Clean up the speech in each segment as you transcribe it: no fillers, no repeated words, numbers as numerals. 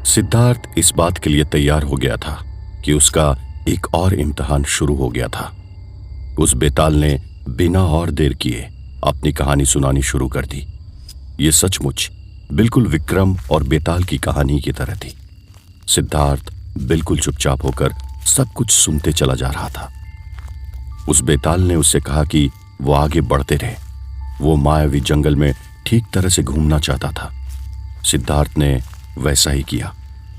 सिद्धार्थ इस बात के लिए तैयार हो गया था कि उसका एक और इम्तिहान शुरू हो गया था। उस बेताल ने बिना और देर किए अपनी कहानी सुनानी शुरू कर दी। ये सचमुच बिल्कुल विक्रम और बेताल की कहानी की तरह थी। सिद्धार्थ बिल्कुल चुपचाप होकर सब कुछ सुनते चला जा रहा था। उस बेताल ने उससे कहा कि वो आगे बढ़ते रहे। वो मायावी जंगल में ठीक तरह से घूमना चाहता था। सिद्धार्थ ने वैसा ही किया।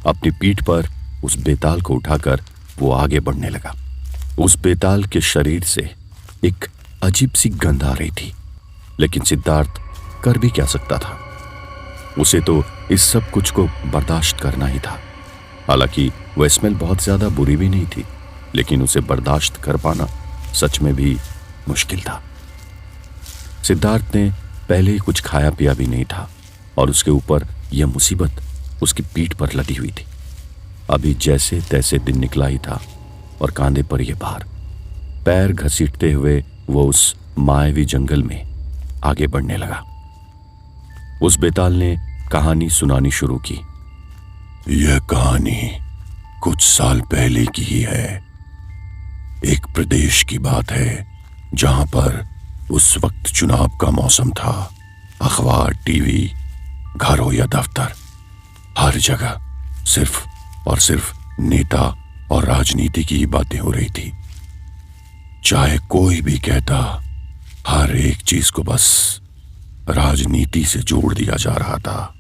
अपनी पीठ पर उस बेताल को उठाकर वो आगे बढ़ने लगा। उस बेताल के शरीर से एक अजीब सी गंध आ रही थी, लेकिन सिद्धार्थ कर भी क्या सकता था। उसे तो इस सब कुछ को बर्दाश्त करना ही था। हालांकि वह स्मेल बहुत ज्यादा बुरी भी नहीं थी, लेकिन उसे बर्दाश्त कर पाना सच में भी मुश्किल था। सिद्धार्थ ने पहले ही कुछ खाया पिया भी नहीं था और उसके ऊपर यह मुसीबत उसकी पीठ पर लदी हुई थी। अभी जैसे तैसे दिन निकला ही था और कांधे पर यह भार। पैर घसीटते हुए वो उस मायावी जंगल में आगे बढ़ने लगा। उस बेताल ने कहानी सुनानी शुरू की। यह कहानी कुछ साल पहले की ही है। एक प्रदेश की बात है जहां पर उस वक्त चुनाव का मौसम था। अखबार, टीवी, घर हो या दफ्तर, हर जगह सिर्फ और सिर्फ नेता और राजनीति की ही बातें हो रही थी। चाहे कोई भी कहता, हर एक चीज को बस राजनीति से जोड़ दिया जा रहा था।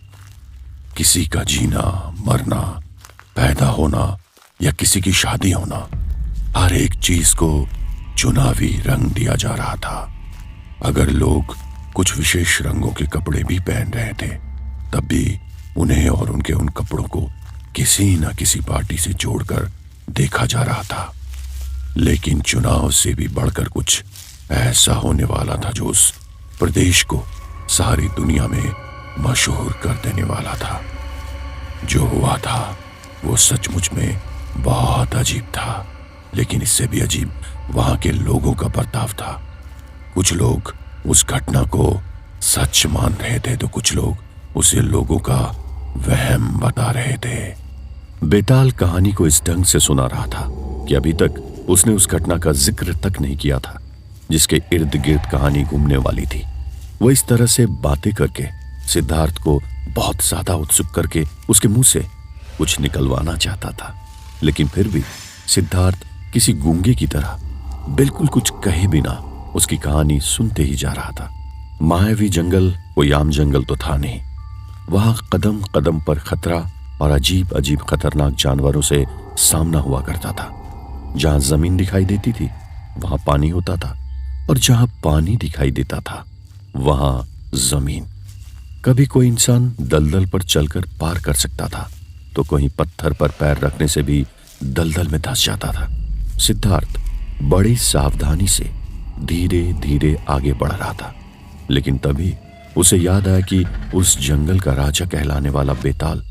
किसी का जीना, मरना, पैदा होना या किसी की शादी होना, हर एक चीज को चुनावी रंग दिया जा रहा था। अगर लोग कुछ विशेष रंगों के कपड़े भी पहन रहे थे, तब भी उन्हें और उनके उन कपड़ों को किसी न किसी पार्टी से जोड़कर देखा जा रहा था। लेकिन चुनाव से भी बढ़कर कुछ ऐसा होने वाला था जो उस प्रदेश को सारी दुनिया में मशहूर कर देने वाला था। जो हुआ था वो सचमुच में बहुत अजीब था, लेकिन इससे भी अजीब वहां के लोगों का बर्ताव था। कुछ लोग उस घटना को सच मान रहे थे तो कुछ लोग उसे लोगों का वहम बता रहे थे। बेताल कहानी को इस ढंग से सुना रहा था कि अभी तक उसने उस घटना का जिक्र तक नहीं किया था जिसके इर्द गिर्द कहानी घूमने वाली थी। वो इस तरह से बातें करके सिद्धार्थ को बहुत ज्यादा उत्सुक करके उसके मुंह से कुछ निकलवाना चाहता था, लेकिन फिर भी सिद्धार्थ किसी गूंगे की तरह बिल्कुल कुछ कहे बिना उसकी कहानी सुनते ही जा रहा था। मायावी जंगल कोई आम जंगल तो था नहीं। वहां कदम कदम पर खतरा और अजीब अजीब खतरनाक जानवरों से सामना हुआ करता था। जहां जमीन दिखाई देती थी वहां पानी होता था, और जहां पानी दिखाई देता था वहां जमीन। कभी कोई इंसान दलदल पर चलकर पार कर सकता था, तो कोई पत्थर पर पैर रखने से भी दलदल में धंस जाता था। सिद्धार्थ बड़ी सावधानी से धीरे धीरे आगे बढ़ रहा था, लेकिन तभी उसे याद आया कि उस जंगल का राजा कहलाने वाला बेताल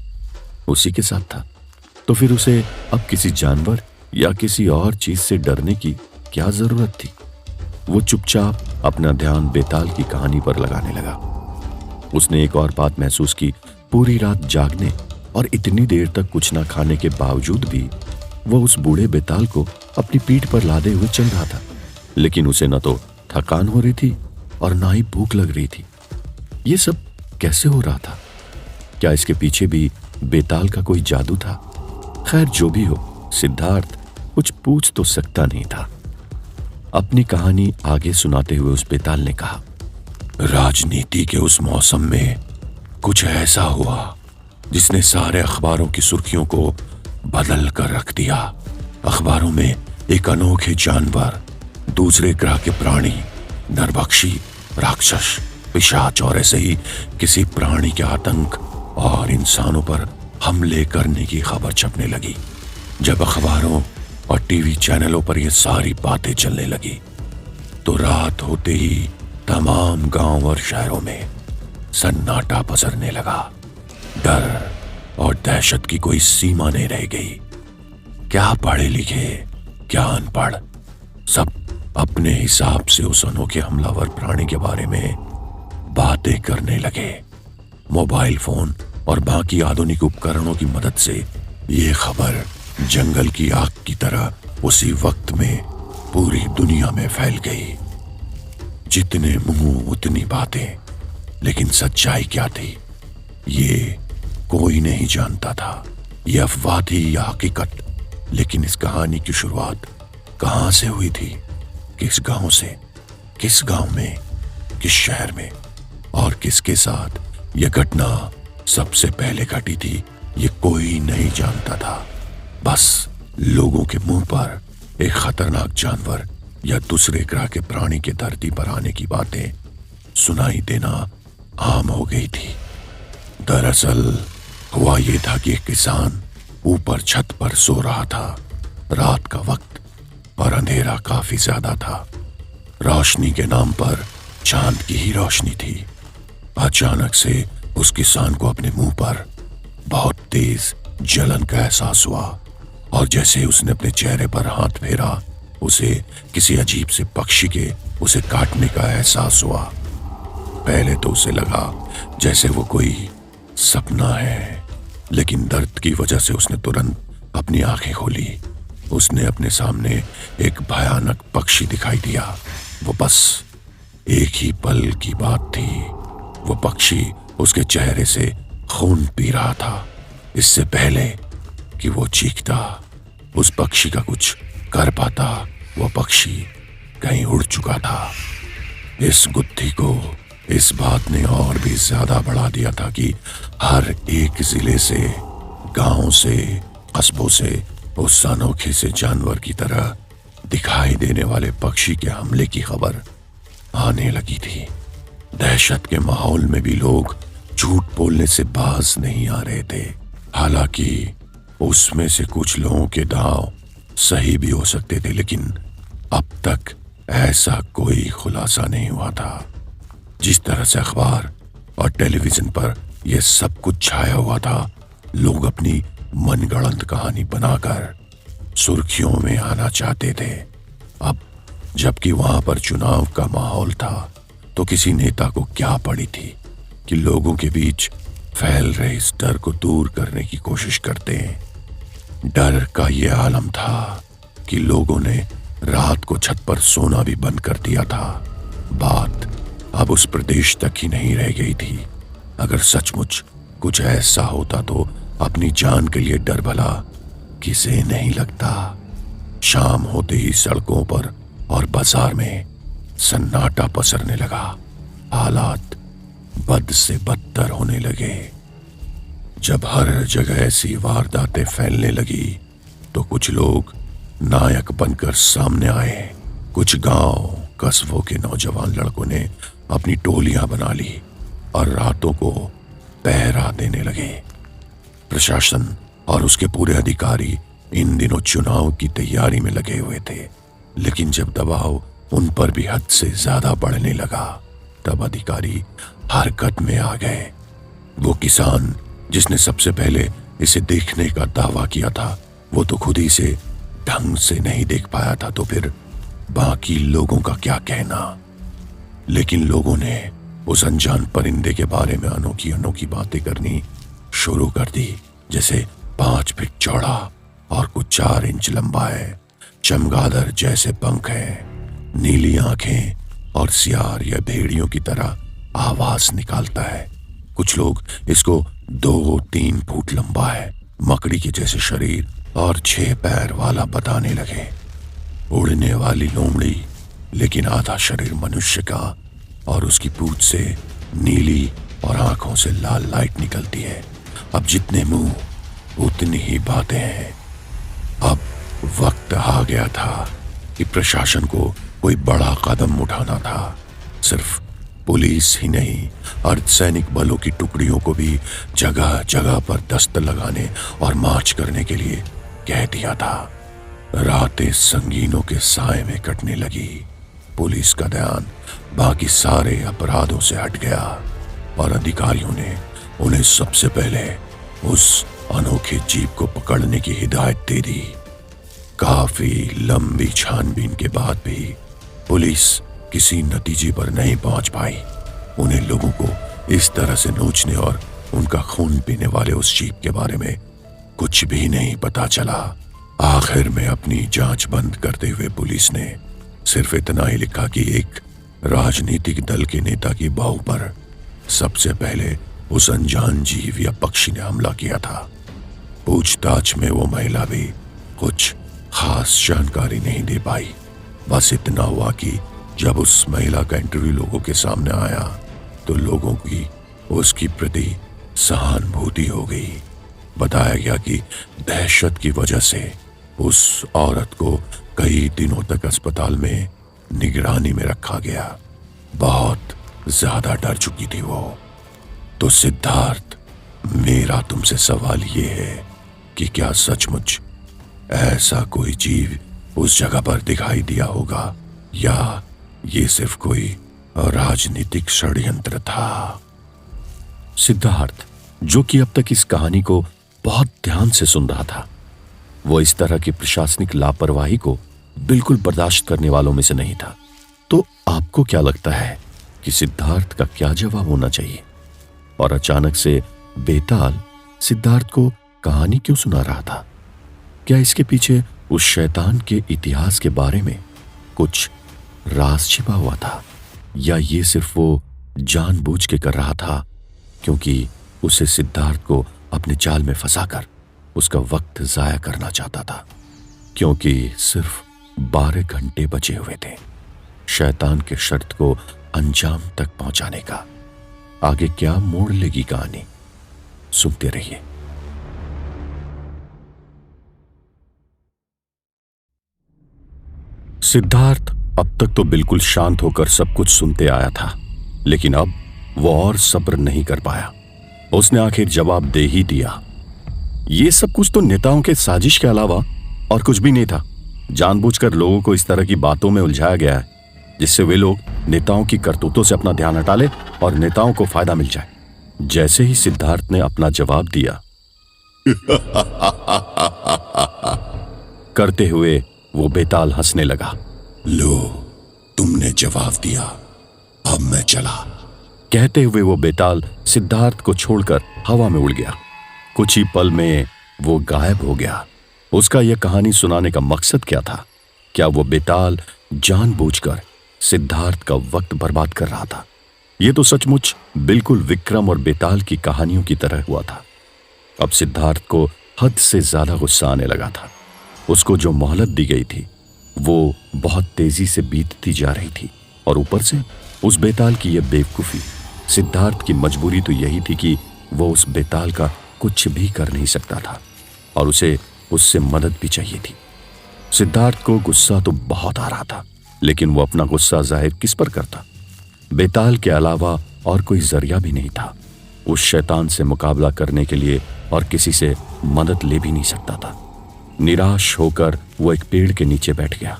उसी के साथ था। तो फिर उसे अब किसी जानवर या किसी और चीज से डरने की क्या जरूरत थी। वो चुपचाप अपना ध्यान बेताल की कहानी पर लगाने लगा। उसने एक और बात महसूस की। पूरी रात जागने और इतनी देर तक कुछ ना खाने के बावजूद भी वो उस बूढ़े बेताल को अपनी पीठ पर लादे हुए चल रहा था, लेकिन उसे न तो थकान हो रही थी और ना ही भूख लग रही थी। ये सब कैसे हो रहा था? क्या इसके पीछे भी बेताल का कोई जादू था? खैर, जो भी हो, सिद्धार्थ कुछ पूछ तो सकता नहीं था। अपनी कहानी आगे सुनाते हुए उस बेताल ने कहा, राजनीति के उस मौसम में कुछ ऐसा हुआ जिसने सारे अखबारों की सुर्खियों को बदल कर रख दिया। अखबारों में एक अनोखे जानवर, दूसरे ग्रह के प्राणी, नरभक्षी, राक्षस, पिशाच और ऐसे ही किसी प्राणी के आतंक और इंसानों पर हमले करने की खबर छपने लगी। जब अखबारों और टीवी चैनलों पर ये सारी बातें चलने लगी तो रात होते ही तमाम गांव और शहरों में सन्नाटा पसरने लगा। डर और दहशत की कोई सीमा नहीं रह गई। क्या पढ़े लिखे, क्या अनपढ़, सब अपने हिसाब से उस अनोखे हमलावर प्राणी के बारे में बातें करने लगे। मोबाइल फोन और बाकी आधुनिक उपकरणों की मदद से ये खबर जंगल की आग की तरह उसी वक्त में पूरी दुनिया में फैल गई। जितने मुंह उतनी बातें, लेकिन सच्चाई क्या थी ये कोई नहीं जानता था। ये अफवाह थी या हकीकत। लेकिन इस कहानी की शुरुआत कहां से हुई थी, किस गांव से, किस गांव में, किस शहर में और किसके साथ यह घटना सबसे पहले घटी थी, ये कोई नहीं जानता था। बस लोगों के मुंह पर एक खतरनाक जानवर या दूसरे ग्रह के प्राणी के धरती पर आने की बातें सुनाई देना आम हो गई थी। दरअसल हुआ ये था कि एक किसान ऊपर छत पर सो रहा था। रात का वक्त और अंधेरा काफी ज्यादा था। रोशनी के नाम पर चांद की ही रोशनी थी। अचानक से उस किसान को अपने मुंह पर बहुत तेज जलन का एहसास हुआ और जैसे उसने अपने चेहरे पर हाथ फेरा, उसे किसी अजीब से पक्षी के उसे काटने का एहसास हुआ। पहले तो उसे लगा जैसे वो कोई सपना है, लेकिन दर्द की वजह से उसने तुरंत अपनी आंखें खोली। उसने अपने सामने एक भयानक पक्षी दिखाई दिया। वो बस एक ही पल की बात थी। वो पक्षी उसके चेहरे से खून पी रहा था। इससे पहले कि वो चीखता, उस पक्षी का कुछ कर पाता, वो पक्षी कहीं उड़ चुका था। इस गुत्थी को इस बात ने और भी ज्यादा बढ़ा दिया था कि हर एक जिले से, गांव से, कस्बों से उस अनोखे से जानवर की तरह दिखाई देने वाले पक्षी के हमले की खबर आने लगी थी। दहशत के माहौल में भी लोग झूठ बोलने से बाज नहीं आ रहे थे। हालांकि उसमें से कुछ लोगों के दांव सही भी हो सकते थे, लेकिन अब तक ऐसा कोई खुलासा नहीं हुआ था। जिस तरह से अखबार और टेलीविजन पर यह सब कुछ छाया हुआ था, लोग अपनी मनगढ़ंत कहानी बनाकर सुर्खियों में आना चाहते थे। अब जबकि वहां पर चुनाव का माहौल था, तो किसी नेता को क्या पड़ी थी कि लोगों के बीच फैल रहे इस डर को दूर करने की कोशिश करते हैं। डर का ये आलम था कि लोगों ने रात को छत पर सोना भी बंद कर दिया था। बात अब उस प्रदेश तक ही नहीं रह गई थी। अगर सचमुच कुछ ऐसा होता तो अपनी जान के लिए डर भला किसे नहीं लगता। शाम होते ही सड़कों पर और बाजार में सन्नाटा पसरने लगा। हालात बद से बदतर होने लगे। जब हर जगह ऐसी वारदातें फैलने लगी, तो कुछ लोग नायक बनकर सामने आए। कुछ गांव, कस्बों के नौजवान लड़कों ने अपनी टोलियां बना ली और रातों को पहरा देने लगे। प्रशासन और उसके पूरे अधिकारी इन दिनों चुनाव की तैयारी में लगे हुए थे, लेकिन जब दबाव उन पर भी हद से ज्यादा बढ़ने लगा, तब अधिकारी हरकत में आ गए। वो किसान जिसने सबसे पहले इसे देखने का दावा किया था, वो तो खुद ही से ढंग से नहीं देख पाया था, तो फिर बाकी लोगों का क्या कहना। लेकिन लोगों ने उस अनजान परिंदे के बारे में अनोखी अनोखी बातें करनी शुरू कर दी, जैसे 5 फीट चौड़ा और कुछ 4 इंच लंबा है, चमगादड़ जैसे पंख है, नीली आंखें और सियार या भेड़ियों की तरह आवाज निकालता है। कुछ लोग इसको 2-3 फुट लंबा है, मकड़ी के जैसे शरीर और 6 पैर वाला बताने लगे। उड़ने वाली लोमड़ी, लेकिन आधा शरीर मनुष्य का, और उसकी पूंछ से नीली और आंखों से लाल लाइट निकलती है। अब जितने मुंह उतनी ही बातें हैं। अब वक्त आ गया था कि प्रशासन को कोई बड़ा कदम उठाना था। सिर्फ पुलिस ही नहीं, अर्धसैनिक बलों की टुकड़ियों को भी जगह जगह पर दस्त लगाने और मार्च करने के लिए कह दिया था। रातें संगीनों के साए में कटने लगी। पुलिस का ध्यान बाकी सारे अपराधों से हट गया और अधिकारियों ने उन्हें सबसे पहले उस अनोखे जीव को पकड़ने की हिदायत दे दी। काफी लंबी छानबीन के बाद भी पुलिस किसी नतीजे पर नहीं पहुंच पाई। उन्हें लोगों को इस तरह से नोचने और उनका खून पीने वाले उस जीप के बारे में कुछ भी नहीं पता चला। आखिर में अपनी जांच बंद करते हुए पुलिस ने सिर्फ इतना ही लिखा कि एक राजनीतिक दल के नेता की बहू पर सबसे पहले उस अनजान जीव या पक्षी ने हमला किया था। पूछताछ में वो महिला भी कुछ खास जानकारी नहीं दे पाई। बस इतना हुआ कि जब उस महिला का इंटरव्यू लोगों के सामने आया तो लोगों की उसकी प्रति सहानुभूति हो गई। बताया गया कि दहशत की वजह से उस औरत को कई दिनों तक अस्पताल में निगरानी में रखा गया। बहुत ज्यादा डर चुकी थी वो। तो सिद्धार्थ, मेरा तुमसे सवाल ये है कि क्या सचमुच ऐसा कोई जीव उस जगह पर दिखाई दिया होगा या ये सिर्फ कोई राजनीतिक षड्यंत्र था? सिद्धार्थ, जो कि अब तक इस कहानी को बहुत ध्यान से सुन रहा था, वो इस तरह की प्रशासनिक लापरवाही को बिल्कुल बर्दाश्त करने वालों में से नहीं था। तो आपको क्या लगता है कि सिद्धार्थ का क्या जवाब होना चाहिए? और अचानक से बेताल सिद्धार्थ को कहानी क्यों सुना रहा था? क्या इसके पीछे उस शैतान के इतिहास के बारे में कुछ राज छिपा हुआ था, या ये सिर्फ वो जानबूझ के कर रहा था क्योंकि उसे सिद्धार्थ को अपने जाल में फंसाकर उसका वक्त जाया करना चाहता था? क्योंकि सिर्फ 12 घंटे बचे हुए थे शैतान के शर्त को अंजाम तक पहुंचाने का। आगे क्या मोड़ लेगी कहानी, सुनते रहिए। सिद्धार्थ अब तक तो बिल्कुल शांत होकर सब कुछ सुनते आया था, लेकिन अब वो और सब्र नहीं कर पाया। उसने आखिर जवाब दे ही दिया। ये सब कुछ तो नेताओं के साजिश के अलावा और कुछ भी नहीं था। जानबूझकर लोगों को इस तरह की बातों में उलझाया गया है जिससे वे लोग नेताओं की करतूतों से अपना ध्यान हटा ले और नेताओं को फायदा मिल जाए। जैसे ही सिद्धार्थ ने अपना जवाब दिया करते हुए वो बेताल हंसने लगा। लो, तुमने जवाब दिया, अब मैं चला। कहते हुए वो बेताल सिद्धार्थ को छोड़कर हवा में उड़ गया। कुछ ही पल में वो गायब हो गया। उसका यह कहानी सुनाने का मकसद क्या था? क्या वो बेताल जानबूझकर सिद्धार्थ का वक्त बर्बाद कर रहा था? यह तो सचमुच बिल्कुल विक्रम और बेताल की कहानियों की तरह हुआ था। अब सिद्धार्थ को हद से ज्यादा गुस्सा आने लगा था। उसको जो मोहलत दी गई थी वो बहुत तेजी से बीतती जा रही थी, और ऊपर से उस बेताल की यह बेवकूफी। सिद्धार्थ की मजबूरी तो यही थी कि वो उस बेताल का कुछ भी कर नहीं सकता था और उसे उससे मदद भी चाहिए थी। सिद्धार्थ को गुस्सा तो बहुत आ रहा था, लेकिन वो अपना गुस्सा जाहिर किस पर करता? बेताल के अलावा और कोई जरिया भी नहीं था उस शैतान से मुकाबला करने के लिए, और किसी से मदद ले भी नहीं सकता था। निराश होकर वो एक पेड़ के नीचे बैठ गया।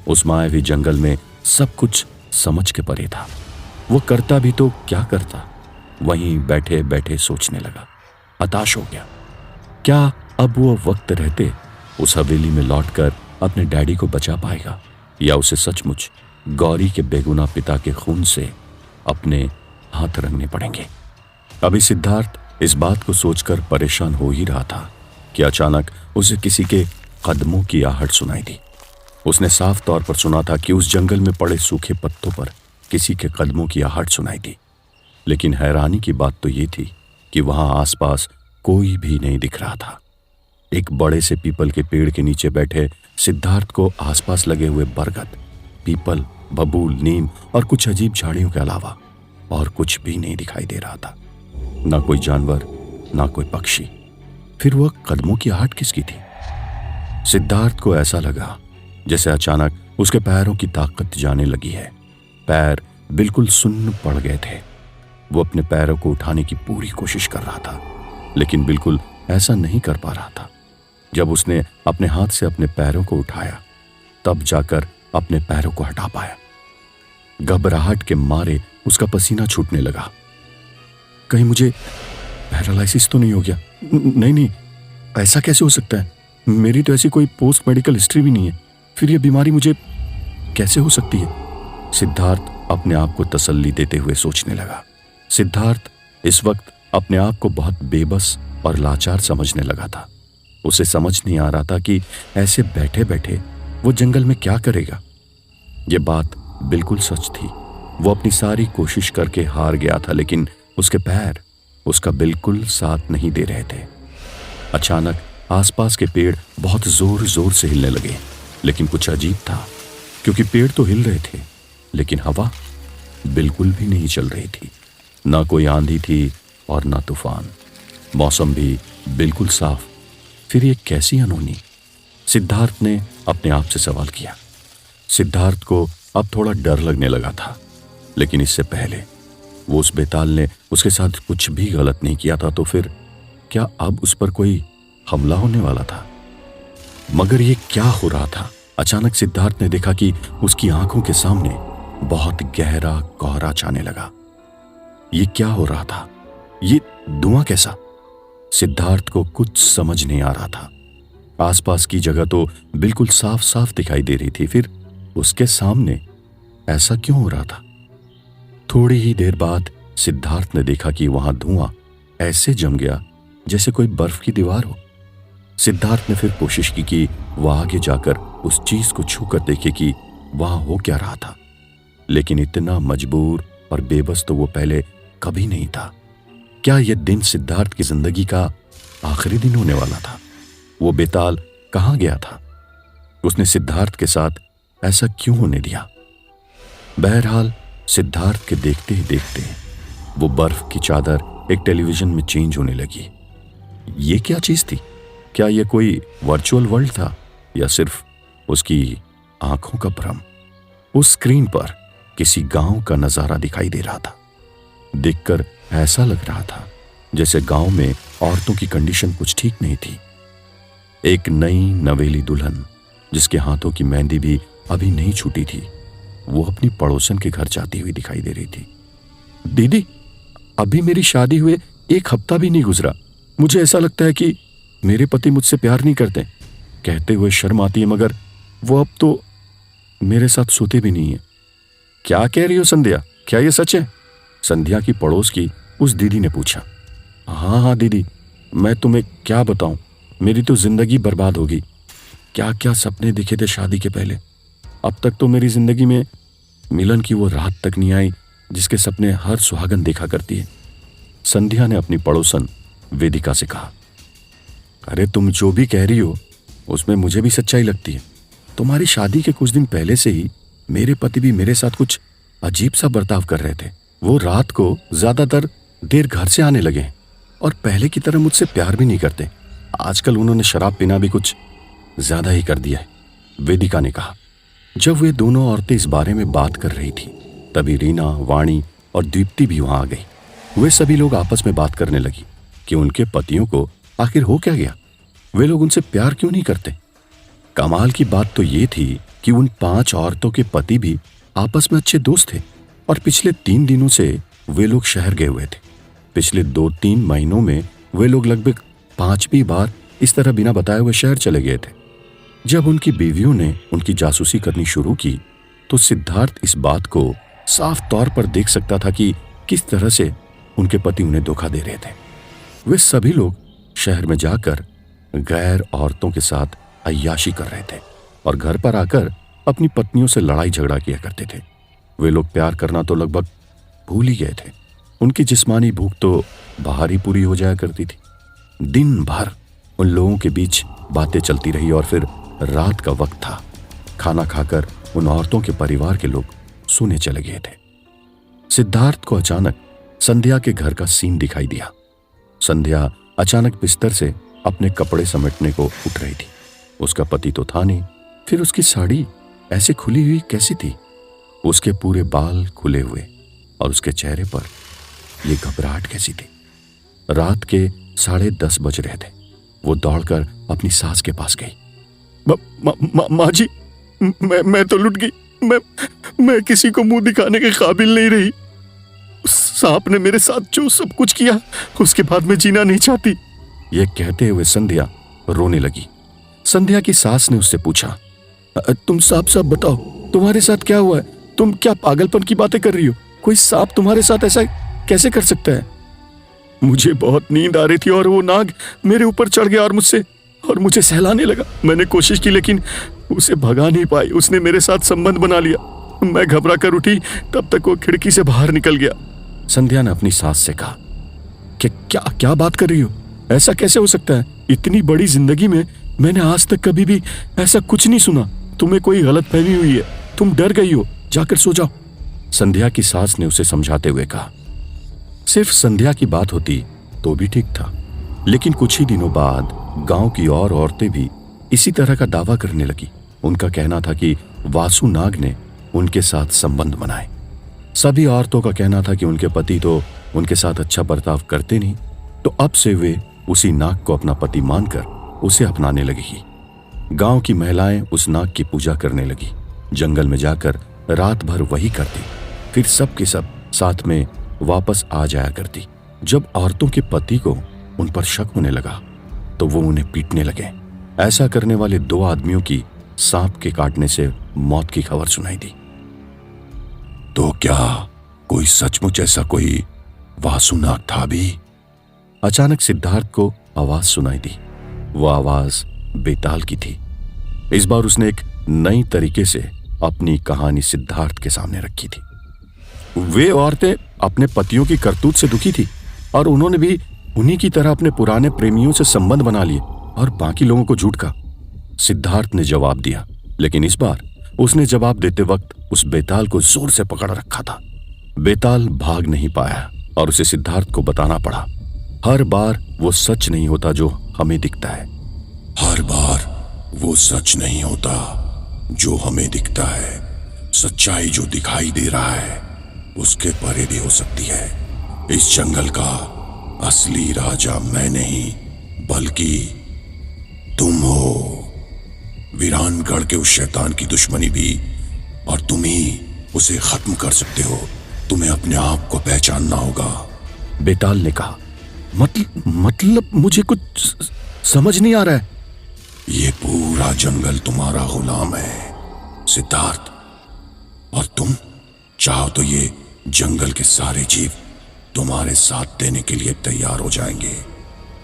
उस मायावी जंगल में सब कुछ समझ के परे था। वो करता भी तो क्या करता? वहीं बैठे बैठे सोचने लगा। हताश हो गया। क्या अब वो वक्त रहते उस हवेली में लौटकर अपने डैडी को बचा पाएगा, या उसे सचमुच गौरी के बेगुनाह पिता के खून से अपने हाथ रंगने पड़ेंगे? अभी सिद्धार्थ इस बात को सोचकर परेशान हो ही रहा था कि अचानक उसे किसी के कदमों की आहट सुनाई दी। उसने साफ तौर पर सुना था कि उस जंगल में पड़े सूखे पत्तों पर किसी के कदमों की आहट सुनाई दी, लेकिन हैरानी की बात तो ये थी कि वहां आसपास कोई भी नहीं दिख रहा था। एक बड़े से पीपल के पेड़ के नीचे बैठे सिद्धार्थ को आसपास लगे हुए बरगद, पीपल, बबूल, नीम और कुछ अजीब झाड़ियों के अलावा और कुछ भी नहीं दिखाई दे रहा था। ना कोई जानवर, ना कोई पक्षी। फिर वह कदमों की आहट किसकी थी? सिद्धार्थ को ऐसा लगा जैसे अचानक उसके पैरों की ताकत जाने लगी है। पैर बिल्कुल सुन्न पड़ गए थे। वो अपने पैरों को उठाने की पूरी कोशिश कर रहा था, लेकिन बिल्कुल ऐसा नहीं कर पा रहा था। जब उसने अपने हाथ से अपने पैरों को उठाया, तब जाकर अपने पैरों को हटा पाया। घबराहट के मारे उसका पसीना छूटने लगा। कहीं मुझे पैरालिसिस तो नहीं हो गया? नहीं, ऐसा कैसे हो सकता है? मेरी तो ऐसी कोई पोस्ट मेडिकल हिस्ट्री भी नहीं है। फिर यह बीमारी मुझे कैसे हो सकती है? सिद्धार्थ अपने आप को तसल्ली देते हुए सोचने लगा। सिद्धार्थ इस वक्त अपने आप को बहुत बेबस और लाचार समझने लगा था। उसे समझ नहीं आ रहा था कि ऐसे बैठे बैठे वो जंगल में क्या करेगा। ये बात बिल्कुल सच थी। वो अपनी सारी कोशिश करके हार गया था, लेकिन उसके पैर उसका बिल्कुल साथ नहीं दे रहे थे। अचानक आसपास के पेड़ बहुत जोर जोर से हिलने लगे, लेकिन कुछ अजीब था, क्योंकि पेड़ तो हिल रहे थे लेकिन हवा बिल्कुल भी नहीं चल रही थी। ना कोई आंधी थी और ना तूफान। मौसम भी बिल्कुल साफ। फिर ये कैसी अनहोनी? सिद्धार्थ ने अपने आप से सवाल किया। सिद्धार्थ को अब थोड़ा डर लगने लगा था, लेकिन इससे पहले वो उस बेताल ने उसके साथ कुछ भी गलत नहीं किया था, तो फिर क्या अब उस पर कोई हमला होने वाला था? मगर ये क्या हो रहा था? अचानक सिद्धार्थ ने देखा कि उसकी आंखों के सामने बहुत गहरा कोहरा छाने लगा। ये क्या हो रहा था? ये धुआं कैसा? सिद्धार्थ को कुछ समझ नहीं आ रहा था। आसपास की जगह तो बिल्कुल साफ साफ दिखाई दे रही थी, फिर उसके सामने ऐसा क्यों हो रहा था? थोड़ी ही देर बाद सिद्धार्थ ने देखा कि वहां धुआं ऐसे जम गया जैसे कोई बर्फ की दीवार हो। सिद्धार्थ ने फिर कोशिश की कि वह आगे जाकर उस चीज को छूकर देखे कि वहां हो क्या रहा था, लेकिन इतना मजबूर और बेबस तो वो पहले कभी नहीं था। क्या यह दिन सिद्धार्थ की जिंदगी का आखिरी दिन होने वाला था? वो बेताल कहां गया था? उसने सिद्धार्थ के साथ ऐसा क्यों होने दिया? बहरहाल सिद्धार्थ के देखते ही देखते वो बर्फ की चादर एक टेलीविजन में चेंज होने लगी। ये क्या चीज थी? क्या यह कोई वर्चुअल वर्ल्ड था या सिर्फ उसकी आंखों का भ्रम? उस स्क्रीन पर किसी गांव का नजारा दिखाई दे रहा था। देखकर ऐसा लग रहा था जैसे गांव में औरतों की कंडीशन कुछ ठीक नहीं थी। एक नई नवेली दुल्हन, जिसके हाथों की मेहंदी भी अभी नहीं छूटी थी, वो अपनी पड़ोसन के घर जाती हुई दिखाई दे रही थी। दीदी, अभी मेरी शादी हुए 1 हफ्ता भी नहीं गुजरा। मुझे ऐसा लगता है कि मेरे पति मुझसे प्यार नहीं करते। कहते हुए शर्म आती है, मगर वो अब तो मेरे साथ सोते भी नहीं है। क्या कह रही हो संध्या? क्या ये सच है? संध्या की पड़ोस की उस दीदी ने पूछा। हाँ हाँ दीदी, मैं तुम्हें क्या बताऊं, मेरी तो जिंदगी बर्बाद होगी। क्या क्या सपने दिखे थे शादी के पहले। अब तक तो मेरी जिंदगी में मिलन की वो रात तक नहीं आई जिसके सपने हर सुहागन देखा करती है। संध्या ने अपनी पड़ोसन वेदिका से कहा। अरे तुम जो भी कह रही हो उसमें मुझे भी सच्चाई लगती है। तुम्हारी शादी के कुछ दिन पहले से ही मेरे पति भी मेरे साथ कुछ अजीब सा बर्ताव कर रहे थे। वो रात को ज्यादातर देर घर से आने लगे और पहले की तरह मुझसे प्यार भी नहीं करते। आजकल उन्होंने शराब पीना भी कुछ ज्यादा ही कर दिया है, वेदिका ने कहा। जब वे दोनों औरतें इस बारे में बात कर रही थी, तभी रीना, वाणी और दीप्ति भी वहां आ गई। वे सभी लोग आपस में बात करने लगी कि उनके पतियों को आखिर हो क्या गया, वे लोग उनसे प्यार क्यों नहीं करते। कमाल की बात तो ये थी कि उन 5 औरतों के पति भी आपस में अच्छे दोस्त थे और पिछले 3 दिनों से वे लोग शहर गए हुए थे। पिछले 2-3 महीनों में वे लोग लगभग 5वीं बार इस तरह बिना बताए हुए शहर चले गए थे। जब उनकी बीवियों ने उनकी जासूसी करनी शुरू की तो सिद्धार्थ इस बात को साफ तौर पर देख सकता था कि किस तरह से उनके पति उन्हें धोखा दे रहे थे। वे सभी लोग शहर में जाकर गैर औरतों के साथ अय्याशी कर रहे थे और घर पर आकर अपनी पत्नियों से लड़ाई झगड़ा किया करते थे। वे लोग प्यार करना तो लगभग भूल ही गए थे। उनकी जिस्मानी भूख तो बाहर ही पूरी हो जाया करती थी। दिन भर उन लोगों के बीच बातें चलती रही और फिर रात का वक्त था। खाना खाकर उन औरतों के परिवार के लोग सोने चले गए थे। सिद्धार्थ को अचानक संध्या के घर का सीन दिखाई दिया। संध्या अचानक बिस्तर से अपने कपड़े समेटने को उठ रही थी। उसका पति तो था नहीं, फिर उसकी साड़ी ऐसे खुली हुई कैसी थी? उसके पूरे बाल खुले हुए और उसके चेहरे पर यह घबराहट कैसी थी? रात के 10:30 बज रहे थे। वो दौड़कर अपनी सास के पास गई। माँ जी, मैं तो लुट गई। मैं किसी को मुंह दिखाने के काबिल नहीं रही। सांप ने मेरे साथ जो सब कुछ किया उसके बाद मैं जीना नहीं चाहती। यह कहते हुए संध्या रोने लगी। संध्या की सास ने उससे पूछा, तुम साफ साफ बताओ, तुम्हारे साथ क्या हुआ है? तुम क्या पागलपन की बातें कर रही हो? कोई सांप तुम्हारे साथ ऐसा कैसे कर सकता है? मुझे बहुत नींद आ रही थी और वो नाग मेरे ऊपर चढ़ गया और मुझे सहलाने लगा। मैंने कोशिश की लेकिन उसे भगा नहीं पाई। उसने मेरे साथ संबंध बना लिया। मैं घबरा कर उठी, तब तक वो खिड़की से बाहर निकल गया। संध्या ने अपनी सास से कहा कि क्या बात कर रही हो? ऐसा कैसे हो सकता है? इतनी बड़ी जिंदगी में मैंने आज तक कभी भी ऐसा कुछ नहीं सुना। तुम्हें कोई गलतफहमी हुई है, तुम डर गई हो, जाकर सो जाओ। संध्या की सास ने उसे समझाते हुए कहा। सिर्फ संध्या की बात होती तो भी ठीक था, लेकिन कुछ ही दिनों बाद गांव की और औरतें भी इसी तरह का दावा करने लगी। उनका कहना था कि वासु नाग ने उनके साथ संबंध बनाए। सभी औरतों का कहना था कि उनके पति तो उनके साथ अच्छा बर्ताव करते नहीं, तो अब से वे उसी नाग को अपना पति मानकर उसे अपनाने लगेगी। गांव की महिलाएं उस नाग की पूजा करने लगी। जंगल में जाकर रात भर वही करती, फिर सब के सब साथ में वापस आ जाया करती। जब औरतों के पति को उन पर शक होने लगा तो वो उन्हें पीटने लगे। ऐसा करने वाले 2 आदमियों की सांप के काटने से मौत की खबर सुनाई दी। तो क्या कोई सचमुच ऐसा कोई वासुनाग था भी? अचानक सिद्धार्थ को आवाज सुनाई दी। वो आवाज बेताल की थी। इस बार उसने एक नई तरीके से अपनी कहानी सिद्धार्थ के सामने रखी थी। वे औरतें अपने पतियों की करतूत से दुखी थी और उन्होंने भी उन्हीं की तरह अपने पुराने प्रेमियों से संबंध बना लिए और बाकी लोगों को झूठ कहा। सिद्धार्थ ने जवाब दिया, लेकिन इस बार उसने जवाब देते वक्त उस बेताल को जोर से पकड़ रखा था। बेताल भाग नहीं पाया और उसे सिद्धार्थ को बताना पड़ा। हर बार वो सच नहीं होता जो हमें दिखता है। हर बार वो सच नहीं होता जो हमें दिखता है। सच्चाई जो दिखाई दे रहा है उसके परे भी हो सकती है। इस जंगल का असली राजा मैं नहीं बल्कि तुम हो। वीरानगढ़ के उस शैतान की दुश्मनी भी और तुम ही उसे खत्म कर सकते हो। तुम्हें अपने आप को पहचानना होगा। बेताल ने कहा। मतलब मुझे कुछ समझ नहीं आ रहा है। ये पूरा जंगल तुम्हारा गुलाम है सिद्धार्थ, और तुम चाहो तो ये जंगल के सारे जीव तुम्हारे साथ देने के लिए तैयार हो जाएंगे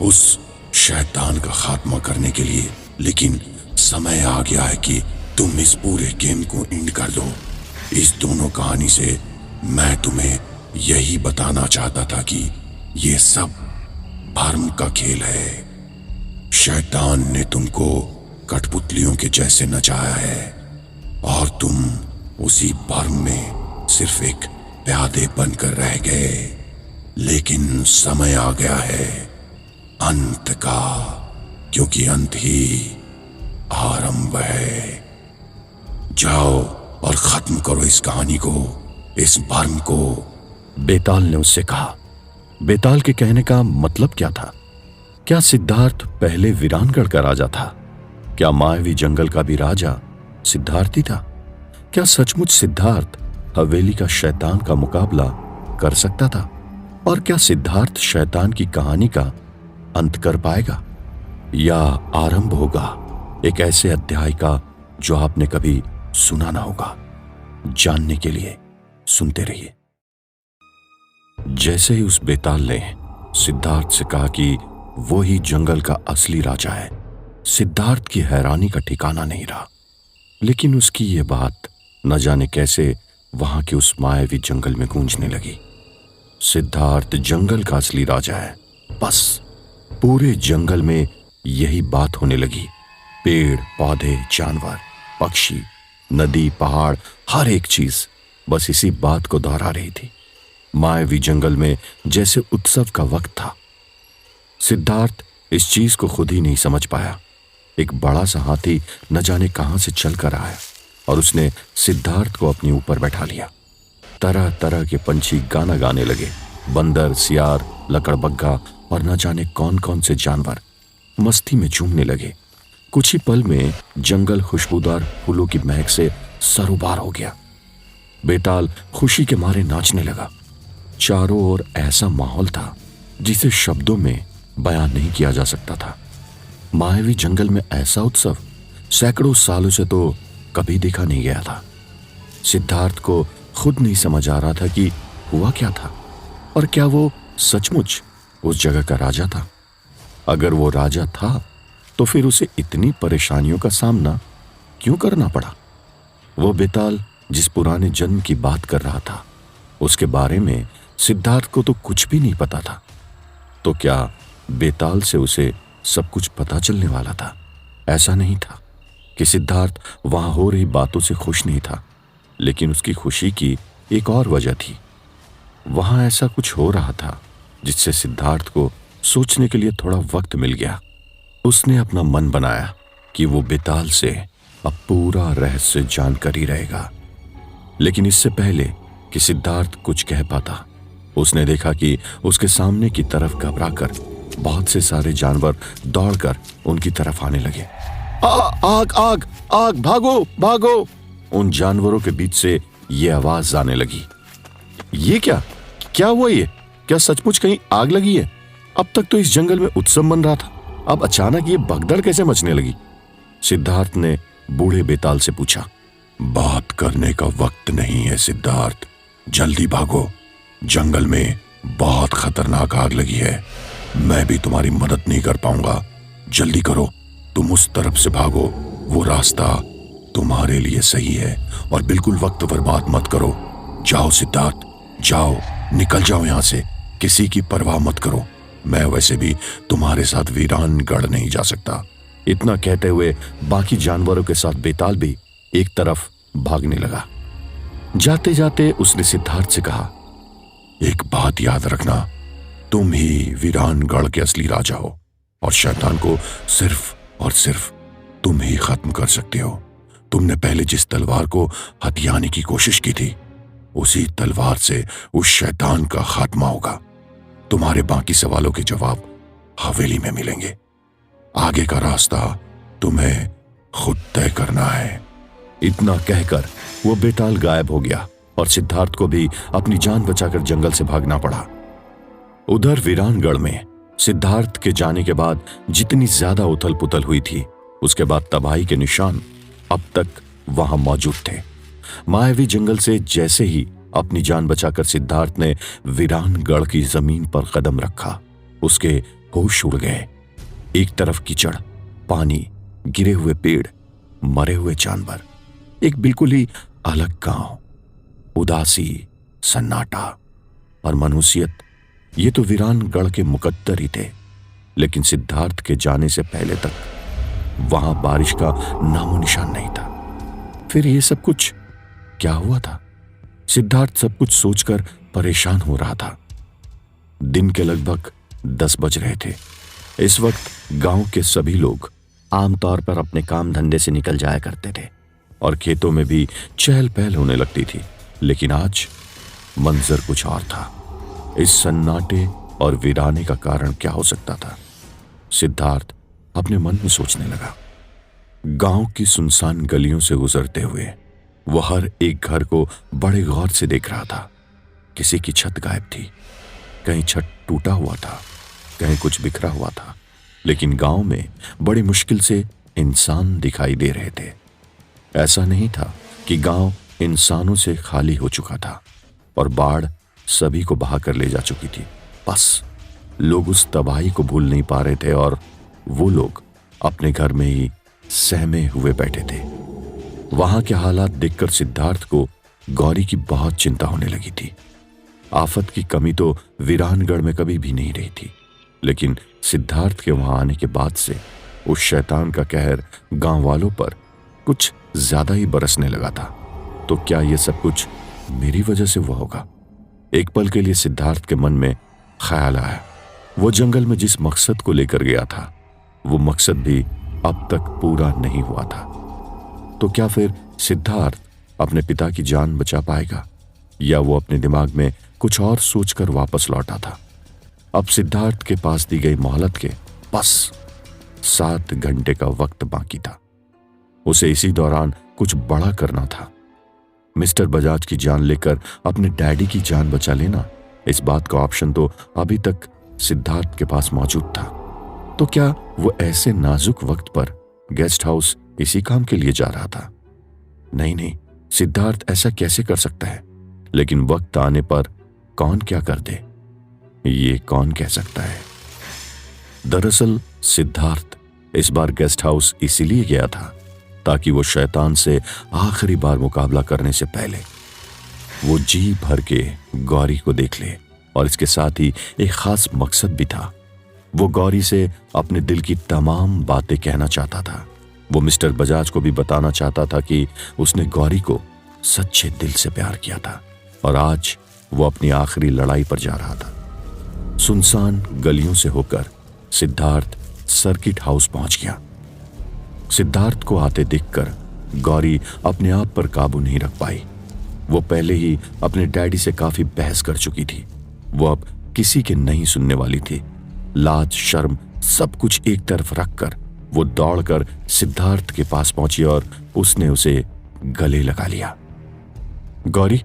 उस शैतान का खात्मा करने के लिए। लेकिन समय आ गया है कि तुम इस पूरे गेम को एंड कर दो। इस दोनों कहानी से मैं तुम्हें यही बताना चाहता था कि ये सब भ्रम का खेल है। शैतान ने तुमको कठपुतलियों के जैसे नचाया है और तुम उसी भ्रम में सिर्फ एक प्यादे बनकर रह गए। लेकिन समय आ गया है अंत का, क्योंकि अंत ही आरंभ है। जाओ और खत्म करो इस कहानी को, इस भ्रम को। बेताल ने उससे कहा। बेताल के कहने का मतलब क्या था? क्या सिद्धार्थ पहले वीरानगढ़ का राजा था? क्या मायावी जंगल का भी राजा सिद्धार्थ ही था? क्या सचमुच सिद्धार्थ हवेली का शैतान का मुकाबला कर सकता था? और क्या सिद्धार्थ शैतान की कहानी का अंत कर पाएगा या आरंभ होगा एक ऐसे अध्याय का जो आपने कभी सुना ना होगा? जानने के लिए सुनते रहिए। जैसे ही उस बेताल ने सिद्धार्थ से कहा कि वो ही जंगल का असली राजा है, सिद्धार्थ की हैरानी का ठिकाना नहीं रहा। लेकिन उसकी ये बात न जाने कैसे वहां के उस मायावी जंगल में गूंजने लगी। सिद्धार्थ जंगल का असली राजा है। बस पूरे जंगल में यही बात होने लगी। पेड़ पौधे, जानवर, पक्षी, नदी, पहाड़, हर एक चीज बस इसी बात को दोहरा रही थी। मायावी जंगल में जैसे उत्सव का वक्त था। सिद्धार्थ इस चीज को खुद ही नहीं समझ पाया। एक बड़ा सा हाथी न जाने कहां से चल कर आया और उसने सिद्धार्थ को अपने ऊपर बैठा लिया। तरह तरह के पंछी गाना गाने लगे। बंदर, सियार, लकड़बग्गा और न जाने कौन कौन से जानवर मस्ती में झूमने लगे। कुछ ही पल में जंगल खुशबूदार फूलों की महक से सरोबार हो गया। बेताल खुशी के मारे नाचने लगा। चारों ओर ऐसा माहौल था जिसे शब्दों में बयान नहीं किया जा सकता था। मायावी जंगल में ऐसा उत्सव सैकड़ों सालों से तो कभी देखा नहीं गया था। सिद्धार्थ को खुद नहीं समझ आ रहा था कि हुआ क्या था और क्या वो सचमुच उस जगह का राजा था? अगर वो राजा था तो फिर उसे इतनी परेशानियों का सामना क्यों करना पड़ा? वो बेताल जिस पुराने जन्म की बात कर रहा था, उसके बारे में सिद्धार्थ को तो कुछ भी नहीं पता था। तो क्या बेताल से उसे सब कुछ पता चलने वाला था? ऐसा नहीं था कि सिद्धार्थ वहां हो रही बातों से खुश नहीं था, लेकिन उसकी खुशी की एक और वजह थी। वहां ऐसा कुछ हो रहा था जिससे सिद्धार्थ को सोचने के लिए थोड़ा वक्त मिल गया। उसने अपना मन बनाया कि वो बेताल से अब पूरा रहस्य जानकर ही रहेगा। लेकिन इससे पहले कि सिद्धार्थ कुछ कह पाता, उसने देखा कि उसके सामने की तरफ घबराकर बहुत से सारे जानवर दौड़कर उनकी तरफ आने लगे। आग आग आग, भागो भागो! उन जानवरों के बीच से ये आवाज आने लगी। ये क्या हुआ? ये क्या सचमुच कहीं आग लगी है? अब तक तो इस जंगल में उत्सव बन रहा था, अब अचानक ये भगदड़ कैसे मचने लगी? सिद्धार्थ ने बूढ़े बेताल से पूछा। बात करने का वक्त नहीं है सिद्धार्थ, जल्दी भागो, जंगल में बहुत खतरनाक आग लगी है। मैं भी तुम्हारी मदद नहीं कर पाऊंगा, जल्दी करो, तुम उस तरफ से भागो, वो रास्ता तुम्हारे लिए सही है और बिल्कुल वक्त बर्बाद मत करो। जाओ सिद्धार्थ, जाओ, निकल जाओ यहां से, किसी की परवाह मत करो। मैं वैसे भी तुम्हारे साथ वीरानगढ़ नहीं जा सकता। इतना कहते हुए बाकी जानवरों के साथ बेताल भी एक तरफ भागने लगा। जाते जाते उसने सिद्धार्थ से कहा, एक बात याद रखना, तुम ही वीरानगढ़ के असली राजा हो और शैतान को सिर्फ और सिर्फ तुम ही खत्म कर सकते हो। तुमने पहले जिस तलवार को हथियाने की कोशिश की थी, उसी तलवार से उस शैतान का खात्मा होगा। तुम्हारे बाकी सवालों के जवाब हवेली में मिलेंगे। आगे का रास्ता तुम्हें खुद तय करना है। इतना कहकर वो बेताल गायब हो गया और सिद्धार्थ को भी अपनी जान बचाकर जंगल से भागना पड़ा। उधर वीरानगढ़ में सिद्धार्थ के जाने के बाद जितनी ज्यादा उथल पुथल हुई थी, उसके बाद तबाही के निशान अब तक वहां मौजूद थे। मायावी जंगल से जैसे ही अपनी जान बचाकर सिद्धार्थ ने वीरानगढ़ की जमीन पर कदम रखा, उसके होश उड़ गए। एक तरफ कीचड़, पानी, गिरे हुए पेड़, मरे हुए जानवर, एक बिल्कुल ही अलग गांव, उदासी, सन्नाटा और मनुष्यत। ये तो वीरानगढ़ के मुकद्दर ही थे, लेकिन सिद्धार्थ के जाने से पहले तक वहां बारिश का नामो निशान नहीं था। फिर ये सब कुछ क्या हुआ था? सिद्धार्थ सब कुछ सोचकर परेशान हो रहा था। दिन के लगभग 10 बज रहे थे। इस वक्त गांव के सभी लोग आमतौर पर अपने काम धंधे से निकल जाया करते थे और खेतों में भी चहल पहल होने लगती थी। लेकिन आज मंजर कुछ और था। इस सन्नाटे और वीराने का कारण क्या हो सकता था? सिद्धार्थ अपने मन में सोचने लगा। गांव की सुनसान गलियों से गुजरते हुए वो हर एक घर को बड़े गौर से देख रहा था। किसी की छत गायब थी, कहीं छत टूटा हुआ था, कहीं कुछ बिखरा हुआ था, लेकिन गांव में बड़ी मुश्किल से इंसान दिखाई दे रहे थे। ऐसा नहीं था कि गांव इंसानों से खाली हो चुका था और बाढ़ सभी को बहा कर ले जा चुकी थी। बस लोग उस तबाही को भूल नहीं पा रहे थे और वो लोग अपने घर में ही सहमे हुए बैठे थे। वहां के हालात देखकर सिद्धार्थ को गौरी की बहुत चिंता होने लगी थी। आफत की कमी तो वीरानगढ़ में कभी भी नहीं रही थी, लेकिन सिद्धार्थ के वहां आने के बाद से उस शैतान का कहर गांव वालों पर कुछ ज्यादा ही बरसने लगा था। तो क्या यह सब कुछ मेरी वजह से हुआ होगा? एक पल के लिए सिद्धार्थ के मन में ख्याल आया, वो जंगल में जिस मकसद को लेकर गया था, वो मकसद भी अब तक पूरा नहीं हुआ था। तो क्या फिर सिद्धार्थ अपने पिता की जान बचा पाएगा, या वो अपने दिमाग में कुछ और सोचकर वापस लौटा था? अब सिद्धार्थ के पास दी गई मोहलत के बस 7 घंटे का वक्त बाकी था। उसे इसी दौरान कुछ बड़ा करना था। मिस्टर बजाज की जान लेकर अपने डैडी की जान बचा लेना, इस बात का ऑप्शन तो अभी तक सिद्धार्थ के पास मौजूद था। तो क्या वो ऐसे नाजुक वक्त पर गेस्ट हाउस इसी काम के लिए जा रहा था? नहीं, सिद्धार्थ ऐसा कैसे कर सकता है? लेकिन वक्त आने पर कौन क्या कर दे। ये कौन कह सकता है। दरअसल सिद्धार्थ इस बार गेस्ट हाउस इसीलिए गया था ताकि वो शैतान से आखिरी बार मुकाबला करने से पहले वो जी भर के गौरी को देख ले। और इसके साथ ही एक खास मकसद भी था। वो गौरी से अपने दिल की तमाम बातें कहना चाहता था। वो मिस्टर बजाज को भी बताना चाहता था कि उसने गौरी को सच्चे दिल से प्यार किया था। और आज वो अपनी आखिरी लड़ाई पर जा रहा था। सुनसान गलियों से होकर सिद्धार्थ सर्किट हाउस पहुंच गया। सिद्धार्थ को आते देखकर गौरी अपने आप पर काबू नहीं रख पाई। वो पहले ही अपने डैडी से काफी बहस कर चुकी थी। वो अब किसी के नहीं सुनने वाली थी। लाज शर्म सब कुछ एक तरफ रखकर वो दौड़कर सिद्धार्थ के पास पहुंची और उसने उसे गले लगा लिया। गौरी,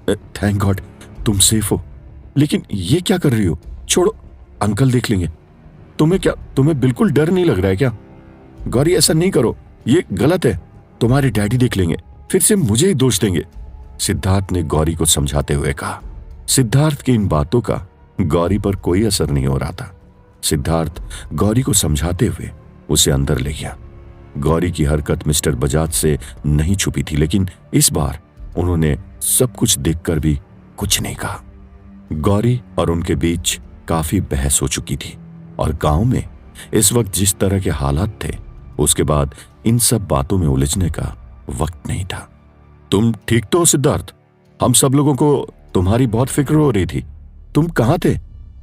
थैंक गॉड तुम सेफ हो। लेकिन ये क्या कर रही हो? छोड़ो, अंकल देख लेंगे। तुम्हें बिल्कुल डर नहीं लग रहा है क्या? गौरी, ऐसा नहीं करो, ये गलत है। तुम्हारे डैडी देख लेंगे, फिर से मुझे ही दोष देंगे, सिद्धार्थ ने गौरी को समझाते हुए कहा। सिद्धार्थ की इन बातों का गौरी पर कोई असर नहीं हो रहा था। सिद्धार्थ गौरी को समझाते हुए उसे अंदर ले गया। गौरी की हरकत मिस्टर बजाज से नहीं छुपी थी, लेकिन इस बार उन्होंने सब कुछ देखकर भी कुछ नहीं कहा। गौरी और उनके बीच काफी बहस हो चुकी थी और गांव में इस वक्त जिस तरह के हालात थे, उसके बाद इन सब बातों में उलझने का वक्त नहीं था। तुम ठीक तो हो सिद्धार्थ? हम सब लोगों को तुम्हारी बहुत फिक्र हो रही थी। तुम कहां थे?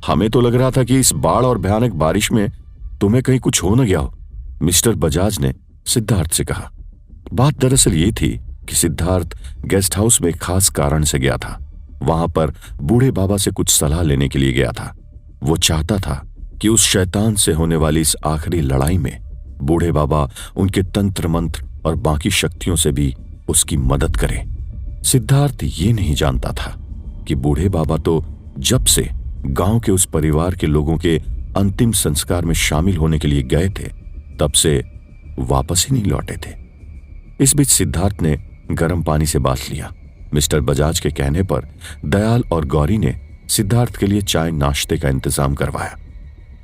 हमें तो लग रहा था कि इस बाढ़ और भयानक बारिश में तुम्हें कहीं कुछ हो न गया हो, मिस्टर बजाज ने सिद्धार्थ से कहा। बात दरअसल ये थी कि सिद्धार्थ गेस्ट हाउस में खास कारण से गया था। वहां पर बूढ़े बाबा से कुछ सलाह लेने के लिए गया था। वो चाहता था कि उस शैतान से होने वाली इस आखिरी लड़ाई में बूढ़े बाबा उनके तंत्र मंत्र और बाकी शक्तियों से भी उसकी मदद करे। सिद्धार्थ ये नहीं जानता था कि बूढ़े बाबा तो जब से गांव के उस परिवार के लोगों के अंतिम संस्कार में शामिल होने के लिए गए थे, तब से वापस ही नहीं लौटे थे। इस बीच सिद्धार्थ ने गर्म पानी से बाथ लिया। मिस्टर बजाज के कहने पर दयाल और गौरी ने सिद्धार्थ के लिए चाय नाश्ते का इंतजाम करवाया।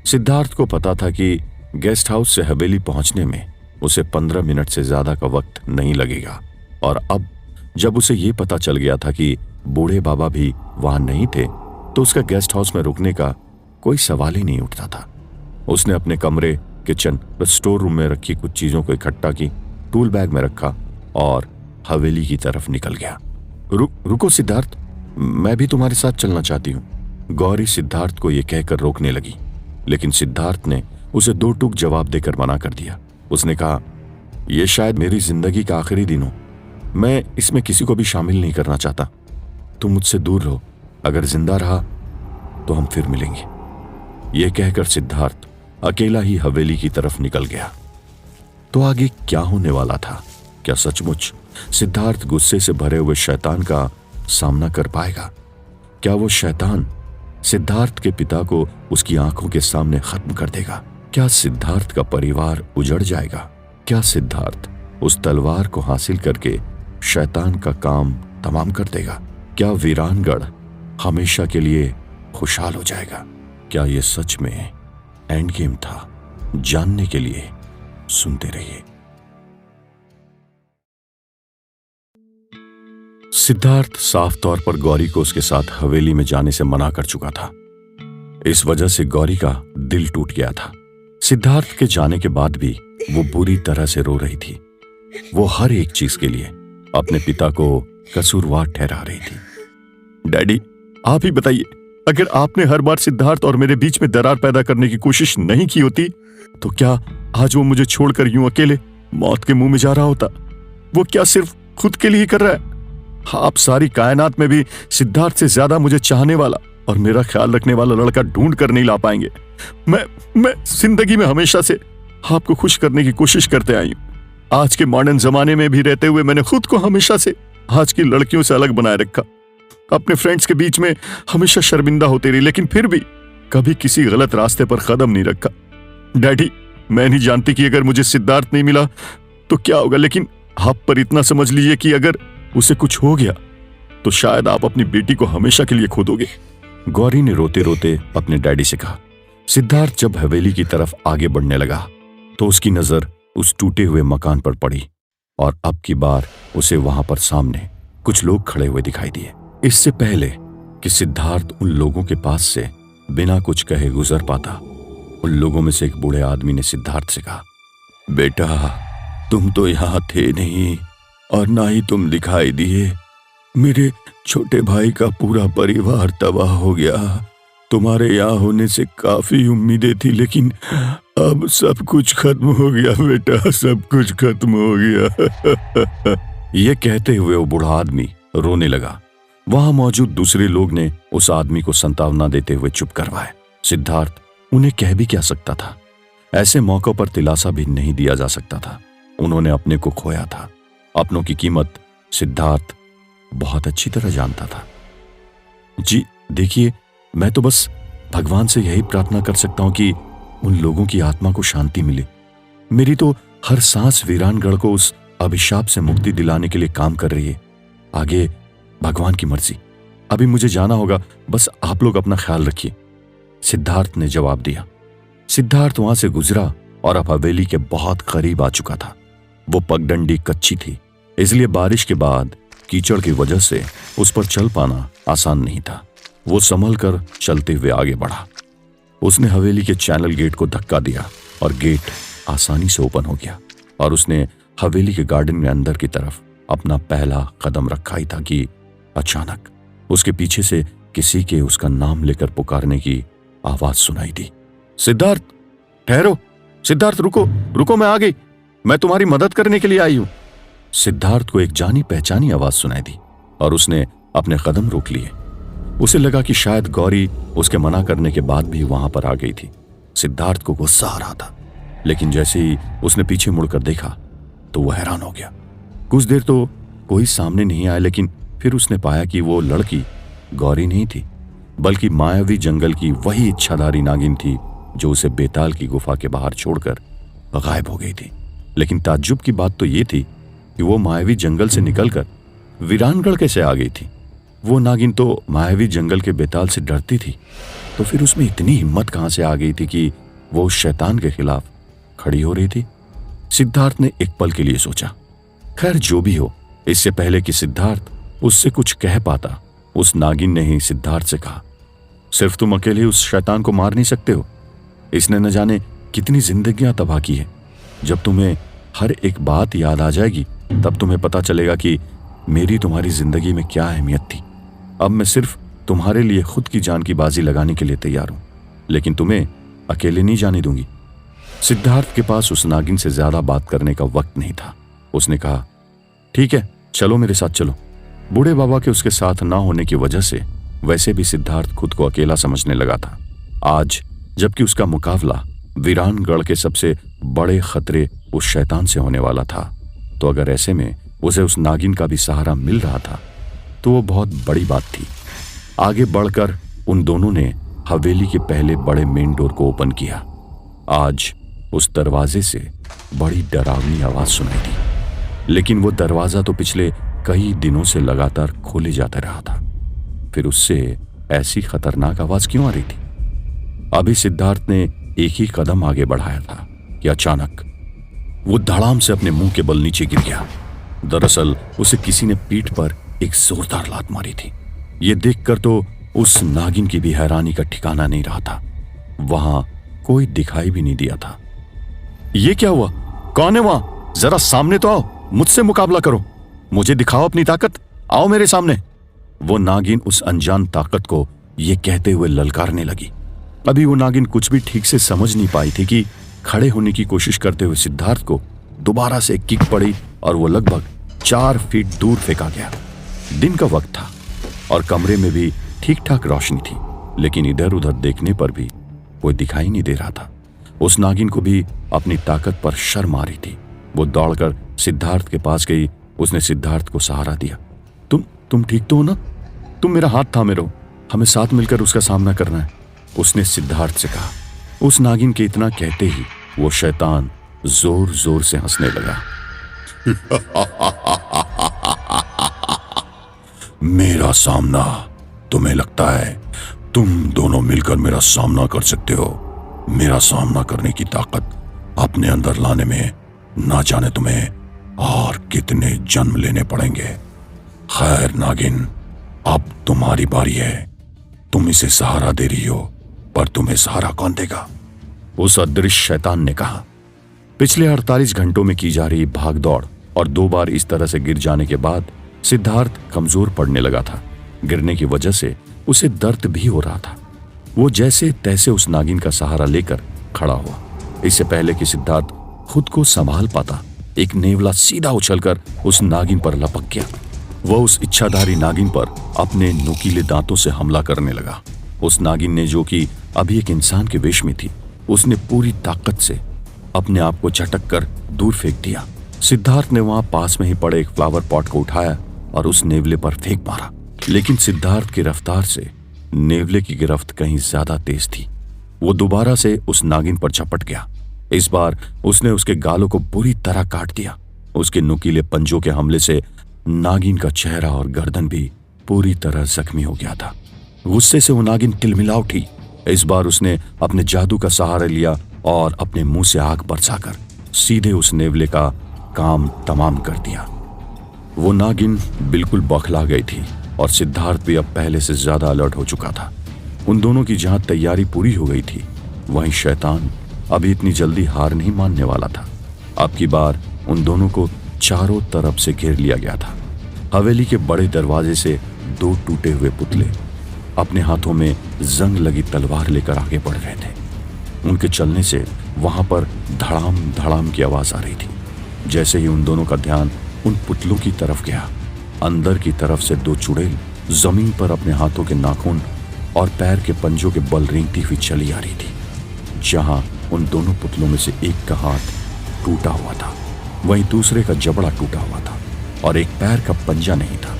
सिद्धार्थ को पता था कि गेस्ट हाउस से हवेली पहुंचने में उसे 15 मिनट से ज्यादा का वक्त नहीं लगेगा। और अब जब उसे यह पता चल गया था कि बूढ़े बाबा भी वहां नहीं थे, तो उसका गेस्ट हाउस में रुकने का कोई सवाल ही नहीं उठता था। उसने अपने कमरे, किचन और स्टोर रूम में रखी कुछ चीजों को इकट्ठा की, टूल बैग में रखा और हवेली की तरफ निकल गया। रुको सिद्धार्थ, मैं भी तुम्हारे साथ चलना चाहती हूँ। गौरी सिद्धार्थ को यह कहकर रोकने लगी, लेकिन सिद्धार्थ ने उसे दो टूक जवाब देकर मना कर दिया। उसने कहा, यह शायद मेरी जिंदगी का आखिरी दिन हो। मैं इसमें किसी को भी शामिल नहीं करना चाहता। तुम मुझसे दूर रहो। अगर जिंदा रहा तो हम फिर मिलेंगे। यह कहकर सिद्धार्थ अकेला ही हवेली की तरफ निकल गया। तो आगे क्या होने वाला था? क्या सचमुच सिद्धार्थ गुस्से से भरे हुए शैतान का सामना कर पाएगा? क्या वो शैतान सिद्धार्थ के पिता को उसकी आंखों के सामने खत्म कर देगा? क्या सिद्धार्थ का परिवार उजड़ जाएगा? क्या सिद्धार्थ उस तलवार को हासिल करके शैतान का काम तमाम कर देगा? क्या वीरानगढ़ हमेशा के लिए खुशहाल हो जाएगा? क्या यह सच में एंड गेम था? जानने के लिए सुनते रहिए। सिद्धार्थ साफ तौर पर गौरी को उसके साथ हवेली में जाने से मना कर चुका था। इस वजह से गौरी का दिल टूट गया था। सिद्धार्थ के जाने के बाद भी वो बुरी तरह से रो रही थी। वो हर एक चीज के लिए अपने पिता को कसूरवार ठहरा रही थी। डैडी, आप ही बताइए, अगर आपने हर बार सिद्धार्थ और मेरे बीच में दरार पैदा करने की कोशिश नहीं की होती, तो क्या आज वो मुझे छोड़कर यूं अकेले मौत के मुंह में जा रहा होता? वो क्या सिर्फ खुद के लिए कर रहा है? आप सारी कायनात में भी सिद्धार्थ से ज्यादा मुझे चाहने वाला और मेरा ख्याल रखने वाला लड़का ढूंढ कर नहीं ला पाएंगे। मैं जिंदगी में हमेशा से आपको खुश करने की कोशिश करते आई हूं। आज के मॉडर्न जमाने में भी रहते हुए मैंने खुद को हमेशा से आज की लड़कियों से अलग बनाए रखा। अपने फ्रेंड्स के बीच में हमेशा शर्मिंदा होती रही, लेकिन फिर भी कभी किसी गलत रास्ते पर कदम नहीं रखा। डैडी, मैं नहीं जानती कि अगर मुझे सिद्धार्थ नहीं मिला तो क्या होगा, लेकिन आप पर इतना समझ लीजिए कि अगर उसे कुछ हो गया तो शायद आप अपनी बेटी को हमेशा के लिए खो दोगे। गौरी ने रोते रोते अपने डैडी से कहा। सिद्धार्थ जब हवेली की तरफ आगे बढ़ने लगा तो उसकी नजर उस टूटे हुए मकान पर पड़ी और अब की बार उसे वहां पर सामने कुछ लोग खड़े हुए दिखाई दिए। इससे पहले कि सिद्धार्थ उन लोगों के पास से बिना कुछ कहे गुजर पाता, उन लोगों में से एक बूढ़े आदमी ने सिद्धार्थ से कहा, बेटा तुम तो यहां थे नहीं और ना ही तुम दिखाई दिए। मेरे छोटे भाई का पूरा परिवार तबाह हो गया। तुम्हारे यहाँ होने से काफी उम्मीदें थी, लेकिन अब सब कुछ खत्म हो गया बेटा, सब कुछ खत्म हो गया। ये कहते हुए वो बूढ़ा आदमी रोने लगा। वहां मौजूद दूसरे लोग ने उस आदमी को सांत्वना देते हुए चुप करवाया। सिद्धार्थ उन्हें कह भी क्या सकता था। ऐसे मौकों पर दिलासा भी नहीं दिया जा सकता था। उन्होंने अपने को खोया था। अपनों की कीमत सिद्धार्थ बहुत अच्छी तरह जानता था। जी देखिए, मैं तो बस भगवान से यही प्रार्थना कर सकता हूं कि उन लोगों की आत्मा को शांति मिले। मेरी तो हर सांस वीरानगढ़ को उस अभिशाप से मुक्ति दिलाने के लिए काम कर रही है। आगे भगवान की मर्जी। अभी मुझे जाना होगा, बस आप लोग अपना ख्याल रखिए, सिद्धार्थ ने जवाब दिया। सिद्धार्थ वहां से गुजरा और अब हवेली के बहुत करीब आ चुका था। वो पगडंडी कच्ची थी, इसलिए बारिश के बाद कीचड़ की वजह से उस पर चल पाना आसान नहीं था। वो संभल कर चलते हुए आगे बढ़ा। उसने हवेली के चैनल गेट को धक्का दिया और गेट आसानी से ओपन हो गया और उसने हवेली के गार्डन में अंदर की तरफ अपना पहला कदम रखा ही था कि अचानक उसके पीछे से किसी के उसका नाम लेकर पुकारने की आवाज सुनाई दी। सिद्धार्थ ठहरो, सिद्धार्थ रुको रुको, मैं आ गई, मैं तुम्हारी मदद करने के लिए आई हूं। सिद्धार्थ को एक जानी पहचानी आवाज सुनाई दी और उसने अपने कदम रोक लिए। उसे लगा कि शायद गौरी उसके मना करने के बाद भी वहां पर आ गई थी। सिद्धार्थ को गुस्सा आ रहा था, लेकिन जैसे ही उसने पीछे मुड़कर देखा तो वह हैरान हो गया। कुछ देर तो कोई सामने नहीं आया, लेकिन फिर उसने पाया कि वो लड़की गौरी नहीं थी, बल्कि मायावी जंगल की वही इच्छाधारी नागिन थी जो उसे बेताल की गुफा के बाहर छोड़कर गायब हो गई थी। लेकिन ताज्जुब की बात तो ये थी कि वो मायावी जंगल से निकलकर वीरानगढ़ कैसे आ गई थी। वो नागिन तो मायावी जंगल के बेताल से डरती थी, तो फिर उसमें इतनी हिम्मत कहां से आ गई थी कि वो उस शैतान के खिलाफ खड़ी हो रही थी। सिद्धार्थ ने एक पल के लिए सोचा। खैर जो भी हो, इससे पहले कि सिद्धार्थ उससे कुछ कह पाता, उस नागिन ने ही सिद्धार्थ से कहा, सिर्फ तुम अकेले उस शैतान को मार नहीं सकते हो। इसने न जाने कितनी जिंदगियां तबाह की है। जब तुम्हें हर एक बात याद आ जाएगी तब तुम्हें पता चलेगा कि मेरी तुम्हारी जिंदगी में क्या अहमियत थी। अब मैं सिर्फ तुम्हारे लिए खुद की जान की बाजी लगाने के लिए तैयार हूं, लेकिन तुम्हें अकेले नहीं जाने दूंगी। सिद्धार्थ के पास उस नागिन से ज्यादा बात करने का वक्त नहीं था। उसने कहा, ठीक है चलो मेरे साथ चलो। बूढ़े बाबा के उसके साथ ना होने की वजह से वैसे भी सिद्धार्थ खुद को अकेला समझने लगा था। आज जबकि उसका मुकाबला वीरानगढ़ के सबसे बड़े खतरे उस शैतान से होने वाला था, तो अगर ऐसे में उसे उस नागिन का भी सहारा मिल रहा था तो वो बहुत बड़ी बात थी। आगे बढ़कर उन दोनों ने हवेली के पहले बड़े मेन डोर को ओपन किया। आज उस दरवाजे से बड़ी डरावनी आवाज सुनाई दी, लेकिन वो दरवाजा तो पिछले कई दिनों से लगातार खोले जाता रहा था। फिर उससे ऐसी खतरनाक आवाज क्यों आ रही थी? अभी सिद्धार्थ ने एक ही कदम आगे बढ़ाया था कि अचानक वो धड़ाम से अपने मुंह के बल नीचे गिर गया। दरअसल उसे किसी ने पीठ पर एक जोरदार लात मारी थी। ये देखकर तो उस नागिन की भी हैरानी का ठिकाना नहीं रहा था। वहां कोई दिखाई भी नहीं दिया था। ये क्या हुआ? कौन है वहां? जरा सामने तो आओ, मुझसे मुकाबला करो, मुझे दिखाओ अपनी ताकत, आओ मेरे सामने। वो नागिन उस अनजान ताकत को ये कहते हुए ललकारने लगी। अभी वो नागिन कुछ भी ठीक से समझ नहीं पाई थी कि खड़े होने की कोशिश करते हुए सिद्धार्थ को दोबारा से किक पड़ी और वो लगभग 4 फीट दूर फेंका गया। दिन का वक्त था और कमरे में भी ठीक ठाक रोशनी थी, लेकिन इधर उधर देखने पर भी कोई दिखाई नहीं दे रहा था। उस नागिन को भी अपनी ताकत पर शर्म आ रही थी। वो दौड़कर सिद्धार्थ के पास गई। उसने सिद्धार्थ को सहारा दिया। तुम ठीक तो हो ना? तुम मेरा हाथ थामे रहो, हमें साथ मिलकर उसका सामना करना है, उसने सिद्धार्थ से कहा। उस नागिन के इतना कहते ही वो शैतान जोर जोर से हंसने लगा। मेरा सामना तुम्हें लगता है तुम दोनों मिलकर मेरा सामना कर सकते हो। मेरा सामना करने की ताकत अपने अंदर लाने में ना जाने तुम्हें और कितने जन्म लेने पड़ेंगे। खैर नागिन, अब तुम्हारी बारी है। तुम इसे सहारा दे रही हो, पर तुम्हें सहारा कौन देगा? उस अदृश्य शैतान ने कहा। पिछले 48 घंटों में की जा रही भागदौड़ और 2 बार इस तरह से गिर जाने के बाद सिद्धार्थ कमजोर पड़ने लगा था। गिरने की वजह से उसे दर्द भी हो रहा था। वो जैसे तैसे उस नागिन का सहारा लेकर खड़ा हुआ। इससे पहले कि सिद्धार्थ खुद को संभाल पाता, एक नेवला सीधा उछलकर उस नागिन पर लपक गया। वह उस इच्छाधारी नागिन पर अपने नुकीले दांतों से हमला करने लगा। उस नागिन ने, जो कि अभी एक इंसान के वेश में थी, उसने पूरी ताकत से अपने आप को झटक कर दूर फेंक दिया। सिद्धार्थ ने वहां पास में ही पड़े एक फ्लावर पॉट को उठाया और उस नेवले पर फेंक मारा। लेकिन सिद्धार्थ की रफ्तार से नेवले की गिरफ्त कहीं ज्यादा तेज थी। वो दोबारा से उस नागिन पर झपट गया। इस बार उसने उसके गालों को बुरी तरह काट दिया। उसके नुकीले पंजों के हमले से नागिन का चेहरा और गर्दन भी पूरी तरह जख्मी हो गया था। गुस्से से वो नागिन तिलमिला उठी। इस बार उसने अपने जादू का सहारा लिया और अपने मुंह से आग बरसाकर सीधे उस नेवले का काम तमाम कर दिया। वो नागिन बिल्कुल बौखला गई थी और सिद्धार्थ भी अब पहले से ज्यादा अलर्ट हो चुका था। उन दोनों की जहां तैयारी पूरी हो गई थी, वहीं शैतान अभी इतनी जल्दी हार नहीं मानने वाला था। अब की बार उन दोनों को चारों तरफ से घेर लिया गया था। हवेली के बड़े दरवाजे से 2 टूटे हुए पुतले अपने हाथों में जंग लगी तलवार लेकर आगे बढ़ रहे थे। उनके चलने से वहां पर धड़ाम धड़ाम की आवाज आ रही थी। जैसे ही उन दोनों का ध्यान उन पुतलों की तरफ गया, अंदर की तरफ से 2 चुड़ैल जमीन पर अपने हाथों के नाखून और पैर के पंजों के बल रेंगती हुई चली आ रही थी। जहां उन दोनों पुतलों में से एक का हाथ टूटा हुआ था, वहीं दूसरे का जबड़ा टूटा हुआ था और एक पैर का पंजा नहीं था।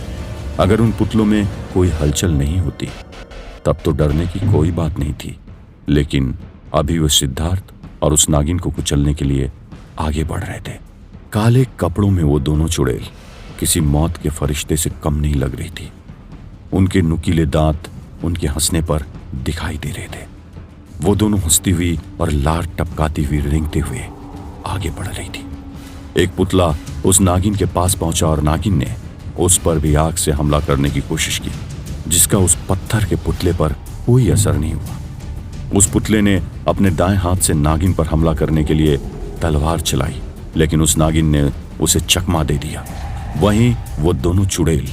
अगर उन पुतलों में कोई हलचल नहीं होती तब तो डरने की कोई बात नहीं थी, लेकिन अभी वो सिद्धार्थ और उस नागिन को कुचलने के लिए आगे बढ़ रहे थे। काले कपड़ों में वो दोनों चुड़ैल किसी मौत के फरिश्ते से कम नहीं लग रही थी। उनके नुकीले दांत उनके हंसने पर दिखाई दे रहे थे। वो दोनों हंसती हुई और लार टपकाती हुई रेंगते हुए आगे बढ़ रही थी। एक पुतला उस नागिन के पास पहुंचा और नागिन ने उस पर भी आग से हमला करने की कोशिश की, जिसका उस पत्थर के पुतले पर कोई असर नहीं हुआ। उस पुतले ने अपने दाएं हाथ से नागिन पर हमला करने के लिए तलवार चलाई, लेकिन उस नागिन ने उसे चकमा दे दिया। वहीं वो दोनों चुड़ैल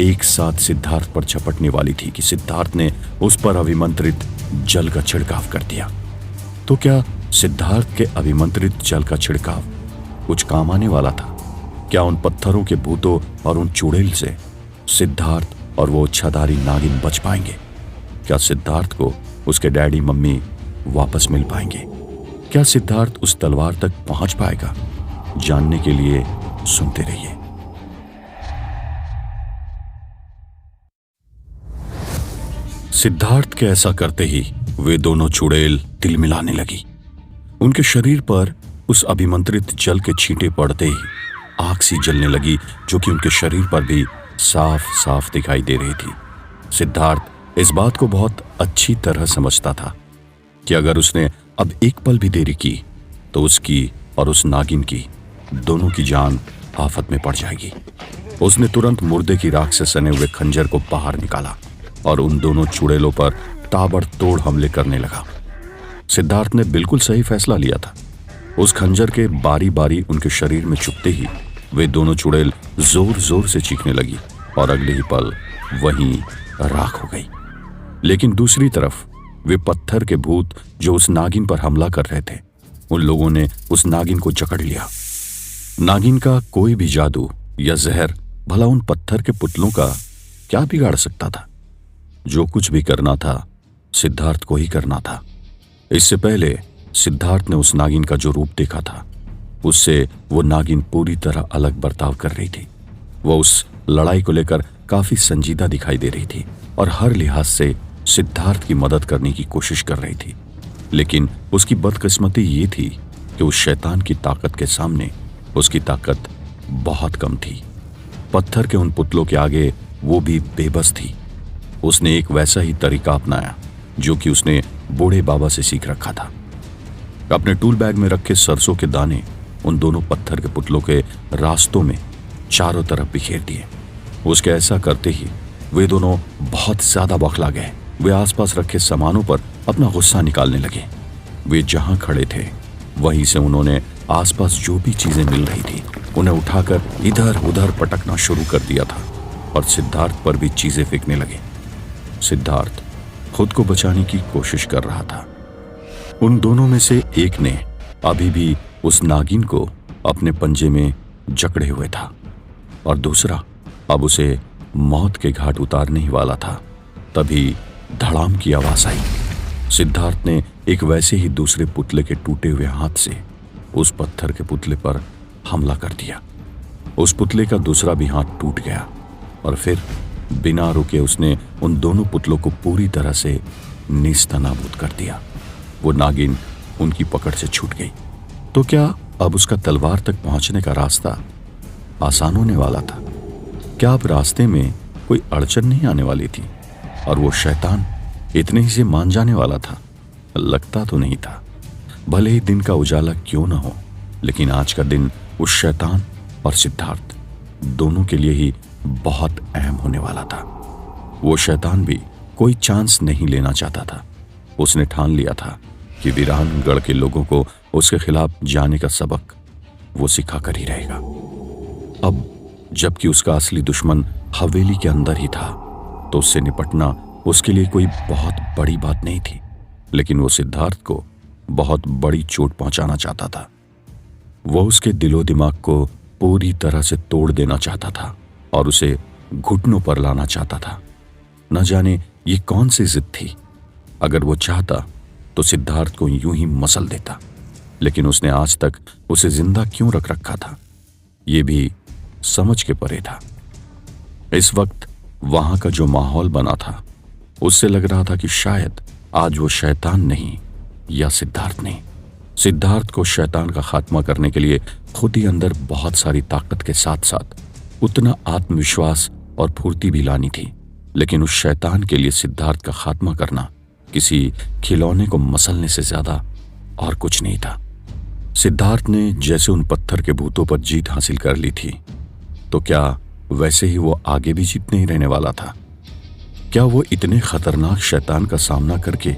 एक साथ सिद्धार्थ पर झपटने वाली थी कि सिद्धार्थ ने उस पर अभिमंत्रित जल का छिड़काव कर दिया। तो क्या सिद्धार्थ के अभिमंत्रित जल का छिड़काव कुछ काम आने वाला था? क्या उन पत्थरों के भूतों और उन चुड़ैल से सिद्धार्थ और वो इच्छाधारी नागिन बच पाएंगे? क्या सिद्धार्थ को उसके डैडी मम्मी वापस मिल पाएंगे? क्या सिद्धार्थ उस तलवार तक पहुंच पाएगा? जानने के लिए सुनते रहिए। सिद्धार्थ के ऐसा करते ही वे दोनों चुड़ैल तिलमिलाने लगी। उनके शरीर पर उस अभिमंत्रित जल के छींटे पड़ते ही आग सी जलने लगी, जो कि उनके शरीर पर भी साफ साफ दिखाई दे रही थी। सिद्धार्थ इस बात को बहुत अच्छी तरह समझता था कि अगर उसने अब एक पल भी देरी की तो उसकी और उस नागिन की दोनों की जान आफत में पड़ जाएगी। उसने तुरंत मुर्दे की राख से सने हुए खंजर को बाहर निकाला और उन दोनों चुड़ैलों पर ताबड़तोड़ हमले करने लगा। सिद्धार्थ ने बिल्कुल सही फैसला लिया था। उस खंजर के बारी बारी उनके शरीर में चुभते ही वे दोनों चुड़ैल जोर जोर से चीखने लगी और अगले ही पल वहीं राख हो गई। लेकिन दूसरी तरफ वे पत्थर के भूत जो उस नागिन पर हमला कर रहे थे, उन लोगों ने उस नागिन को जकड़ लिया। नागिन का कोई भी जादू या जहर भला उन पत्थर के पुतलों का क्या बिगाड़ सकता था? जो कुछ भी करना था सिद्धार्थ को ही करना था। इससे पहले सिद्धार्थ ने उस नागिन का जो रूप देखा था, उससे वो नागिन पूरी तरह अलग बर्ताव कर रही थी। वो उस लड़ाई को लेकर काफी संजीदा दिखाई दे रही थी और हर लिहाज से सिद्धार्थ की मदद करने की कोशिश कर रही थी। लेकिन उसकी बदकिस्मती ये थी कि उस शैतान की ताकत के सामने उसकी ताकत बहुत कम थी। पत्थर के उन पुतलों के आगे वो भी बेबस थी। उसने एक वैसा ही तरीका अपनाया जो कि उसने बूढ़े बाबा से सीख रखा था। अपने टूल बैग में रखे सरसों के दाने उन दोनों पत्थर के पुतलों के रास्तों में चारों तरफ बिखेर दिए। उसके ऐसा करते ही वे दोनों बहुत ज्यादा बौखला गए। वे आसपास रखे सामानों पर अपना गुस्सा निकालने लगे। वे जहां खड़े थे वहीं से उन्होंने आसपास जो भी चीजें मिल रही थी उन्हें उठाकर इधर उधर पटकना शुरू कर दिया था और सिद्धार्थ पर भी चीजें फेंकने लगे। सिद्धार्थ खुद को बचाने की कोशिश कर रहा था। उन दोनों में से एक ने अभी भी उस नागिन को अपने पंजे में जकड़े हुए था और दूसरा अब उसे मौत के घाट उतारने ही वाला था। तभी धड़ाम की आवाज आई। सिद्धार्थ ने एक वैसे ही दूसरे पुतले के टूटे हुए हाथ से उस पत्थर के पुतले पर हमला कर दिया। उस पुतले का दूसरा भी हाथ टूट गया और फिर बिना रुके उसने उन दोनों पुतलों को पूरी तरह से नेस्तनाबूद कर दिया। वो नागिन उनकी पकड़ से छूट गई। तो क्या अब उसका तलवार तक पहुंचने का रास्ता आसान होने वाला था? क्या अब रास्ते में कोई अड़चन नहीं आने वाली थी और वो शैतान इतने ही से मान जाने वाला था? लगता तो नहीं था। भले ही दिन का उजाला क्यों ना हो, लेकिन आज का दिन उस शैतान और सिद्धार्थ दोनों के लिए ही बहुत अहम होने वाला था। वो शैतान भी कोई चांस नहीं लेना चाहता था। उसने ठान लिया था कि वीरानगढ़ के लोगों को उसके खिलाफ जाने का सबक वो सिखा कर ही रहेगा। अब जबकि उसका असली दुश्मन हवेली के अंदर ही था तो उससे निपटना उसके लिए कोई बहुत बड़ी बात नहीं थी, लेकिन वो सिद्धार्थ को बहुत बड़ी चोट पहुंचाना चाहता था। वो उसके दिलो दिमाग को पूरी तरह से तोड़ देना चाहता था और उसे घुटनों पर लाना चाहता था। न जाने ये कौन सी जिद थी। अगर वो चाहता तो सिद्धार्थ को यूं ही मसल देता, लेकिन उसने आज तक उसे जिंदा क्यों रख रखा था ये भी समझ के परे था। इस वक्त वहां का जो माहौल बना था उससे लग रहा था कि शायद आज वो शैतान नहीं या सिद्धार्थ नहीं। सिद्धार्थ को शैतान का खात्मा करने के लिए खुद ही अंदर बहुत सारी ताकत के साथ साथ उतना आत्मविश्वास और फुर्ती भी लानी थी, लेकिन उस शैतान के लिए सिद्धार्थ का खात्मा करना किसी खिलौने को मसलने से ज्यादा और कुछ नहीं था। सिद्धार्थ ने जैसे उन पत्थर के भूतों पर जीत हासिल कर ली थी, तो क्या वैसे ही वो आगे भी जीतने ही रहने वाला था? क्या वो इतने खतरनाक शैतान का सामना करके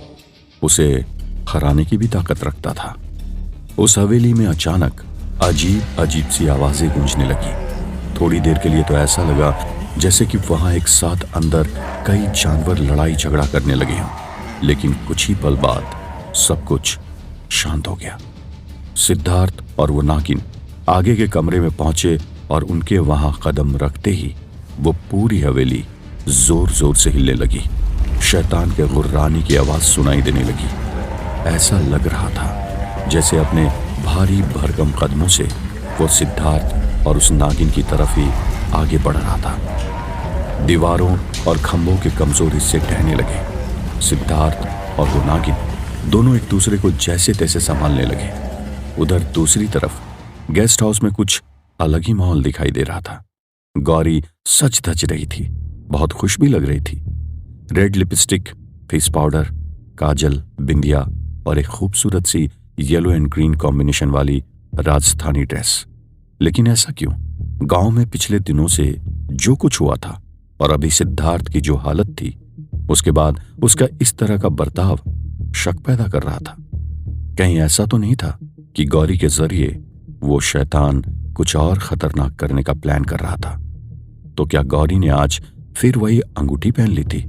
उसे हराने की भी ताकत रखता था? उस हवेली में अचानक अजीब अजीब सी आवाजें गूंजने लगी। थोड़ी देर के लिए तो ऐसा लगा जैसे कि वहां एक साथ अंदर कई जानवर लड़ाई झगड़ा करने लगे हों, लेकिन कुछ ही पल बाद सब कुछ शांत हो गया। सिद्धार्थ और वो नागिन आगे के कमरे में पहुंचे और उनके वहां कदम रखते ही वो पूरी हवेली जोर जोर से हिलने लगी। शैतान के गुर्राने की आवाज सुनाई देने लगी। ऐसा लग रहा था जैसे अपने भारी भरकम कदमों से वो सिद्धार्थ और उस नागिन की तरफ ही आगे बढ़ रहा था। दीवारों और खंभों के कमजोर हिस्से ढहने लगे। सिद्धार्थ और वो नागिन दोनों एक दूसरे को जैसे तैसे संभालने लगे। उधर दूसरी तरफ गेस्ट हाउस में कुछ अलग ही माहौल दिखाई दे रहा था। गौरी सच धज रही थी, बहुत खुश भी लग रही थी। रेड लिपस्टिक, फेस पाउडर, काजल, बिंदिया और एक खूबसूरत सी येलो एंड ग्रीन कॉम्बिनेशन वाली राजस्थानी ड्रेस। लेकिन ऐसा क्यों? गांव में पिछले दिनों से जो कुछ हुआ था और अभी सिद्धार्थ की जो हालत थी, उसके बाद उसका इस तरह का बर्ताव शक पैदा कर रहा था। कहीं ऐसा तो नहीं था कि गौरी के जरिए वो शैतान कुछ और खतरनाक करने का प्लान कर रहा था? तो क्या गौरी ने आज फिर वही अंगूठी पहन ली थी?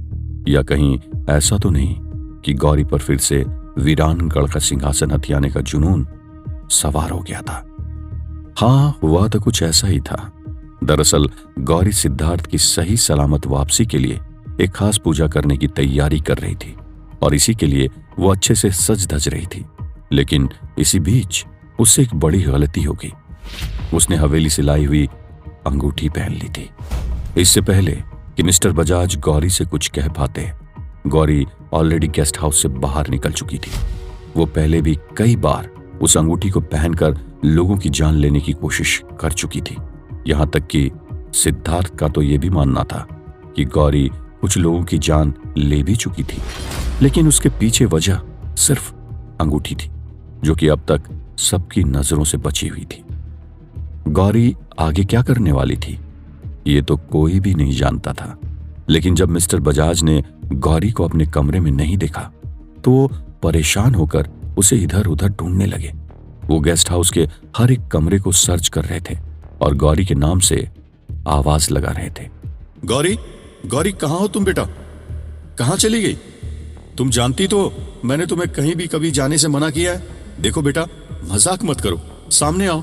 या कहीं ऐसा तो नहीं कि गौरी पर फिर से वीरानगढ़ का सिंहासन हथियाने का जुनून सवार हो गया था? हाँ, हुआ तो कुछ ऐसा ही था। दरअसल गौरी सिद्धार्थ की सही सलामत वापसी के लिए एक खास पूजा करने की तैयारी कर रही थी और इसी के लिए वो अच्छे से सज धज रही थी। लेकिन इसी बीच उससे एक बड़ी गलती हो गई। उसने हवेली से लाई हुई अंगूठी पहन ली थी। इससे पहले कि मिस्टर बजाज गौरी से कुछ कह पाते, गौरी ऑलरेडी गेस्ट हाउस से बाहर निकल चुकी थी। वो पहले भी कई बार उस अंगूठी को पहनकर लोगों की जान लेने की कोशिश कर चुकी थी। यहां तक कि सिद्धार्थ का तो यह भी मानना था कि गौरी कुछ लोगों की जान ले भी चुकी थी, लेकिन उसके पीछे वजह सिर्फ अंगूठी थी, जो कि अब तक सबकी नजरों से बची हुई थी। गौरी आगे क्या करने वाली थी, ये तो कोई भी नहीं जानता था। लेकिन जब मिस्टर बजाज ने गौरी को अपने कमरे में नहीं देखा, तो वो परेशान होकर उसे इधर उधर ढूंढने लगे। वो गेस्ट हाउस के हर एक कमरे को सर्च कर रहे थे और गौरी के नाम से आवाज लगा रहे थे। गौरी, गौरी कहाँ हो तुम बेटा? कहाँ चली गई? तुम जानती तो मैंने तुम्हें कहीं भी कभी जाने से मना किया है। देखो बेटा, मजाक मत करो, सामने आओ।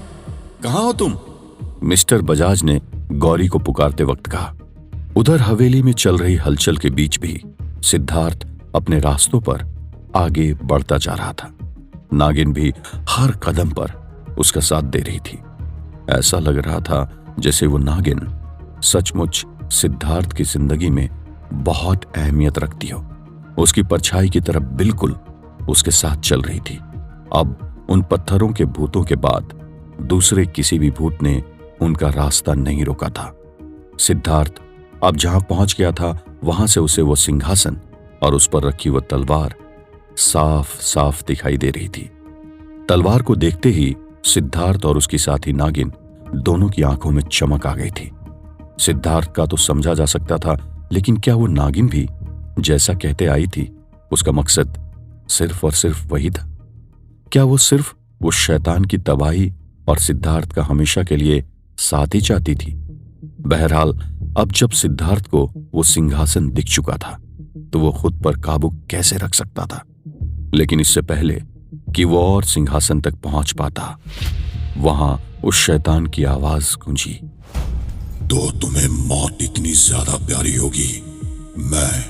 कहाँ हो तुम? मिस्टर बजाज ने गौरी को पुकारते वक्त कहा। उधर हवेली में चल रही हलचल के बीच भी सिद्धार्थ अपने रास्तों पर आगे बढ़ता जा रहा था। नागिन भी हर कदम पर उसका साथ दे रही थी। ऐसा लग रहा था जैसे वो नागिन सचमुच सिद्धार्थ की जिंदगी में बहुत अहमियत रखती हो। उसकी परछाई की तरफ बिल्कुल उसके साथ चल रही थी। अब उन पत्थरों के भूतों के बाद दूसरे किसी भी भूत ने उनका रास्ता नहीं रोका था। सिद्धार्थ अब जहां पहुंच गया था, वहां से उसे वो सिंहासन और उस पर रखी वो तलवार साफ साफ दिखाई दे रही थी। तलवार को देखते ही सिद्धार्थ और उसकी साथी नागिन दोनों की आंखों में चमक आ गई थी। सिद्धार्थ का तो समझा जा सकता था, लेकिन क्या वो नागिन भी जैसा कहते आई थी, उसका मकसद सिर्फ और सिर्फ वही था? क्या वो सिर्फ वो शैतान की तबाही और सिद्धार्थ का हमेशा के लिए साथ ही चाहती थी? बहरहाल अब जब सिद्धार्थ को वो सिंहासन दिख चुका था, तो वो खुद पर काबू कैसे रख सकता था? लेकिन इससे पहले कि वो और सिंहासन तक पहुंच पाता, वहां उस शैतान की आवाज गूंजी। तो तुम्हें मौत इतनी ज्यादा प्यारी होगी, मैं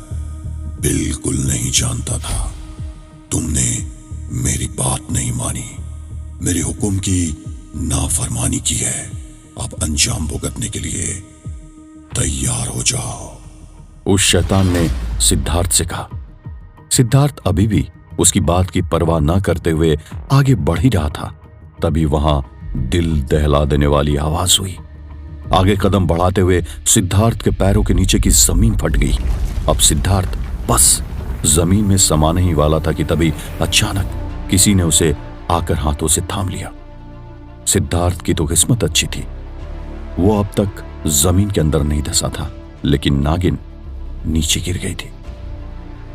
बिल्कुल नहीं जानता था। तुमने मेरी बात नहीं मानी, मेरे हुक्म की नाफरमानी की है। अब अंजाम भुगतने के लिए तैयार हो जाओ, उस शैतान ने सिद्धार्थ से कहा। सिद्धार्थ अभी भी उसकी बात की परवाह न करते हुए आगे बढ़ ही रहा था। तभी वहां दिल दहला देने वाली आवाज हुई। आगे कदम बढ़ाते हुए सिद्धार्थ के पैरों के नीचे की जमीन फट गई। अब सिद्धार्थ बस जमीन में समाने ही वाला था कि तभी अचानक किसी ने उसे आकर हाथों से थाम लिया। सिद्धार्थ की तो किस्मत अच्छी थी, वो अब तक जमीन के अंदर नहीं धंसा था, लेकिन नागिन नीचे गिर गई थी।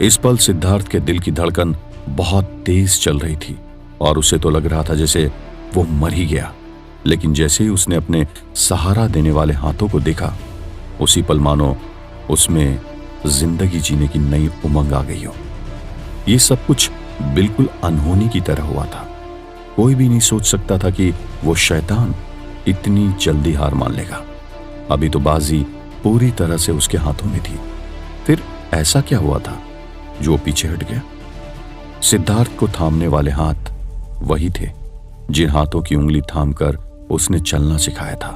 इस पल सिद्धार्थ के दिल की धड़कन बहुत तेज चल रही थी और उसे तो लग रहा था जैसे वो मर ही गया। लेकिन जैसे ही उसने अपने सहारा देने वाले हाथों को देखा, उसी पल मानो उसमें जिंदगी जीने की नई उमंग आ गई हो। ये सब कुछ बिल्कुल अनहोनी की तरह हुआ था। कोई भी नहीं सोच सकता था कि वो शैतान इतनी जल्दी हार मान लेगा। अभी तो बाजी पूरी तरह से उसके हाथों में थी। फिर ऐसा क्या हुआ था जो वो पीछे हट गया? सिद्धार्थ को थामने वाले हाथ वही थे जिन हाथों की उंगली थामकर उसने चलना सिखाया था।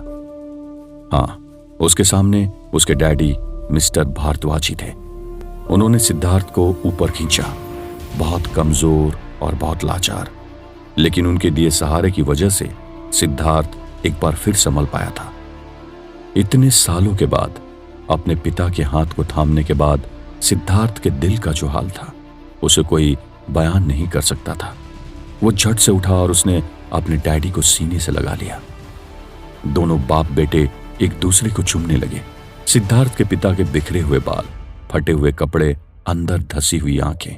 हाँ, उसके सामने उसके डैडी मिस्टर भारद्वाज ही थे। उन्होंने सिद्धार्थ को ऊपर खींचा, बहुत कमजोर और बहुत लाचार, लेकिन उनके दिए सहारे की वजह से सिद्धार्थ एक बार फिर संभल पाया था। इतने सालों के बाद अपने पिता के हाथ को थामने के बाद सिद्धार्थ के दिल का जो हाल था, उसे कोई बयान नहीं कर सकता था। वो झट से उठा और उसने अपने डैडी को सीने से लगा लिया। दोनों बाप बेटे एक दूसरे को चूमने लगे। सिद्धार्थ के पिता के बिखरे हुए बाल, फटे हुए कपड़े, अंदर धसी हुई आंखें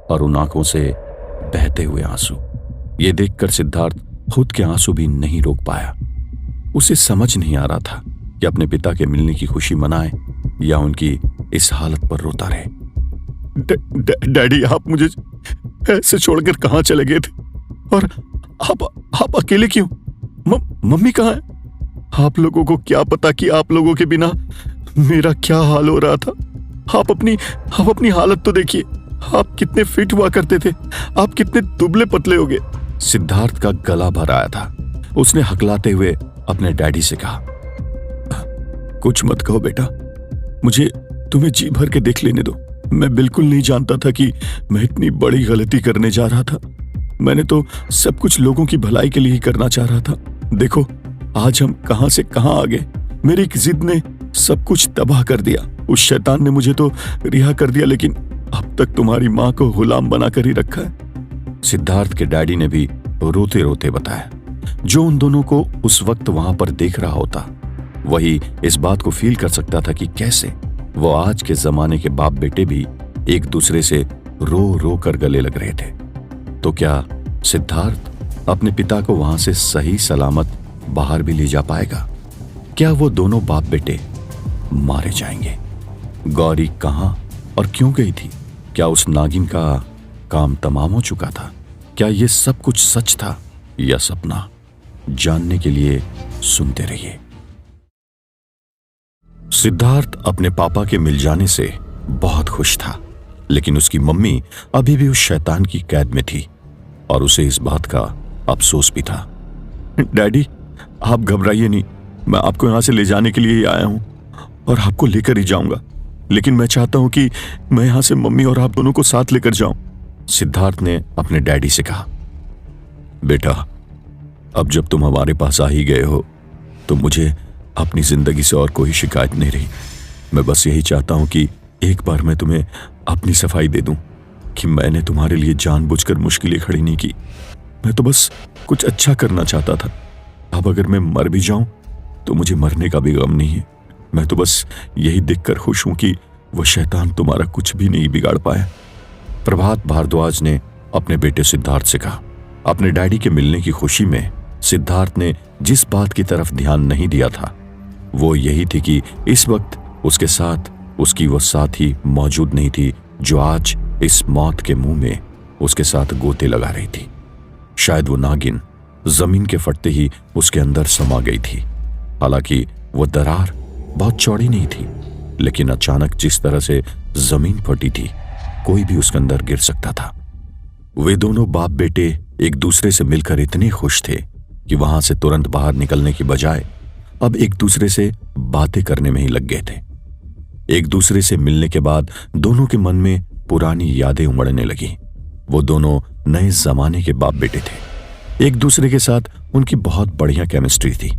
और उन आंखों से बहते हुए आंसू, ये देखकर सिद्धार्थ खुद के आंसू भी नहीं रोक पाया। उसे समझ नहीं आ रहा था कि अपने पिता के मिलने की खुशी मनाए या उनकी इस हालत पर रोता रहे। डैडी, आप मुझे ऐसे छोड़कर कहां चले गए थे? और आप अकेले क्यों? मम्मी कहां है? आप लोगों को क्या पता कि आप लोगों के बिना मेरा क्या हाल हो रहा था। आप अपनी हालत तो देखिए। आप कितने फिट हुआ करते थे, आप कितने दुबले पतले हो गए। सिद्धार्थ का गला भर आया था। उसने हकलाते हुए अपने डैडी से कहा, कुछ मत कहो बेटा, मुझे तुम्हें जी भर के देख लेने दो। मैं बिल्कुल नहीं जानता था कि मैं इतनी बड़ी गलती करने जा रहा था। मैंने तो सब कुछ लोगों की भलाई के लिए ही करना चाह रहा था। देखो आज हम कहां से कहां आ गए। मेरी एक जिद ने सब कुछ तबाह कर दिया। उस शैतान ने मुझे तो रिहा कर दिया, लेकिन अब तक तुम्हारी मां को गुलाम बनाकर ही रखा है। सिद्धार्थ के डैडी ने भी रोते रोते बताया। जो उन दोनों को उस वक्त वहां पर देख रहा होता, वही इस बात को फील कर सकता था कि कैसे वो आज के जमाने के बाप बेटे भी एक दूसरे से रो रो कर गले लग रहे थे। तो क्या सिद्धार्थ अपने पिता को वहां से सही सलामत बाहर भी ले जा पाएगा? क्या वो दोनों बाप बेटे मारे जाएंगे? गौरी कहां और क्यों गई थी? क्या उस नागिन का काम तमाम हो चुका था? क्या ये सब कुछ सच था या सपना? जानने के लिए सुनते रहिए। सिद्धार्थ अपने पापा के मिल जाने से बहुत खुश था, लेकिन उसकी मम्मी अभी भी उस शैतान की कैद में थी और उसे इस बात का अफसोस भी था। डैडी, आप घबराइए नहीं, मैं आपको यहां से ले जाने के लिए ही आया हूं और आपको लेकर ही जाऊंगा, लेकिन मैं चाहता हूं कि मैं यहां से मम्मी और आप दोनों को साथ लेकर जाऊं। सिद्धार्थ ने अपने डैडी से कहा। बेटा, अब जब तुम हमारे पास आ ही गए हो तो मुझे अपनी जिंदगी से और कोई शिकायत नहीं रही। मैं बस यही चाहता हूं कि एक बार मैं तुम्हें अपनी सफाई दे दूं कि मैंने तुम्हारे लिए जानबूझकर मुश्किलें खड़ी नहीं की। मैं तो बस कुछ अच्छा करना चाहता था। अब अगर मैं मर भी जाऊं तो मुझे मरने का भी गम नहीं है। मैं तो बस यही देखकर खुश हूं कि वह शैतान तुम्हारा कुछ भी नहीं बिगाड़ पाया। प्रभात भारद्वाज ने अपने बेटे सिद्धार्थ से कहा। अपने डैडी के मिलने की खुशी में सिद्धार्थ ने जिस बात की तरफ ध्यान नहीं दिया था, वो यही थी कि इस वक्त उसके साथ उसकी वो साथी मौजूद नहीं थी जो आज इस मौत के मुंह में उसके साथ गोते लगा रही थी। शायद वो नागिन जमीन के फटते ही उसके अंदर समा गई थी। हालांकि वो दरार बहुत चौड़ी नहीं थी, लेकिन अचानक जिस तरह से जमीन फटी थी, कोई भी उसके अंदर गिर सकता था। वे दोनों बाप बेटे एक दूसरे से मिलकर इतने खुश थे कि वहां से तुरंत बाहर निकलने की बजाय अब एक दूसरे से बातें करने में ही लग गए थे। एक दूसरे से मिलने के बाद दोनों के मन में पुरानी यादें उमड़ने लगी। वो दोनों नए जमाने के बाप बेटे थे। एक दूसरे के साथ उनकी बहुत बढ़िया केमिस्ट्री थी।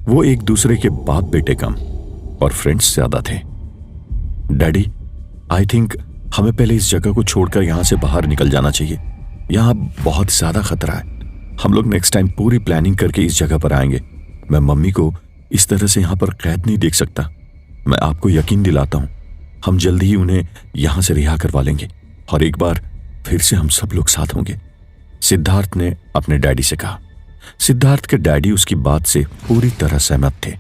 वो एक दूसरे के बाप बेटे कम और फ्रेंड्स ज्यादा थे। डैडी, आई थिंक हमें पहले इस जगह को छोड़कर यहां से बाहर निकल जाना चाहिए। यहां बहुत ज्यादा खतरा है। हम लोग नेक्स्ट टाइम पूरी प्लानिंग करके इस जगह पर आएंगे। मैं मम्मी को इस तरह से यहां पर कैद नहीं देख सकता। मैं आपको यकीन दिलाता हूं, हम जल्दी ही उन्हें यहां से रिहा करवा लेंगे और एक बार फिर से हम सब लोग साथ होंगे। सिद्धार्थ ने अपने डैडी से कहा। सिद्धार्थ के डैडी उसकी बात से पूरी तरह सहमत थे।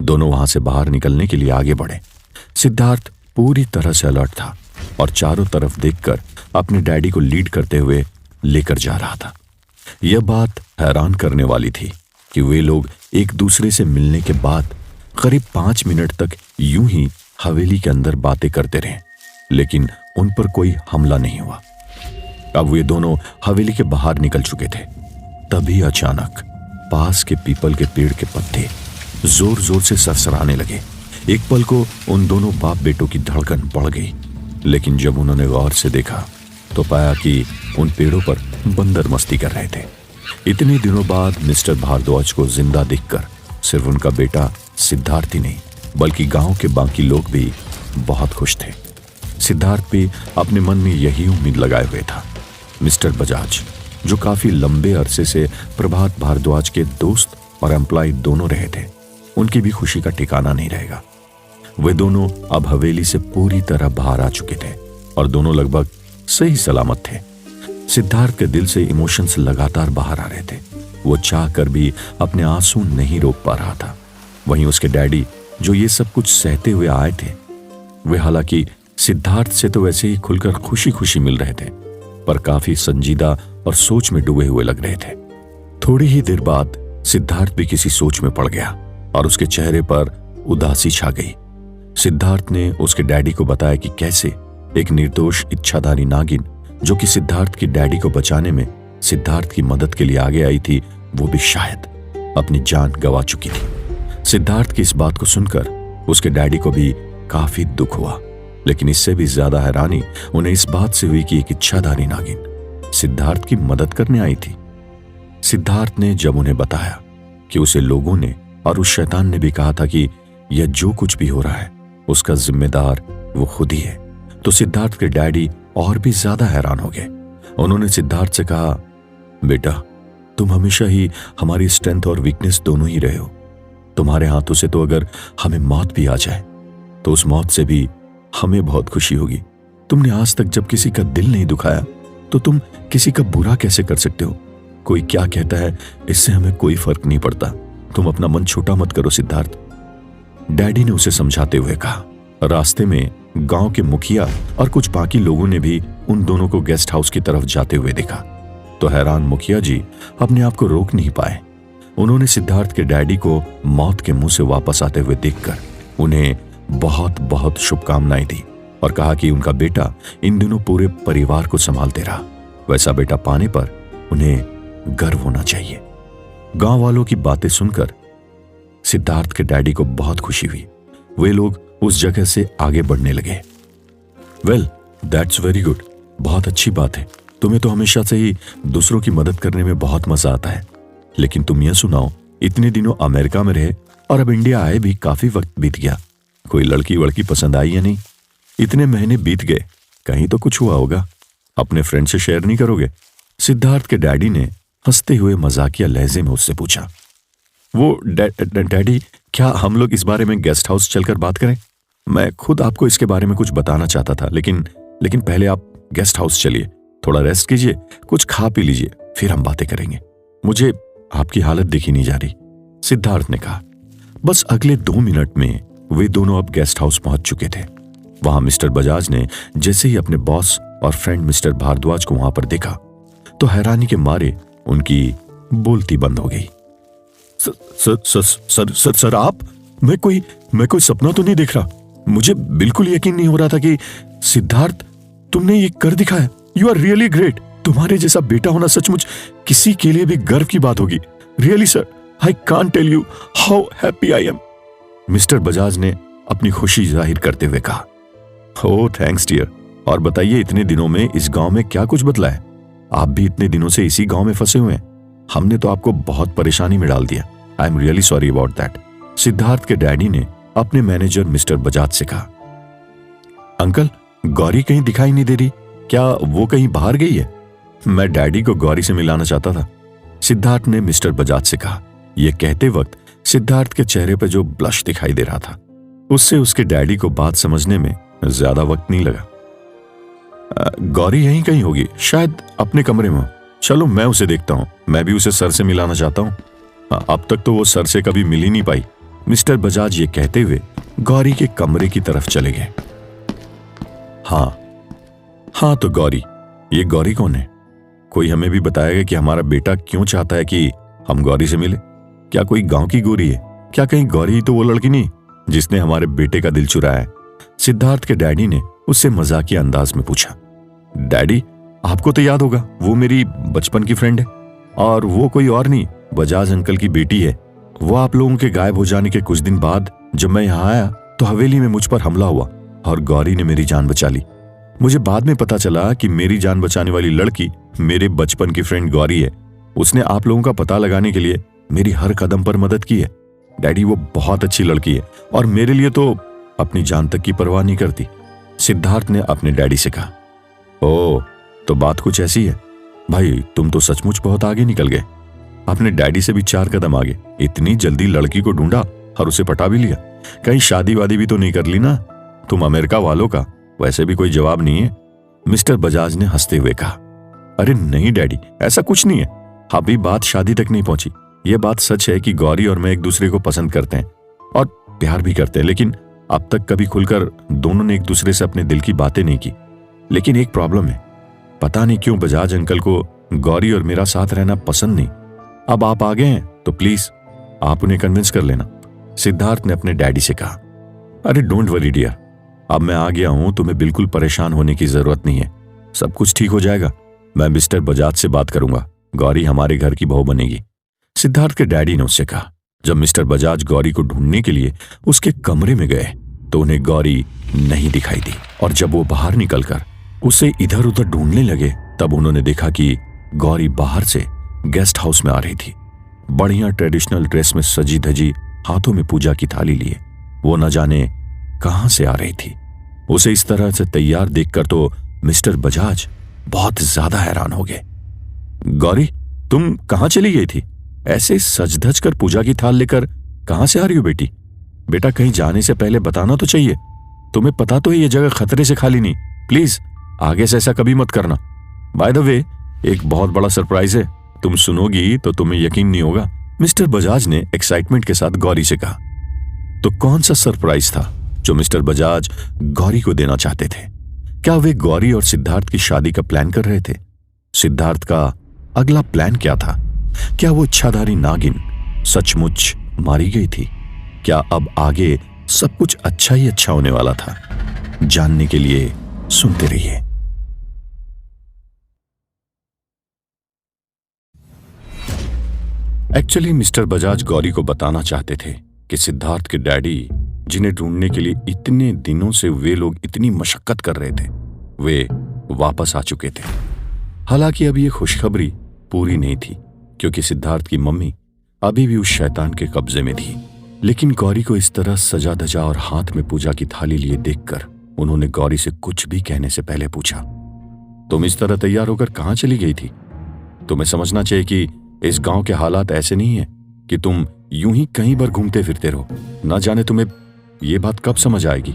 दोनों वहां से बाहर निकलने के लिए आगे बढ़े। सिद्धार्थ पूरी तरह से अलर्ट था और चारों तरफ देखकर अपने डैडी को लीड करते हुए लेकर जा रहा था। यह बात हैरान करने वाली थी कि वे लोग एक दूसरे से मिलने के बाद करीब 5 मिनट तक यूं ही हवेली के अंदर बातें करते रहे, लेकिन उन पर कोई हमला नहीं हुआ। अब वे दोनों हवेली के बाहर निकल चुके थे। तभी अचानक पास के पीपल के पेड़ के पत्ते जोर जोर से सरसराने लगे। एक पल को उन दोनों बाप बेटों की धड़कन बढ़ गई, लेकिन जब उन्होंने गौर से देखा तो पाया कि उन पेड़ों पर बंदर मस्ती कर रहे थे। इतने दिनों बाद मिस्टर भारद्वाज को जिंदा देखकर सिर्फ उनका बेटा सिद्धार्थ ही नहीं, बल्कि गांव के बाकी लोग भी बहुत खुश थे। सिद्धार्थ भी अपने मन में यही उम्मीद लगाए हुए था। मिस्टर बजाज, जो काफी लंबे अरसे से प्रभात भारद्वाज के दोस्त और एम्प्लॉय दोनों रहे थे, उनकी भी खुशी का ठिकाना नहीं रहेगा। वे दोनों अब हवेली से पूरी तरह बाहर आ चुके थे और दोनों लगभग सही सलामत थे। सिद्धार्थ के दिल से इमोशंस लगातार बाहर आ रहे थे। वो चाह कर भी अपने आंसू नहीं रोक पा रहा था। वहीं उसके डैडी, जो ये सब कुछ सहते हुए आए थे, वे हालांकि सिद्धार्थ से तो वैसे ही खुलकर खुशी खुशी मिल रहे थे, पर काफी संजीदा और सोच में डूबे हुए लग रहे थे। थोड़ी ही देर बाद सिद्धार्थ भी किसी सोच में पड़ गया और उसके चेहरे पर उदासी छा गई। सिद्धार्थ ने उसके डैडी को बताया कि कैसे एक निर्दोष इच्छाधारी नागिन, जो कि सिद्धार्थ की डैडी को बचाने में सिद्धार्थ की मदद के लिए आगे आई थी, वो भी शायद अपनी जान गंवा चुकी थी। सिद्धार्थ की इस बात को सुनकर उसके डैडी को भी काफी दुख हुआ, लेकिन इससे भी ज्यादा हैरानी उन्हें इस बात से हुई कि एक इच्छाधारी नागिन सिद्धार्थ की मदद करने आई थी। सिद्धार्थ ने जब उन्हें बताया कि उसे लोगों ने और उस शैतान ने भी कहा था कि या जो कुछ भी हो रहा है उसका जिम्मेदार वो खुद ही है। तो सिद्धार्थ के डैडी और भी ज्यादा हैरान हो गए। उन्होंने सिद्धार्थ से कहा, बेटा तुम हमेशा ही हमारी स्ट्रेंथ और वीकनेस दोनों ही रहे हो। तुम्हारे हाथों से तो अगर हमें मौत भी आ जाए तो उस मौत से भी हमें बहुत खुशी होगी। तुमने आज तक जब किसी का दिल नहीं दुखाया तो तुम किसी का बुरा कैसे कर सकते हो? कोई क्या कहता है इससे हमें कोई फर्क नहीं पड़ता। तुम अपना मन छोटा मत करो सिद्धार्थ, डैडी ने उसे समझाते हुए कहा। रास्ते में गांव के मुखिया और कुछ बाकी लोगों ने भी उन दोनों को गेस्ट हाउस की तरफ जाते हुए देखा तो हैरान मुखिया जी अपने आप को रोक नहीं पाए। उन्होंने सिद्धार्थ के डैडी को मौत के मुंह से वापस आते हुए देखकर उन्हें बहुत बहुत शुभकामनाएं दी और कहा कि उनका बेटा इन दिनों पूरे परिवार को संभालते रहा, वैसा बेटा पाने पर उन्हें गर्व होना चाहिए। गांव वालों की बातें सुनकर सिद्धार्थ के डैडी को बहुत खुशी हुई। वे लोग उस जगह से आगे बढ़ने लगे। वेल, दैट्स वेरी गुड, बहुत अच्छी बात है। तुम्हें तो हमेशा से ही दूसरों की मदद करने में बहुत मजा आता है। लेकिन तुम यह सुनाओ, इतने दिनों अमेरिका में रहे और अब इंडिया आए भी काफी वक्त बीत गया, कोई लड़की वड़की पसंद आई या नहीं? इतने महीने बीत गए, कहीं तो कुछ हुआ होगा, अपने फ्रेंड से शेयर नहीं करोगे? सिद्धार्थ के डैडी ने हंसते हुए मजाकिया लहजे में उससे पूछा। वो डैडी, क्या हम लोग इस बारे में गेस्ट हाउस चलकर बात करें? मैं खुद आपको इसके बारे में कुछ बताना चाहता था, लेकिन पहले आप गेस्ट हाउस चलिए, थोड़ा रेस्ट कीजिए, कुछ खा पी लीजिए, फिर हम बातें करेंगे। मुझे आपकी हालत देखी नहीं जा रही, सिद्धार्थ ने कहा। बस अगले 2 मिनट में वे दोनों अब गेस्ट हाउस पहुंच चुके थे। वहां मिस्टर बजाज ने जैसे ही अपने बॉस और फ्रेंड मिस्टर भारद्वाज को वहां पर देखा तो हैरानी के मारे उनकी बोलती बंद हो गई। सर आप, मैं कोई सपना तो नहीं देख रहा? मुझे बिल्कुल यकीन नहीं हो रहा था कि सिद्धार्थ तुमने ये कर दिखाया। You are really great. तुम्हारे जैसा बेटा होना सचमुच किसी के लिए भी गर्व की बात होगी। Really sir, I can't tell you how happy I am, mister Bajaj ने अपनी खुशी जाहिर करते हुए कहा। Oh thanks dear. और बताइए, इतने दिनों में इस गांव में क्या कुछ बदला है? आप भी इतने दिनों से इसी गांव में फंसे हुए हैं। हमने तो आपको बहुत परेशानी में डाल दिया। I am really sorry about that, Siddharth के डैडी ने अपने मैनेजर मिस्टर बजाज से कहा। अंकल, गौरी कहीं दिखाई नहीं दे रही, क्या वो कहीं बाहर गई है? मैं डैडी को गौरी से मिलाना चाहता था, सिद्धार्थ ने मिस्टर बजाज से कहा। यह कहते वक्त सिद्धार्थ के चेहरे पर जो ब्लश दिखाई दे रहा था उससे उसके डैडी को बात समझने में ज्यादा वक्त नहीं लगा। गौरी यहीं कहीं होगी, शायद अपने कमरे में हो। चलो मैं उसे देखता हूं, मैं भी उसे सर से मिलाना चाहता हूं। अब तक तो वो सर से कभी मिल ही नहीं पाई। मिस्टर बजाज ये कहते हुए गौरी के कमरे की तरफ चले गए। हाँ तो गौरी, ये गौरी कौन है? कोई हमें भी बताएगा कि हमारा बेटा क्यों चाहता है कि हम गौरी से मिले? क्या कोई गांव की गौरी है? क्या कहीं गौरी ही तो वो लड़की नहीं जिसने हमारे बेटे का दिल चुराया है? सिद्धार्थ के डैडी ने उससे मजाकिया अंदाज में पूछा। डैडी, आपको तो याद होगा, वो मेरी बचपन की फ्रेंड है और वो कोई और नहीं, बजाज अंकल की बेटी है। वो आप लोगों के गायब हो जाने के कुछ दिन बाद जब मैं यहाँ आया तो हवेली में मुझ पर हमला हुआ और गौरी ने मेरी जान बचा ली। मुझे बाद में पता चला कि मेरी जान बचाने वाली लड़की मेरे बचपन की फ्रेंड गौरी है। उसने आप लोगों का पता लगाने के लिए मेरी हर कदम पर मदद की है। डैडी, वो बहुत अच्छी लड़की है और मेरे लिए तो अपनी जान तक की परवाह नहीं करती, सिद्धार्थ ने अपने डैडी से कहा। ओह, तो बात कुछ ऐसी है। भाई, तुम तो सचमुच बहुत आगे निकल गए, अपने डैडी से भी 4 कदम आगे। इतनी जल्दी लड़की को ढूंढा और उसे पटा भी लिया। कहीं शादी वादी भी तो नहीं कर ली ना? तुम अमेरिका वालों का वैसे भी कोई जवाब नहीं है, मिस्टर बजाज ने हंसते हुए कहा। अरे नहीं डैडी, ऐसा कुछ नहीं है। अभी बात शादी तक नहीं पहुंची। यह बात सच है कि गौरी और मैं एक दूसरे को पसंद करते हैं और प्यार भी करते हैं, लेकिन अब तक कभी खुलकर दोनों ने एक दूसरे से अपने दिल की बातें नहीं की। लेकिन एक प्रॉब्लम है, पता नहीं क्यों बजाज अंकल को गौरी और मेरा साथ रहना पसंद नहीं। अब आप आ गए हैं तो प्लीज आप उन्हें कन्विंस कर लेना, सिद्धार्थ ने अपने डैडी से कहा। अरे डोंट वरी डियर, अब मैं आ गया हूं, तुम्हें बिल्कुल परेशान होने की जरूरत नहीं है, सब कुछ ठीक हो जाएगा। मैं मिस्टर बजाज से बात करूंगा, गौरी हमारे घर की बहू बनेगी, सिद्धार्थ के डैडी ने उससे कहा। जब मिस्टर बजाज गौरी को ढूंढने के लिए उसके कमरे में गए तो उन्हें गौरी नहीं दिखाई दी और जब वो बाहर निकलकर उसे इधर उधर ढूंढने लगे तब उन्होंने देखा कि गौरी बाहर से गेस्ट हाउस में आ रही थी, बढ़िया ट्रेडिशनल ड्रेस में सजी धजी, हाथों में पूजा की थाली लिए। वो न जाने कहां से आ रही थी। उसे इस तरह से तैयार देखकर तो मिस्टर बजाज बहुत ज्यादा हैरान हो गए। गौरी, तुम कहां चली गई थी? ऐसे सज धज कर पूजा की थाल लेकर कहां से आ रही हो बेटी? बेटा, कहीं जाने से पहले बताना तो चाहिए। तुम्हें पता तो है ये जगह खतरे से खाली नहीं। प्लीज आगे से ऐसा कभी मत करना। बाय द वे, एक बहुत बड़ा सरप्राइज है, तुम सुनोगी तो तुम्हें यकीन नहीं होगा। मिस्टर बजाज ने एक्साइटमेंट के साथ गौरी से कहा। तो कौन सा सरप्राइज था जो मिस्टर बजाज गौरी को देना चाहते थे? क्या वे गौरी और सिद्धार्थ की शादी का प्लान कर रहे थे? सिद्धार्थ का अगला प्लान क्या था? क्या वो इच्छाधारी नागिन सचमुच मारी गई थी? क्या अब आगे सब कुछ अच्छा ही अच्छा होने वाला था? जानने के लिए सुनते रहिए। एक्चुअली मिस्टर बजाज गौरी को बताना चाहते थे कि सिद्धार्थ के डैडी, जिन्हें ढूंढने के लिए इतने दिनों से वे लोग इतनी मशक्कत कर रहे थे, वे वापस आ चुके थे। हालांकि अब ये खुशखबरी पूरी नहीं थी, क्योंकि सिद्धार्थ की मम्मी अभी भी उस शैतान के कब्जे में थी। लेकिन गौरी को इस तरह सजा धजा और हाथ में पूजा की थाली लिए देखकर उन्होंने गौरी से कुछ भी कहने से पहले पूछा, तुम इस तरह तैयार होकर कहां चली गई थी? तुम्हें समझना चाहिए कि इस गांव के हालात ऐसे नहीं है कि तुम यूं ही कहीं पर घूमते फिरते रहो। ना जाने तुम्हें यह बात कब समझ आएगी।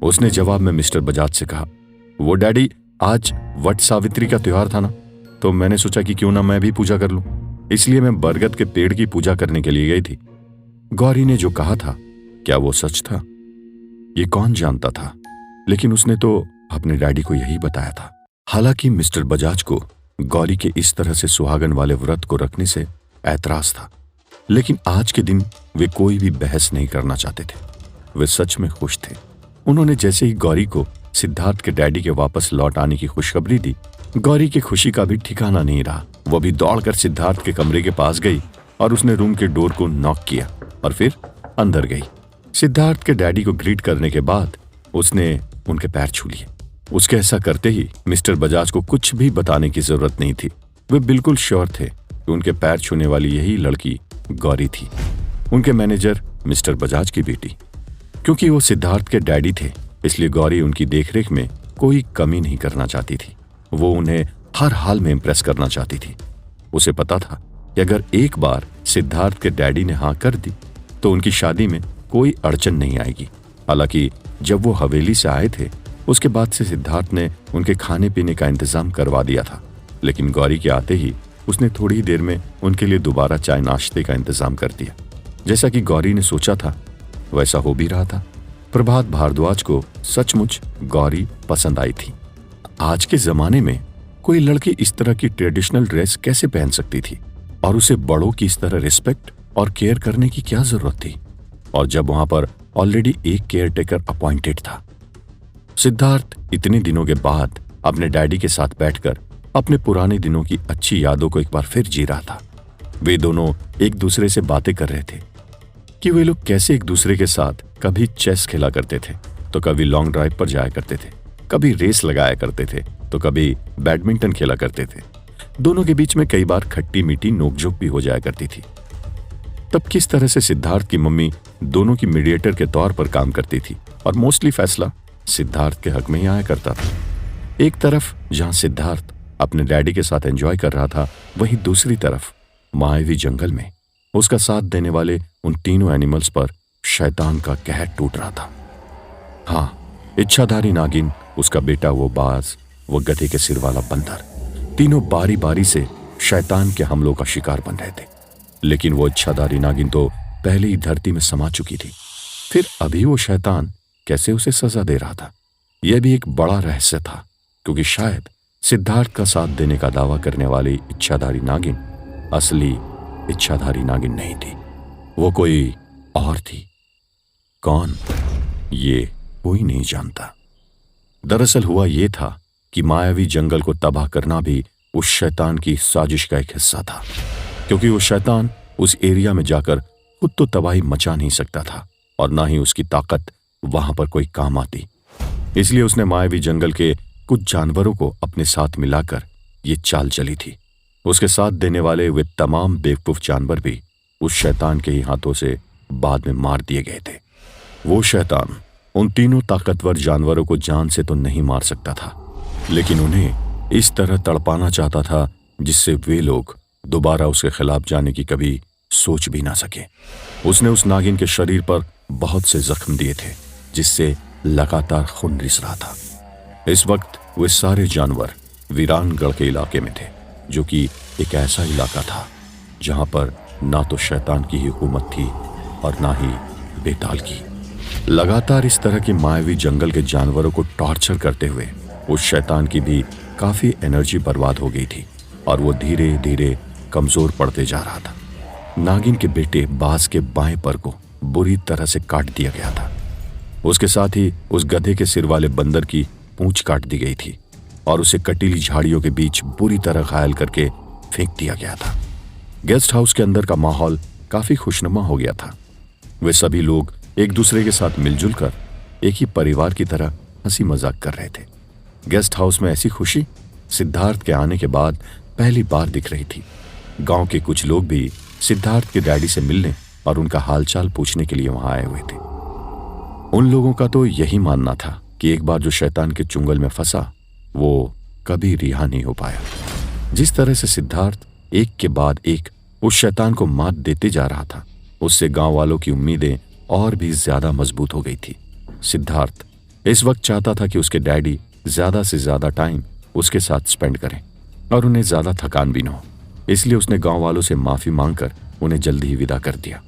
उसने जवाब में मिस्टर बजाज से कहा, वो डैडी, आज वट सावित्री का त्योहार था ना, तो मैंने सोचा कि क्यों ना मैं भी पूजा कर लूं, इसलिए मैं बरगद के पेड़ की पूजा करने के लिए गई थी। गौरी ने जो कहा था, क्या वो सच था? ये कौन जानता था, लेकिन उसने तो अपने डैडी को यही बताया था। हालांकि मिस्टर बजाज को गौरी के इस तरह से सुहागन वाले व्रत को रखने से ऐतराज था, लेकिन आज के दिन वे कोई भी बहस नहीं करना चाहते थे। वे सच में खुश थे। उन्होंने जैसे ही गौरी को सिद्धार्थ के डैडी के वापस लौट आने की खुशखबरी दी, गौरी की खुशी का भी ठिकाना नहीं रहा। वो भी दौड़कर सिद्धार्थ के कमरे के पास गई और उसने रूम के डोर को नॉक किया और फिर अंदर गई। सिद्धार्थ के डैडी को ग्रीट करने के बाद उसने उनके पैर छू लिए। उसके ऐसा करते ही मिस्टर बजाज को कुछ भी बताने की जरूरत नहीं थी। वे बिल्कुल श्योर थे कि उनके पैर छूने वाली यही लड़की गौरी थी, उनके मैनेजर मिस्टर बजाज की बेटी। क्योंकि वो सिद्धार्थ के डैडी थे, इसलिए गौरी उनकी देखरेख में कोई कमी नहीं करना चाहती थी। वो उन्हें हर हाल में इंप्रेस करना चाहती थी। उसे पता था कि अगर एक बार सिद्धार्थ के डैडी ने हाँ कर दी तो उनकी शादी में कोई अड़चन नहीं आएगी। हालांकि जब वो हवेली से आए थे, उसके बाद से सिद्धार्थ ने उनके खाने पीने का इंतजाम करवा दिया था, लेकिन गौरी के आते ही उसने थोड़ी ही देर में उनके लिए दोबारा चाय नाश्ते का इंतजाम कर दिया। जैसा कि गौरी ने सोचा था वैसा हो भी रहा था। प्रभात भारद्वाज को सचमुच गौरी पसंद आई थी। आज के जमाने में कोई लड़की इस तरह की ट्रेडिशनल ड्रेस कैसे पहन सकती थी, और उसे बड़ों की इस तरह रिस्पेक्ट और केयर करने की क्या जरूरत थी, और जब वहां पर ऑलरेडी एक केयरटेकर अपॉइंटेड था। सिद्धार्थ इतने दिनों के बाद अपने डैडी के साथ बैठकर अपने पुराने दिनों की अच्छी यादों को एक बार फिर जी रहा था। वे दोनों एक दूसरे से बातें कर रहे थे कि वे लोग कैसे एक दूसरे के साथ कभी चेस खेला करते थे, तो कभी लॉन्ग ड्राइव पर जाया करते थे, कभी रेस लगाया करते थे, तो कभी बैडमिंटन खेला करते थे। दोनों के बीच में कई बार खट्टी मीठी नोकझोंक भी हो जाया करती थी। तब किस तरह से सिद्धार्थ की मम्मी दोनों की मीडिएटर के तौर पर काम करती थी और मोस्टली फैसला सिद्धार्थ के हक में ही आया करता था। एक तरफ जहां सिद्धार्थ अपने डैडी के साथ एंजॉय कर रहा था, वहीं दूसरी तरफ मायावी जंगल में उसका साथ देने वाले उन तीनों एनिमल्स पर शैतान का कहर टूट रहा था। हाँ, इच्छाधारी नागिन, उसका बेटा वो बाज, वो गधे के सिर वाला बंदर, तीनों बारी बारी से शैतान के हमलों का शिकार बन रहे थे। लेकिन वो इच्छाधारी नागिन तो पहले ही धरती में समा चुकी थी, फिर अभी वो शैतान कैसे उसे सजा दे रहा था, यह भी एक बड़ा रहस्य था। क्योंकि शायद सिद्धार्थ का साथ देने का दावा करने वाली इच्छाधारी नागिन असली इच्छाधारी नागिन नहीं थी, वो कोई और थी। कौन, ये कोई नहीं जानता। दरअसल हुआ ये था कि मायावी जंगल को तबाह करना भी उस शैतान की साजिश का एक हिस्सा था, क्योंकि वो शैतान उस एरिया में जाकर खुद तो तबाही मचा नहीं सकता था और ना ही उसकी ताकत वहां पर कोई काम आती। इसलिए उसने मायावी जंगल के कुछ जानवरों को अपने साथ मिलाकर ये चाल चली थी। उसके साथ देने वाले वे तमाम बेवकूफ जानवर भी उस शैतान के ही हाथों से बाद में मार दिए गए थे। वो शैतान उन तीनों ताकतवर जानवरों को जान से तो नहीं मार सकता था, लेकिन उन्हें इस तरह तड़पाना चाहता था जिससे वे लोग दोबारा उसके खिलाफ जाने की कभी सोच भी ना सके। उसने उस नागिन के शरीर पर बहुत से जख्म दिए थे, जिससे लगातार खून रिस रहा था। इस वक्त वे सारे जानवर वीरानगढ़ के इलाके में थे, जो कि एक ऐसा इलाका था जहां पर ना तो शैतान की हुकूमत थी और ना ही बेताल की। लगातार इस तरह की मायावी जंगल के जानवरों को टॉर्चर करते हुए उस शैतान की भी काफी एनर्जी बर्बाद हो गई थी और वो धीरे धीरे कमजोर पड़ते जा रहा था। नागिन के बेटे बाज के बाएं पर को बुरी तरह से काट दिया गया था। उसके साथ ही उस गधे के सिर वाले बंदर की पूंछ काट दी गई थी और उसे कटीली झाड़ियों के बीच बुरी तरह घायल करके फेंक दिया गया था। गेस्ट हाउस के अंदर का माहौल काफी खुशनुमा हो गया था। वे सभी लोग एक दूसरे के साथ मिलजुल कर एक ही परिवार की तरह हंसी मजाक कर रहे थे। गेस्ट हाउस में ऐसी खुशी सिद्धार्थ के आने के बाद पहली बार दिख रही थी। गांव के कुछ लोग भी सिद्धार्थ के डैडी से मिलने और उनका हालचाल पूछने के लिए वहां आए हुए थे। उन लोगों का तो यही मानना था कि एक बार जो शैतान के चुंगल में फंसा वो कभी रिहा नहीं हो पाया। जिस तरह से सिद्धार्थ एक के बाद एक उस शैतान को मात देते जा रहा था, उससे गांव वालों की उम्मीदें और भी ज्यादा मजबूत हो गई थी। सिद्धार्थ इस वक्त चाहता था कि उसके डैडी ज्यादा से ज्यादा टाइम उसके साथ स्पेंड करें और उन्हें ज्यादा थकान भी न हो। इसलिए उसने गांव वालों से माफी मांगकर उन्हें जल्दी ही विदा कर दिया।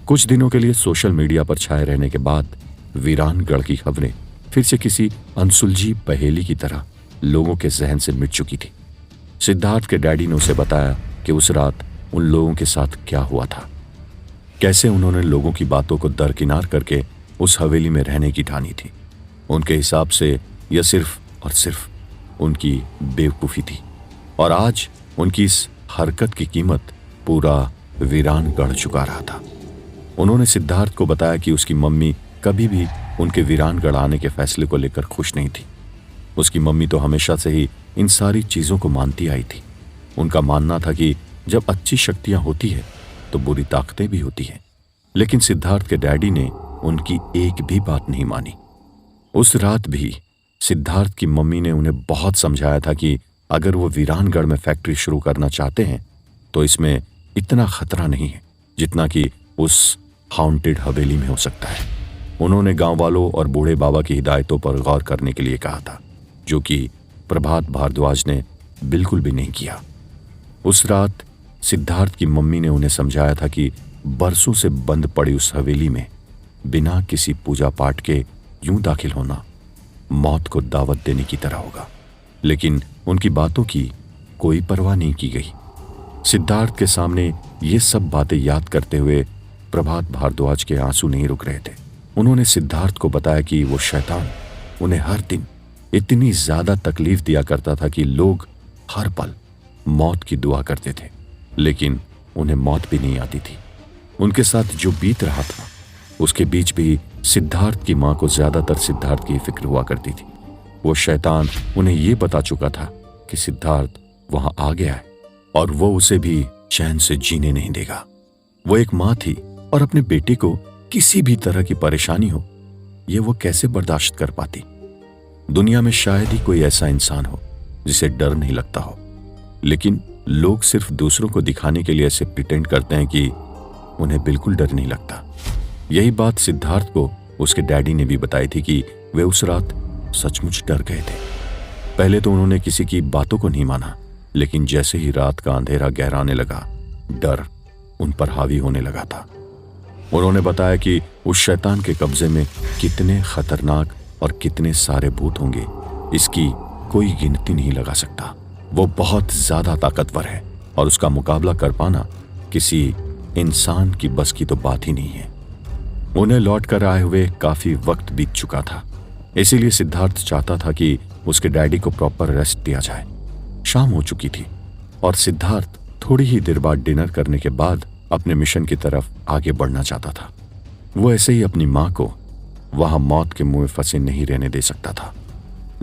कुछ दिनों के लिए सोशल मीडिया पर छाए रहने के बाद वीरानगढ़ की खबरें फिर से किसी अनसुलझी पहेली की तरह लोगों के जहन से मिट चुकी थी। सिद्धार्थ के डैडी ने उसे बताया कि उस रात उन लोगों के साथ क्या हुआ था, कैसे उन्होंने लोगों की बातों को दरकिनार करके उस हवेली में रहने की ठानी थी। उनके हिसाब से यह सिर्फ और सिर्फ उनकी बेवकूफ़ी थी और आज उनकी इस हरकत की कीमत पूरा वीरानगढ़ चुका रहा था। उन्होंने सिद्धार्थ को बताया कि उसकी मम्मी कभी भी उनके वीरानगढ़ आने के फैसले को लेकर खुश नहीं थी। उसकी मम्मी तो हमेशा से ही इन सारी चीज़ों को मानती आई थी। उनका मानना था कि जब अच्छी शक्तियां होती है तो बुरी ताकतें भी होती हैं। लेकिन सिद्धार्थ के डैडी ने उनकी एक भी बात नहीं मानी। उस रात भी सिद्धार्थ की मम्मी ने उन्हें बहुत समझाया था कि अगर वो वीरानगढ़ में फैक्ट्री शुरू करना चाहते हैं तो इसमें इतना खतरा नहीं है जितना कि उस हाउंटेड हवेली में हो सकता है। उन्होंने गांव वालों और बूढ़े बाबा की हिदायतों पर गौर करने के लिए कहा था, जो कि प्रभात भारद्वाज ने बिल्कुल भी नहीं किया। उस रात सिद्धार्थ की मम्मी ने उन्हें समझाया था कि बरसों से बंद पड़ी उस हवेली में बिना किसी पूजा पाठ के यूं दाखिल होना मौत को दावत देने की तरह होगा। लेकिन उनकी बातों की कोई परवाह नहीं की गई। सिद्धार्थ के सामने ये सब बातें याद करते हुए प्रभात भारद्वाज के आंसू नहीं रुक रहे थे। उन्होंने सिद्धार्थ को बताया कि वो शैतान उन्हें हर दिन इतनी ज्यादा तकलीफ दिया करता था कि लोग हर पल मौत की दुआ करते थे, लेकिन उन्हें मौत भी नहीं आती थी। उनके साथ जो बीत रहा था उसके बीच भी सिद्धार्थ की मां को ज्यादातर सिद्धार्थ की फिक्र हुआ करती थी। वो शैतान उन्हें ये बता चुका था कि सिद्धार्थ वहां आ गया है और वो उसे भी चैन से जीने नहीं देगा। वो एक मां थी और अपने बेटे को किसी भी तरह की परेशानी हो ये वो कैसे बर्दाश्त कर पाती। दुनिया में शायद ही कोई ऐसा इंसान हो जिसे डर नहीं लगता हो, लेकिन लोग सिर्फ दूसरों को दिखाने के लिए ऐसे प्रिटेंड करते हैं कि उन्हें बिल्कुल डर नहीं लगता। यही बात सिद्धार्थ को उसके डैडी ने भी बताई थी कि वे उस रात सचमुच डर गए थे। पहले तो उन्होंने किसी की बातों को नहीं माना, लेकिन जैसे ही रात का अंधेरा गहराने लगा डर उन पर हावी होने लगा था। उन्होंने बताया कि उस शैतान के कब्जे में कितने खतरनाक और कितने सारे भूत होंगे इसकी कोई गिनती नहीं लगा सकता। वो बहुत ज्यादा ताकतवर है और उसका मुकाबला कर पाना किसी इंसान की बस की तो बात ही नहीं है। उन्हें लौट कर आए हुए काफी वक्त बीत चुका था, इसीलिए सिद्धार्थ चाहता था कि उसके डैडी को प्रॉपर रेस्ट दिया जाए। शाम हो चुकी थी और सिद्धार्थ थोड़ी ही देर बाद डिनर करने के बाद अपने मिशन की तरफ आगे बढ़ना चाहता था। वो ऐसे ही अपनी मां को वहां मौत के मुंह में फंसे नहीं रहने दे सकता था।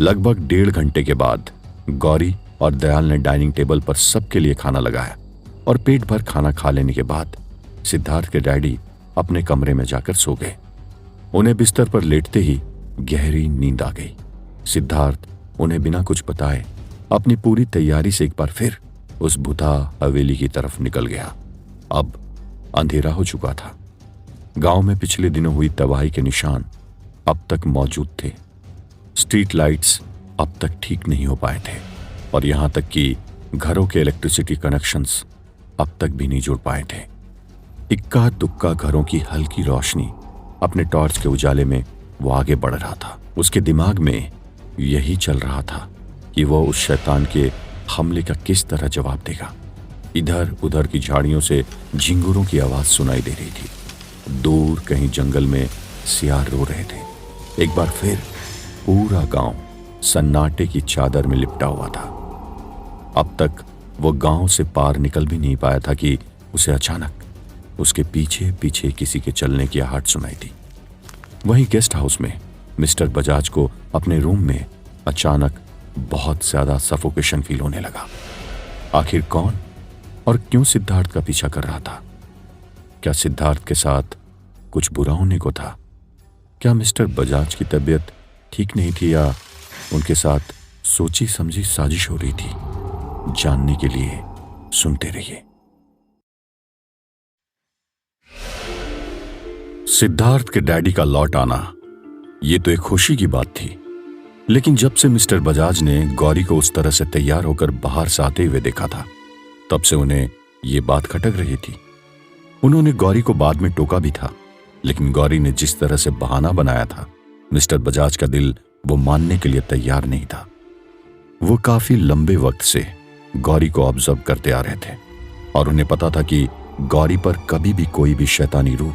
लगभग 1.5 घंटे के बाद गौरी और दयाल ने डाइनिंग टेबल पर सबके लिए खाना लगाया और पेट भर खाना खा लेने के बाद सिद्धार्थ के डैडी अपने कमरे में जाकर सो गए। उन्हें बिस्तर पर लेटते ही गहरी नींद आ गई। सिद्धार्थ उन्हें बिना कुछ बताए अपनी पूरी तैयारी से एक बार फिर उस भूता हवेली की तरफ निकल गया। अब अंधेरा हो चुका था। गांव में पिछले दिनों हुई तबाही के निशान अब तक मौजूद थे। स्ट्रीट लाइट्स अब तक ठीक नहीं हो पाए थे और यहां तक कि घरों के इलेक्ट्रिसिटी कनेक्शंस अब तक भी नहीं जुड़ पाए थे। इक्का दुक्का घरों की हल्की रोशनी अपने टॉर्च के उजाले में वो आगे बढ़ रहा था। उसके दिमाग में यही चल रहा था कि वो उस शैतान के हमले का किस तरह जवाब देगा। इधर उधर की झाड़ियों से झिंगुरों की आवाज सुनाई दे रही थी। दूर कहीं जंगल में सियार रो रहे थे। एक बार फिर पूरा गांव सन्नाटे की चादर में लिपटा हुआ था। अब तक वो गांव से पार निकल भी नहीं पाया था कि उसे अचानक उसके पीछे पीछे किसी के चलने की आहट सुनाई दी। वहीं गेस्ट हाउस में मिस्टर बजाज को अपने रूम में अचानक बहुत ज्यादा सफोकेशन फील होने लगा। आखिर कौन और क्यों सिद्धार्थ का पीछा कर रहा था? क्या सिद्धार्थ के साथ कुछ बुरा होने को था? क्या मिस्टर बजाज की तबीयत ठीक नहीं थी या उनके साथ सोची समझी साजिश हो रही थी? जानने के लिए सुनते रहिए। सिद्धार्थ के डैडी का लौट आना ये तो एक खुशी की बात थी, लेकिन जब से मिस्टर बजाज ने गौरी को उस तरह से तैयार होकर बाहर से आते हुए देखा था, तब से उन्हें ये बात खटक रही थी। उन्होंने गौरी को बाद में टोका भी था, लेकिन गौरी ने जिस तरह से बहाना बनाया था, मिस्टर बजाज का दिल वो मानने के लिए तैयार नहीं था। वो काफी लंबे वक्त से गौरी को ऑब्जर्व करते आ रहे थे और उन्हें पता था कि गौरी पर कभी भी कोई भी शैतानी रूह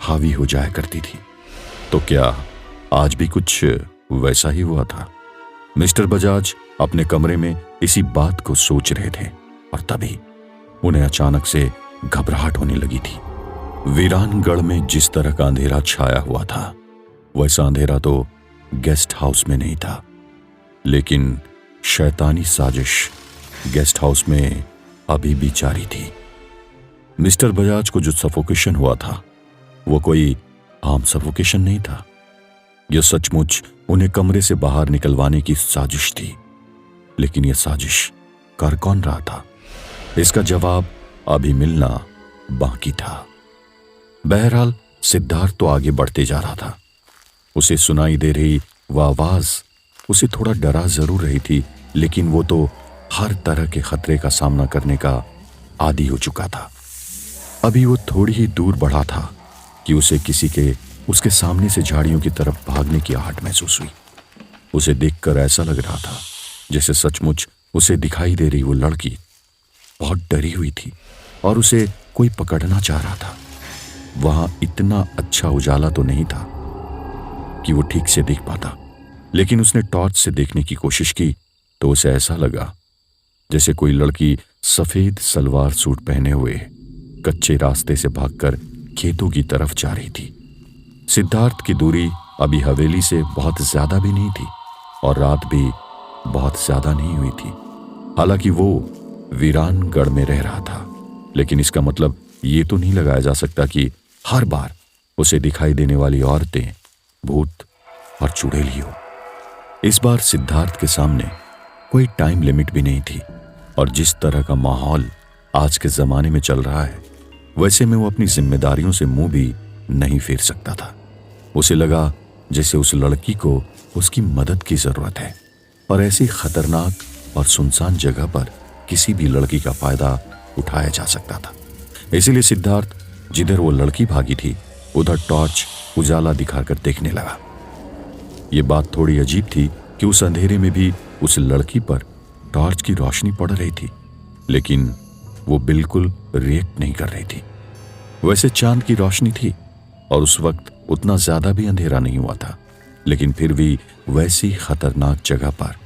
हावी हो जाया करती थी। तो क्या आज भी कुछ वैसा ही हुआ था? मिस्टर बजाज अपने कमरे में इसी बात को सोच रहे थे और तभी उन्हें अचानक से घबराहट होने लगी थी। वीरानगढ़ में जिस तरह का अंधेरा छाया हुआ था, वैसा अंधेरा तो गेस्ट हाउस में नहीं था, लेकिन शैतानी साजिश गेस्ट हाउस में अभी भी जारी थी। मिस्टर बजाज को जो सफोकेशन हुआ था वो कोई आम सफोकेशन नहीं था। यह सचमुच उन्हें कमरे से बाहर निकलवाने की साजिश थी। लेकिन यह साजिश कर कौन रहा था? इसका जवाब अभी मिलना बाकी था। बहरहाल सिद्धार्थ तो आगे बढ़ते जा रहा था। उसे सुनाई दे रही वह आवाज उसे थोड़ा डरा जरूर रही थी, लेकिन वो तो हर तरह के खतरे का सामना करने का आदी हो चुका था। अभी वो थोड़ी ही दूर बढ़ा था कि उसे किसी के उसके सामने से झाड़ियों की तरफ भागने की आहट महसूस हुई। उसे देखकर ऐसा लग रहा था जैसे सचमुच उसे दिखाई दे रही वो लड़की बहुत डरी हुई थी और उसे कोई पकड़ना चाह रहा था। वहां इतना अच्छा उजाला तो नहीं था कि वो ठीक से देख पाता, लेकिन उसने टॉर्च से देखने की कोशिश की तो उसे ऐसा लगा जैसे कोई लड़की सफेद सलवार सूट पहने हुए कच्चे रास्ते से भागकर खेतों की तरफ जा रही थी। सिद्धार्थ की दूरी अभी हवेली से बहुत ज्यादा भी नहीं थी और रात भी बहुत ज्यादा नहीं हुई थी। हालांकि वो वीरानगढ़ में रह रहा था, लेकिन इसका मतलब ये तो नहीं लगाया जा सकता कि हर बार उसे दिखाई देने वाली औरतें भूत और चुड़ैल हो। इस बार सिद्धार्थ के सामने कोई टाइम लिमिट भी नहीं थी और जिस तरह का माहौल आज के जमाने में चल रहा है, वैसे में वो अपनी जिम्मेदारियों से मुंह भी नहीं फेर सकता था। उसे लगा जैसे उस लड़की को उसकी मदद की जरूरत है और ऐसी खतरनाक और सुनसान जगह पर किसी भी लड़की का फायदा उठाया जा सकता था। इसीलिए सिद्धार्थ जिधर वो लड़की भागी थी उधर टॉर्च उजाला दिखाकर देखने लगा। ये बात थोड़ी अजीब थी कि उस अंधेरे में भी उस लड़की पर टॉर्च की रोशनी पड़ रही थी, लेकिन वो बिल्कुल रिएक्ट नहीं कर रही थी। वैसे चांद की रोशनी थी और उस वक्त उतना ज्यादा भी अंधेरा नहीं हुआ था, लेकिन फिर भी वैसी खतरनाक जगह पर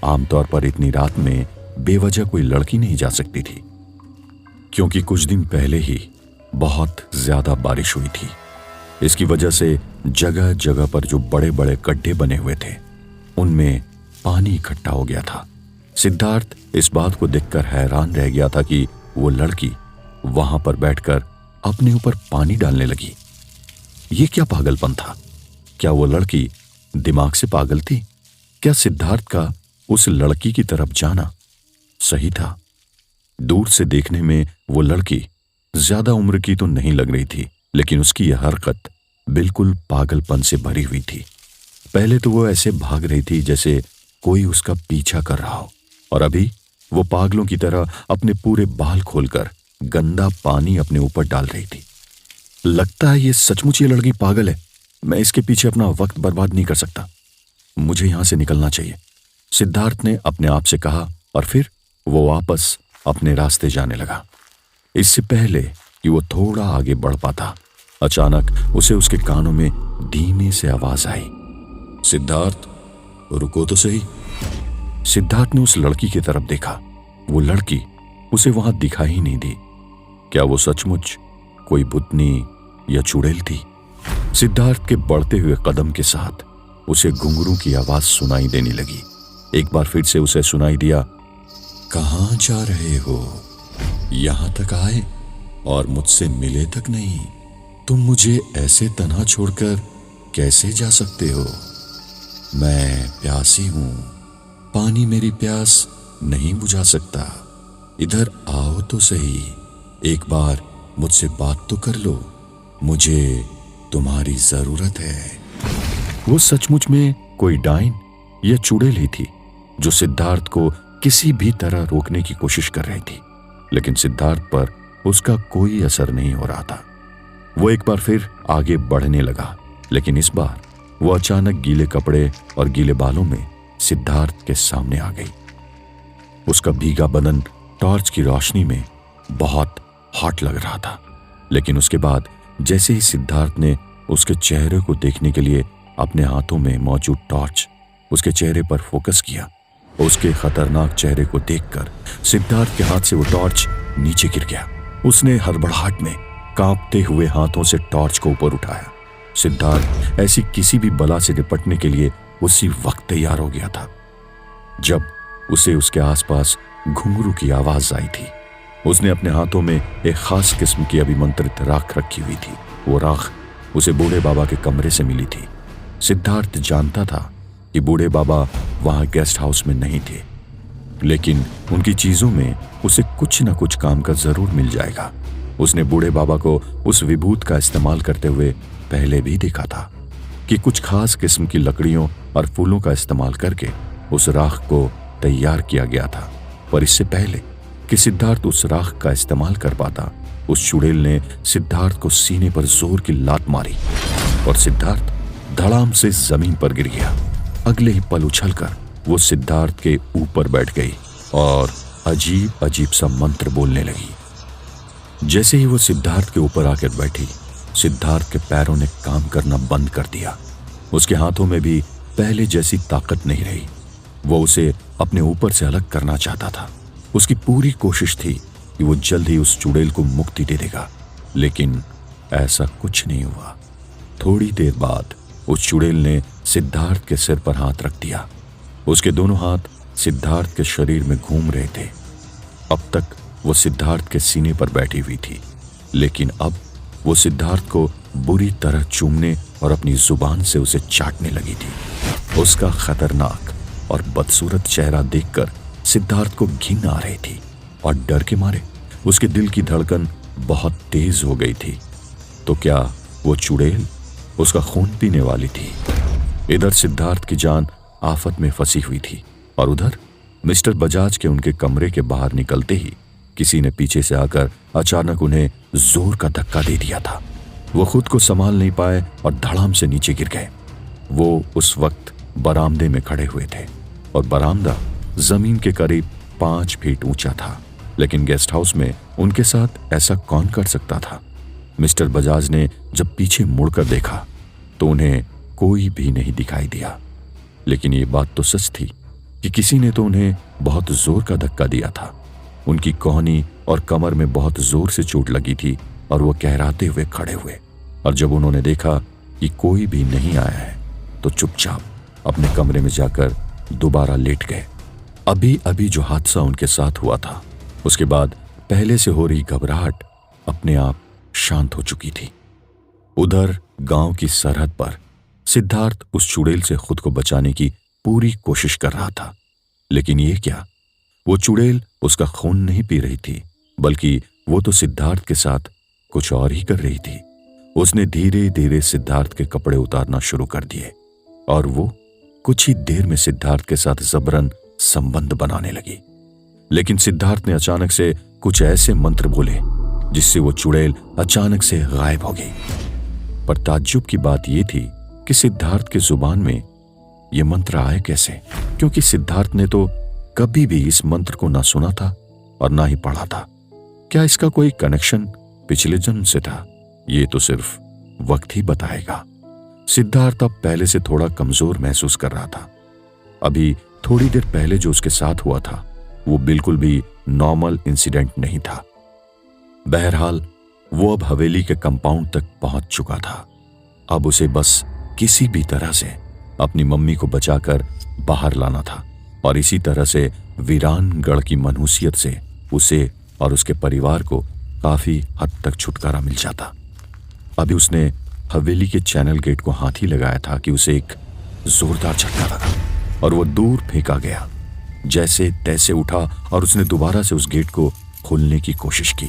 आमतौर पर इतनी रात में बेवजह कोई लड़की नहीं जा सकती थी, क्योंकि कुछ दिन पहले ही बहुत ज्यादा बारिश हुई थी। इसकी वजह से जगह जगह पर जो बड़े बड़े गड्ढे बने हुए थे उनमें पानी इकट्ठा हो गया था। सिद्धार्थ इस बात को देखकर हैरान रह गया था कि वो लड़की वहां पर बैठकर अपने ऊपर पानी डालने लगी। ये क्या पागलपन था? क्या वो लड़की दिमाग से पागल थी? क्या सिद्धार्थ का उस लड़की की तरफ जाना सही था? दूर से देखने में वो लड़की ज्यादा उम्र की तो नहीं लग रही थी, लेकिन उसकी यह हरकत बिल्कुल पागलपन से भरी हुई थी। पहले तो वो ऐसे भाग रही थी जैसे कोई उसका पीछा कर रहा हो, और अभी वो पागलों की तरह अपने पूरे बाल खोलकर गंदा पानी अपने ऊपर डाल रही थी। लगता है ये सचमुच ये लड़की पागल है। मैं इसके पीछे अपना वक्त बर्बाद नहीं कर सकता। मुझे यहां से निकलना चाहिए, सिद्धार्थ ने अपने आप से कहा, और फिर वो वापस अपने रास्ते जाने लगा। इससे पहले कि वो थोड़ा आगे बढ़ पाता, अचानक उसे उसके कानों में धीमे से आवाज आई, सिद्धार्थ, रुको तो सही। सिद्धार्थ ने उस लड़की की तरफ देखा। वो लड़की उसे वहां दिखाई ही नहीं दी। क्या वो सचमुच कोई भूतनी या चुड़ैल थी? सिद्धार्थ के बढ़ते हुए कदम के साथ उसे घुंघरू की आवाज सुनाई देने लगी। एक बार फिर से उसे सुनाई दिया, कहां जा रहे हो? यहां तक आए और मुझसे मिले तक नहीं। तुम मुझे ऐसे तन्हा छोड़कर कैसे जा सकते हो? मैं प्यासी हूं, पानी मेरी प्यास नहीं बुझा सकता। इधर आओ तो सही, एक बार मुझसे बात तो कर लो, मुझे तुम्हारी जरूरत है। वो सचमुच में कोई डाइन या चुड़ैल ही थी जो सिद्धार्थ को किसी भी तरह रोकने की कोशिश कर रही थी, लेकिन सिद्धार्थ पर उसका कोई असर नहीं हो रहा था। वो एक बार फिर आगे बढ़ने लगा, लेकिन इस बार वो अचानक गीले कपड़े और गीले बालों में सिद्धार्थ के सामने आ गई। उसका भीगा बदन टॉर्च की रोशनी में बहुत हॉट लग रहा था, लेकिन उसके बाद जैसे ही सिद्धार्थ ने उसके चेहरे को देखने के लिए अपने हाथों में मौजूद टॉर्च उसके चेहरे पर फोकस किया, उसके खतरनाक चेहरे को देखकर सिद्धार्थ के हाथ से वो टॉर्च नीचे गिर गया। उसने हड़बड़ाहट में कांपते हुए हाथों से टॉर्च को ऊपर उठाया। सिद्धार्थ ऐसी किसी भी बला से निपटने के लिए उसी वक्त तैयार हो गया था जब उसे उसके आसपास घुंघरू की आवाज आई थी। उसने अपने हाथों में एक खास किस्म की अभिमंत्रित राख रखी हुई थी। वो राख उसे बूढ़े बाबा के कमरे से मिली थी। सिद्धार्थ जानता था कि बूढ़े बाबा वहां गेस्ट हाउस में नहीं थे, लेकिन उनकी चीजों में उसे कुछ न कुछ काम का जरूर मिल जाएगा। उसने बूढ़े बाबा को उस विभूत का इस्तेमाल करते हुए पहले भी देखा था कि कुछ खास किस्म की लकड़ियों और फूलों का इस्तेमाल करके उस राख को तैयार किया गया था। पर इससे पहले कि सिद्धार्थ उस राख का इस्तेमाल कर पाता, उस चुड़ैल ने सिद्धार्थ को सीने पर जोर की लात मारी और सिद्धार्थ धड़ाम से जमीन पर गिर गया। अगले ही पल उछलकर वो सिद्धार्थ के ऊपर बैठ गई और अजीब अजीब सा मंत्र बोलने लगी। जैसे ही वो सिद्धार्थ के ऊपर आकर बैठी, सिद्धार्थ के पैरों ने काम करना बंद कर दिया। उसके हाथों में भी पहले जैसी ताकत नहीं रही। वो उसे अपने ऊपर से अलग करना चाहता था। उसकी पूरी कोशिश थी कि वो जल्द ही उस चुड़ैल को मुक्ति दे देगा, लेकिन ऐसा कुछ नहीं हुआ। थोड़ी देर बाद उस चुड़ैल ने सिद्धार्थ के सिर पर हाथ रख दिया। उसके दोनों हाथ सिद्धार्थ के शरीर में घूम रहे थे। अब तक वो सिद्धार्थ के सीने पर बैठी हुई थी, लेकिन अब वो सिद्धार्थ को बुरी तरह चूमने और अपनी जुबान से उसे चाटने लगी थी। उसका खतरनाक और बदसूरत चेहरा देखकर सिद्धार्थ को घिन आ रही थी और डर के मारे उसके दिल की धड़कन बहुत तेज हो गई थी। तो क्या वो चुड़ैल उसका खून पीने वाली थी? इधर सिद्धार्थ की जान आफत में फंसी हुई थी और उधर मिस्टर बजाज के उनके कमरे के बाहर निकलते ही किसी ने पीछे से आकर अचानक उन्हें जोर का धक्का दे दिया था। वो खुद को संभाल नहीं पाए और धड़ाम से नीचे गिर गए। वो उस वक्त बरामदे में खड़े हुए थे और बरामदा जमीन के करीब 5 फीट ऊंचा था, लेकिन गेस्ट हाउस में उनके साथ ऐसा कौन कर सकता था? मिस्टर बजाज ने जब पीछे मुड़कर देखा तो उन्हें कोई भी नहीं दिखाई दिया, लेकिन ये बात तो सच थी कि किसी ने तो उन्हें बहुत जोर का धक्का दिया था। उनकी कोहनी और कमर में बहुत जोर से चोट लगी थी और वो कहराते हुए खड़े हुए, और जब उन्होंने देखा कि कोई भी नहीं आया है तो चुपचाप अपने कमरे में जाकर दोबारा लेट गए। अभी अभी जो हादसा उनके साथ हुआ था, उसके बाद पहले से हो रही घबराहट अपने आप शांत हो चुकी थी। उधर गांव की सरहद पर सिद्धार्थ उस चुड़ैल से खुद को बचाने की पूरी कोशिश कर रहा था, लेकिन ये क्या, वो चुड़ैल उसका खून नहीं पी रही थी, बल्कि वो तो सिद्धार्थ के साथ कुछ और ही कर रही थी। उसने धीरे धीरे सिद्धार्थ के कपड़े उतारना शुरू कर दिए और वो कुछ ही देर में सिद्धार्थ के साथ जबरन संबंध बनाने लगी। लेकिन सिद्धार्थ ने अचानक से कुछ ऐसे मंत्र बोले जिससे वो चुड़ैल अचानक से गायब हो गई। पर ताज्जुब की बात यह थी कि सिद्धार्थ की जुबान में ये मंत्र आए कैसे, क्योंकि सिद्धार्थ ने तो कभी भी इस मंत्र को ना सुना था और ना ही पढ़ा था। क्या इसका कोई कनेक्शन पिछले जन्म से था? ये तो सिर्फ वक्त ही बताएगा। सिद्धार्थ अब पहले से थोड़ा कमजोर महसूस कर रहा था। अभी थोड़ी देर पहले जो उसके साथ हुआ था वो बिल्कुल भी नॉर्मल इंसिडेंट नहीं था। बहरहाल वो अब हवेली के कंपाउंड तक पहुंच चुका था। अब उसे बस किसी भी तरह से अपनी मम्मी को बचाकर बाहर लाना था और इसी तरह से वीरान गढ़ की मनहूसियत से उसे और उसके परिवार को काफी हद तक छुटकारा मिल जाता। अभी उसने हवेली के चैनल गेट को हाथ ही लगाया था कि उसे एक जोरदार झटका लगा और वो दूर फेंका गया। जैसे तैसे उठा और उसने दोबारा से उस गेट को खोलने की कोशिश की,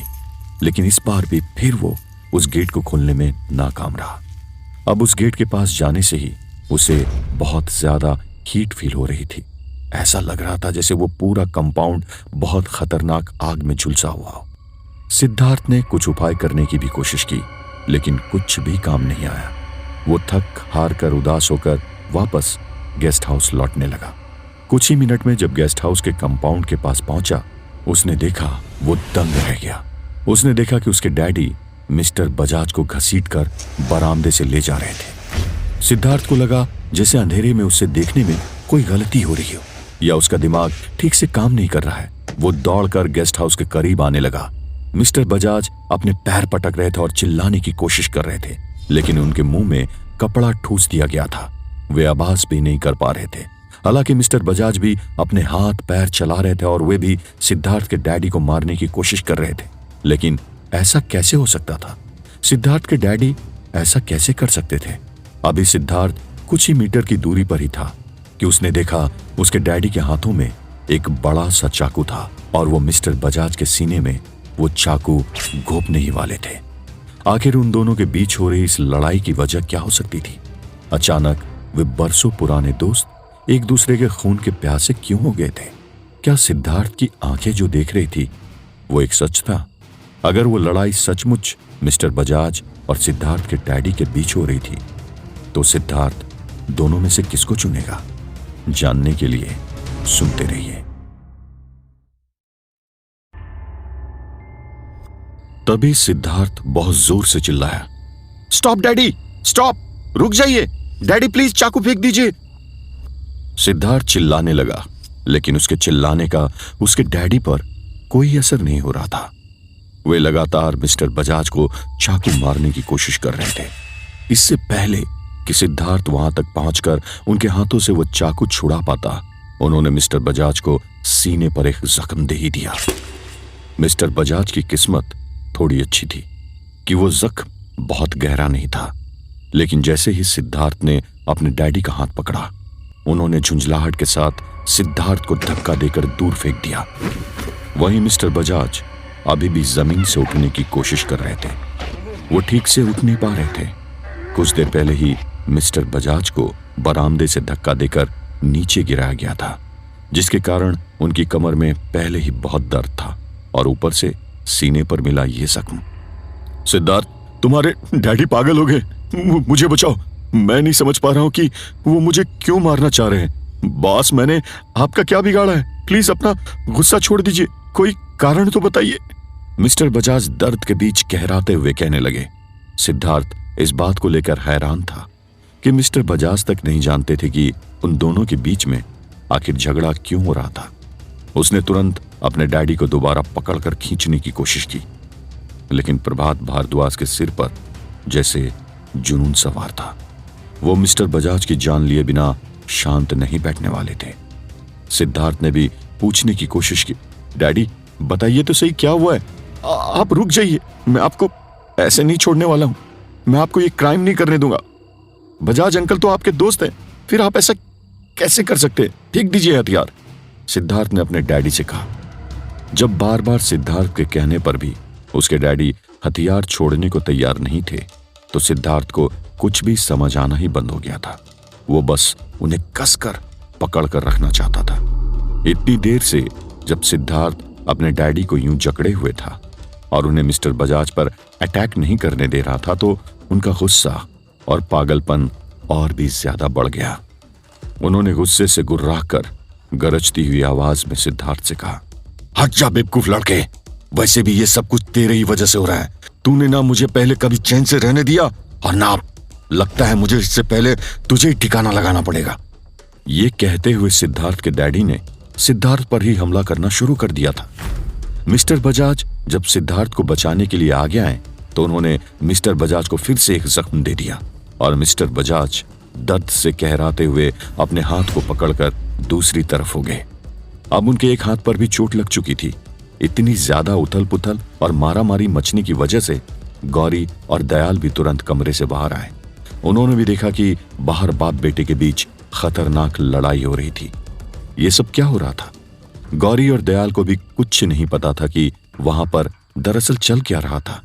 लेकिन इस बार भी फिर वो उस गेट को खोलने में नाकाम रहा। अब उस गेट के पास जाने से ही उसे बहुत ज्यादा हीट फील हो रही थी। ऐसा लग रहा था जैसे वो पूरा कंपाउंड बहुत खतरनाक आग में झुलसा हुआ हो। सिद्धार्थ ने कुछ उपाय करने की भी कोशिश की, लेकिन कुछ भी काम नहीं आया। वो थक हार कर उदास होकर वापस गेस्ट हाउस लौटने लगा। कुछ ही मिनट में जब गेस्ट हाउस के कंपाउंड के पास पहुंचा, उसने देखा, वो दंग रह गया। उसने देखा कि उसके डैडी मिस्टर बजाज को घसीटकर बरामदे से ले जा रहे थे। सिद्धार्थ को लगा जैसे अंधेरे में उसे देखने में कोई गलती हो रही हो या उसका दिमाग ठीक से काम नहीं कर रहा है। वो दौड़कर गेस्ट हाउस के करीब आने लगा। मिस्टर बजाज अपने पैर पटक रहे थे और चिल्लाने की कोशिश कर रहे थे, लेकिन उनके मुंह में कपड़ा ठूस दिया गया था। वे आवाज भी नहीं कर पा रहे थे। हालांकि मिस्टर बजाज भी अपने हाथ पैर चला रहे थे और वे भी सिद्धार्थ के डैडी को मारने की कोशिश कर रहे थे, लेकिन ऐसा कैसे हो सकता था? सिद्धार्थ के डैडी ऐसा कैसे कर सकते थे? अभी सिद्धार्थ कुछ ही मीटर की दूरी पर ही था कि उसने देखा उसके डैडी के हाथों में एक बड़ा सा चाकू था और वो मिस्टर बजाज के सीने में वो चाकू घोंपने ही वाले थे। आखिर उन दोनों के बीच हो रही इस लड़ाई की वजह क्या हो सकती थी? अचानक वे बरसों पुराने दोस्त एक दूसरे के खून के प्यासे क्यों हो गए थे? क्या सिद्धार्थ की आंखें जो देख रही थी वो एक सच था? अगर वो लड़ाई सचमुच मिस्टर बजाज और सिद्धार्थ के डैडी के बीच हो रही थी, तो सिद्धार्थ दोनों में से किसको चुनेगा? जानने के लिए सुनते रहिए। तभी सिद्धार्थ बहुत जोर से चिल्लाया, स्टॉप डैडी, स्टॉप, रुक जाइए डैडी, प्लीज चाकू फेंक दीजिए। सिद्धार्थ चिल्लाने लगा, लेकिन उसके चिल्लाने का उसके डैडी पर कोई असर नहीं हो रहा था। वे लगातार मिस्टर बजाज को चाकू मारने की कोशिश कर रहे थे। इससे पहले कि सिद्धार्थ वहां तक पहुंचकर उनके हाथों से वो चाकू छुड़ा पाता, उन्होंने मिस्टर बजाज को सीने पर एक जख्म दे ही दिया। मिस्टर बजाज की किस्मत थोड़ी अच्छी थी कि वो जख्म बहुत गहरा नहीं था, लेकिन जैसे ही सिद्धार्थ ने अपने डैडी का हाथ पकड़ा, उन्होंने झुंझलाहट के साथ सिद्धार्थ को धक्का देकर दूर फेंक दिया। वहीं मिस्टर बजाज अभी भी जमीन से उठने की कोशिश कर रहे थे। वो ठीक से उठ नहीं पा रहे थे। कुछ देर पहले ही मिस्टर बजाज को बरामदे से धक्का देकर नीचे गिराया गया था, जिसके कारण उनकी कमर में पहले ही बहुत दर्द था और ऊपर से सीने पर मिला ये जख्म। सिद्धार्थ, तुम्हारे डैडी पागल हो गए, मुझे बचाओ। मैं नहीं समझ पा रहा हूं कि वो मुझे क्यों मारना चाह रहे हैं। बॉस, मैंने आपका क्या बिगाड़ा है? प्लीज अपना गुस्सा छोड़ दीजिए, कोई कारण तो बताइए। मिस्टर बजाज दर्द के बीच कहराते हुए कहने लगे। सिद्धार्थ इस बात को लेकर हैरान था कि मिस्टर बजाज तक नहीं जानते थे कि उन दोनों के बीच में आखिर झगड़ा क्यों हो रहा था। उसने तुरंत अपने डैडी को दोबारा पकड़कर खींचने की कोशिश की, लेकिन प्रभात भारद्वाज के सिर पर जैसे जुनून सवार था। वो मिस्टर बजाज की जान लिए बिना शांत नहीं बैठने वाले थे। सिद्धार्थ ने भी पूछने की कोशिश की, डैडी बताइए तो सही क्या हुआ है? आप रुक जाइए, मैं आपको ऐसे नहीं छोड़ने वाला हूं। मैं आपको ये क्राइम नहीं करने दूंगा। बजाज अंकल तो आपके दोस्त हैं, फिर आप ऐसा कैसे कर सकते? फेंक दीजिए हथियार, सिद्धार्थ ने अपने डैडी से कहा। जब बार बार सिद्धार्थ के कहने पर भी उसके डैडी हथियार छोड़ने को तैयार नहीं थे, तो सिद्धार्थ को कुछ भी समझ आना ही बंद हो गया था। वो बस उन्हें कसकर पकड़ कर रखना चाहता था। इतनी देर से जब सिद्धार्थ अपने डैडी को यूं जकड़े हुए था और उन्हें मिस्टर बजाज पर अटैक नहीं करने दे रहा था, तो उनका गुस्सा और पागलपन और भी ज्यादा बढ़ गया। उन्होंने गुस्से से गुर्राकर गरजती हुई आवाज में सिद्धार्थ से कहा, हट जा बेवकूफ लड़के, वैसे भी ये सब कुछ तेरे ही वजह से हो रहा है। तूने ना मुझे पहले कभी चैन से रहने दिया, और ना लगता है मुझे इससे पहले तुझे ही ठिकाना लगाना पड़ेगा। ये कहते हुए सिद्धार्थ के डैडी ने सिद्धार्थ पर ही हमला करना शुरू कर दिया था। मिस्टर बजाज जब सिद्धार्थ को बचाने के लिए आगे आए, तो उन्होंने मिस्टर बजाज को फिर से एक जख्म दे दिया और मिस्टर बजाज दर्द से कहराते हुए अपने हाथ को पकड़कर दूसरी तरफ हो गए। अब उनके एक हाथ पर भी चोट लग चुकी थी। इतनी ज्यादा उथल पुथल और मारामारी मचने की वजह से गौरी और दयाल भी तुरंत कमरे से बाहर आए। उन्होंने भी देखा कि बाहर बाप बेटे के बीच खतरनाक लड़ाई हो रही थी। ये सब क्या हो रहा था? गौरी और दयाल को भी कुछ नहीं पता था कि वहां पर दरअसल चल क्या रहा था।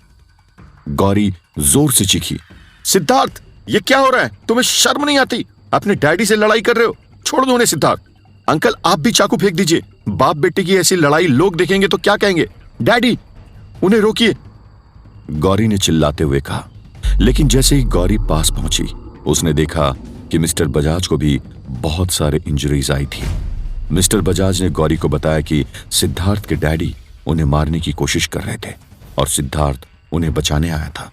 गौरी जोर से चीखी, सिद्धार्थ, ये क्या हो रहा है? तुम्हें शर्म नहीं आती? अपने डैडी से लड़ाई कर रहे हो, छोड़ दो उन्हें। सिद्धार्थ अंकल, आप भी चाकू फेंक दीजिए। बाप बेटे की ऐसी लड़ाई लोग देखेंगे तो क्या कहेंगे? डैडी, उन्हें रोकिए, गौरी ने चिल्लाते हुए कहा। लेकिन जैसे ही गौरी पास पहुंची, उसने देखा कि मिस्टर बजाज को भी बहुत सारे इंजरीज आई थी। मिस्टर बजाज ने गौरी को बताया कि सिद्धार्थ के डैडी उन्हें मारने की कोशिश कर रहे थे और सिद्धार्थ उन्हें बचाने आया था।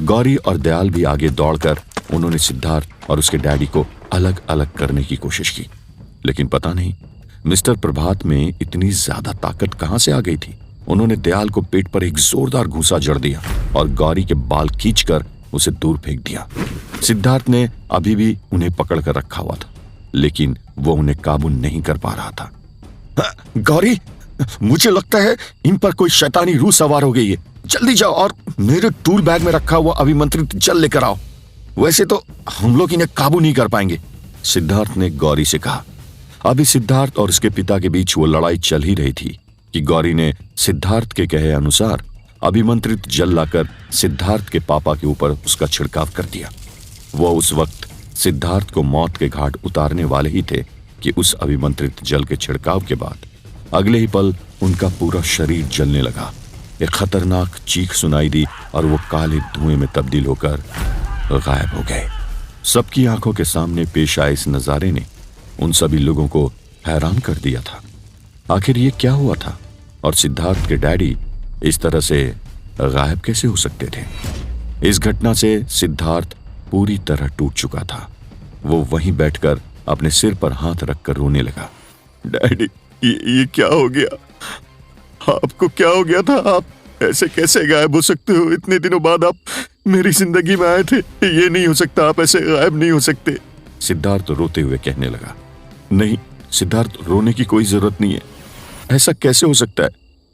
गौरी और दयाल भी आगे दौड़कर उन्होंने सिद्धार्थ और उसके डैडी को अलग अलग करने की कोशिश की, लेकिन पता नहीं मिस्टर प्रभात में इतनी ज्यादा ताकत कहां से आ गई थी। उन्होंने दयाल को पेट पर एक जोरदार घूंसा जड़ दिया और गौरी के बाल खींचकर उसे दूर फेंक दिया। सिद्धार्थ ने अभी भी उन्हें पकड़कर रखा हुआ था, लेकिन वो उन्हें काबू नहीं कर पा रहा था। गौरी, मुझे लगता है इन पर कोई शैतानी रूह सवार हो गई है। जल्दी जाओ और मेरे टूल बैग में रखा हुआ अभिमंत्रित जल लेकर आओ। वैसे तो हम लोग इन्हें काबू नहीं कर पाएंगे, सिद्धार्थ ने गौरी से कहा। अभी सिद्धार्थ और उसके पिता के बीच वो लड़ाई चल ही रही थी कि गौरी ने सिद्धार्थ के कहे अनुसार अभिमंत्रित जल लाकर सिद्धार्थ के पापा के ऊपर उसका छिड़काव कर दिया। वो उस वक्त सिद्धार्थ को मौत के घाट उतारने वाले ही थे कि उस अभिमंत्रित जल के छिड़काव के बाद अगले ही पल उनका पूरा शरीर जलने लगा। एक खतरनाक चीख सुनाई दी और वो काले धुएं में तब्दील होकर गायब हो गए। सबकी आंखों के सामने पेश आए इस नजारे ने उन सभी लोगों को हैरान कर दिया था। आखिर ये क्या हुआ था और सिद्धार्थ के डैडी इस तरह से गायब कैसे हो सकते थे? इस घटना से सिद्धार्थ पूरी तरह टूट चुका था। वो वहीं बैठकर अपने सिर पर हाथ रखकर रोने लगा। डैडी, ये क्या हो गया? आपको क्या हो गया था? आप ऐसे कैसे गायब हो सकते हो? इतने दिनों बाद आप मेरी जिंदगी में आए थे। ये नहीं हो सकता, आप ऐसे गायब नहीं हो सकते, सिद्धार्थ रोते हुए कहने लगा। नहीं सिद्धार्थ, रोने की कोई जरूरत नहीं है। ऐसा कैसे हो सकता है?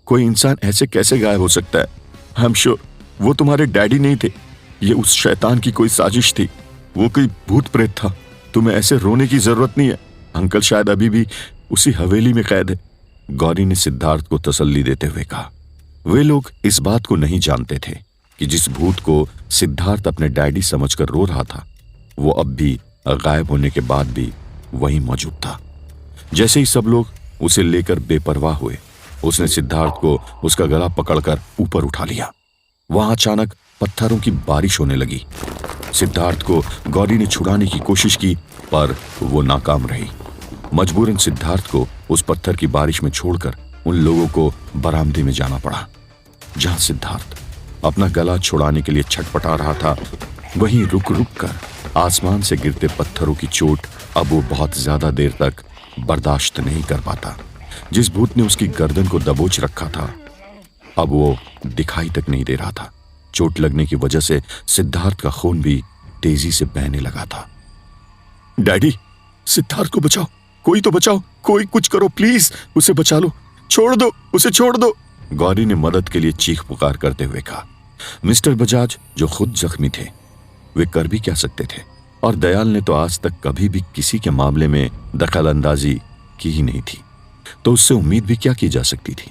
कोई इंसान ऐसे कैसे गायब हो सकता है? आई एम श्योर वो तुम्हारे डैडी नहीं थे। ये उस शैतान की कोई साजिश थी। वो कोई भूत प्रेत था। तुम्हें ऐसे रोने की जरूरत नहीं है। अंकल शायद अभी भी उसी हवेली में कैद है, गौरी ने सिद्धार्थ को तसल्ली देते हुए कहा। वे लोग इस बात को नहीं जानते थे कि जिस भूत को सिद्धार्थ अपने डैडी समझकर रो रहा था, वो अब भी गायब होने के बाद भी वहीं मौजूद था। जैसे ही सब लोग उसे लेकर बेपरवाह हुए, उसने सिद्धार्थ को उसका गला पकड़कर ऊपर उठा लिया। वहां अचानक पत्थरों की बारिश होने लगी। सिद्धार्थ को गौरी ने छुड़ाने की कोशिश की, पर वो नाकाम रही। मजबूरन सिद्धार्थ को उस पत्थर की बारिश में छोड़कर उन लोगों को बरामदे में जाना पड़ा। जहां सिद्धार्थ अपना गला छुड़ाने के लिए छटपटा रहा था, वहीं रुक रुक कर आसमान से गिरते पत्थरों की चोट अब वो बहुत ज्यादा देर तक बर्दाश्त नहीं कर पाता। जिस भूत ने उसकी गर्दन को दबोच रखा था, अब वो दिखाई तक नहीं दे रहा था। चोट लगने की वजह से सिद्धार्थ का खून भी तेजी से बहने लगा था। डैडी, सिद्धार्थ को बचाओ, कोई तो बचाओ, कोई कुछ करो प्लीज, उसे बचा लो, छोड़ दो, उसे छोड़ दो, गौरी ने मदद के लिए चीख पुकार करते हुए कहा। मिस्टर बजाज जो खुद जख्मी थे, वे कर भी क्या सकते थे? और दयाल ने तो आज तक कभी भी किसी के मामले में दखल अंदाजी की ही नहीं थी, तो उससे उम्मीद भी क्या की जा सकती थी।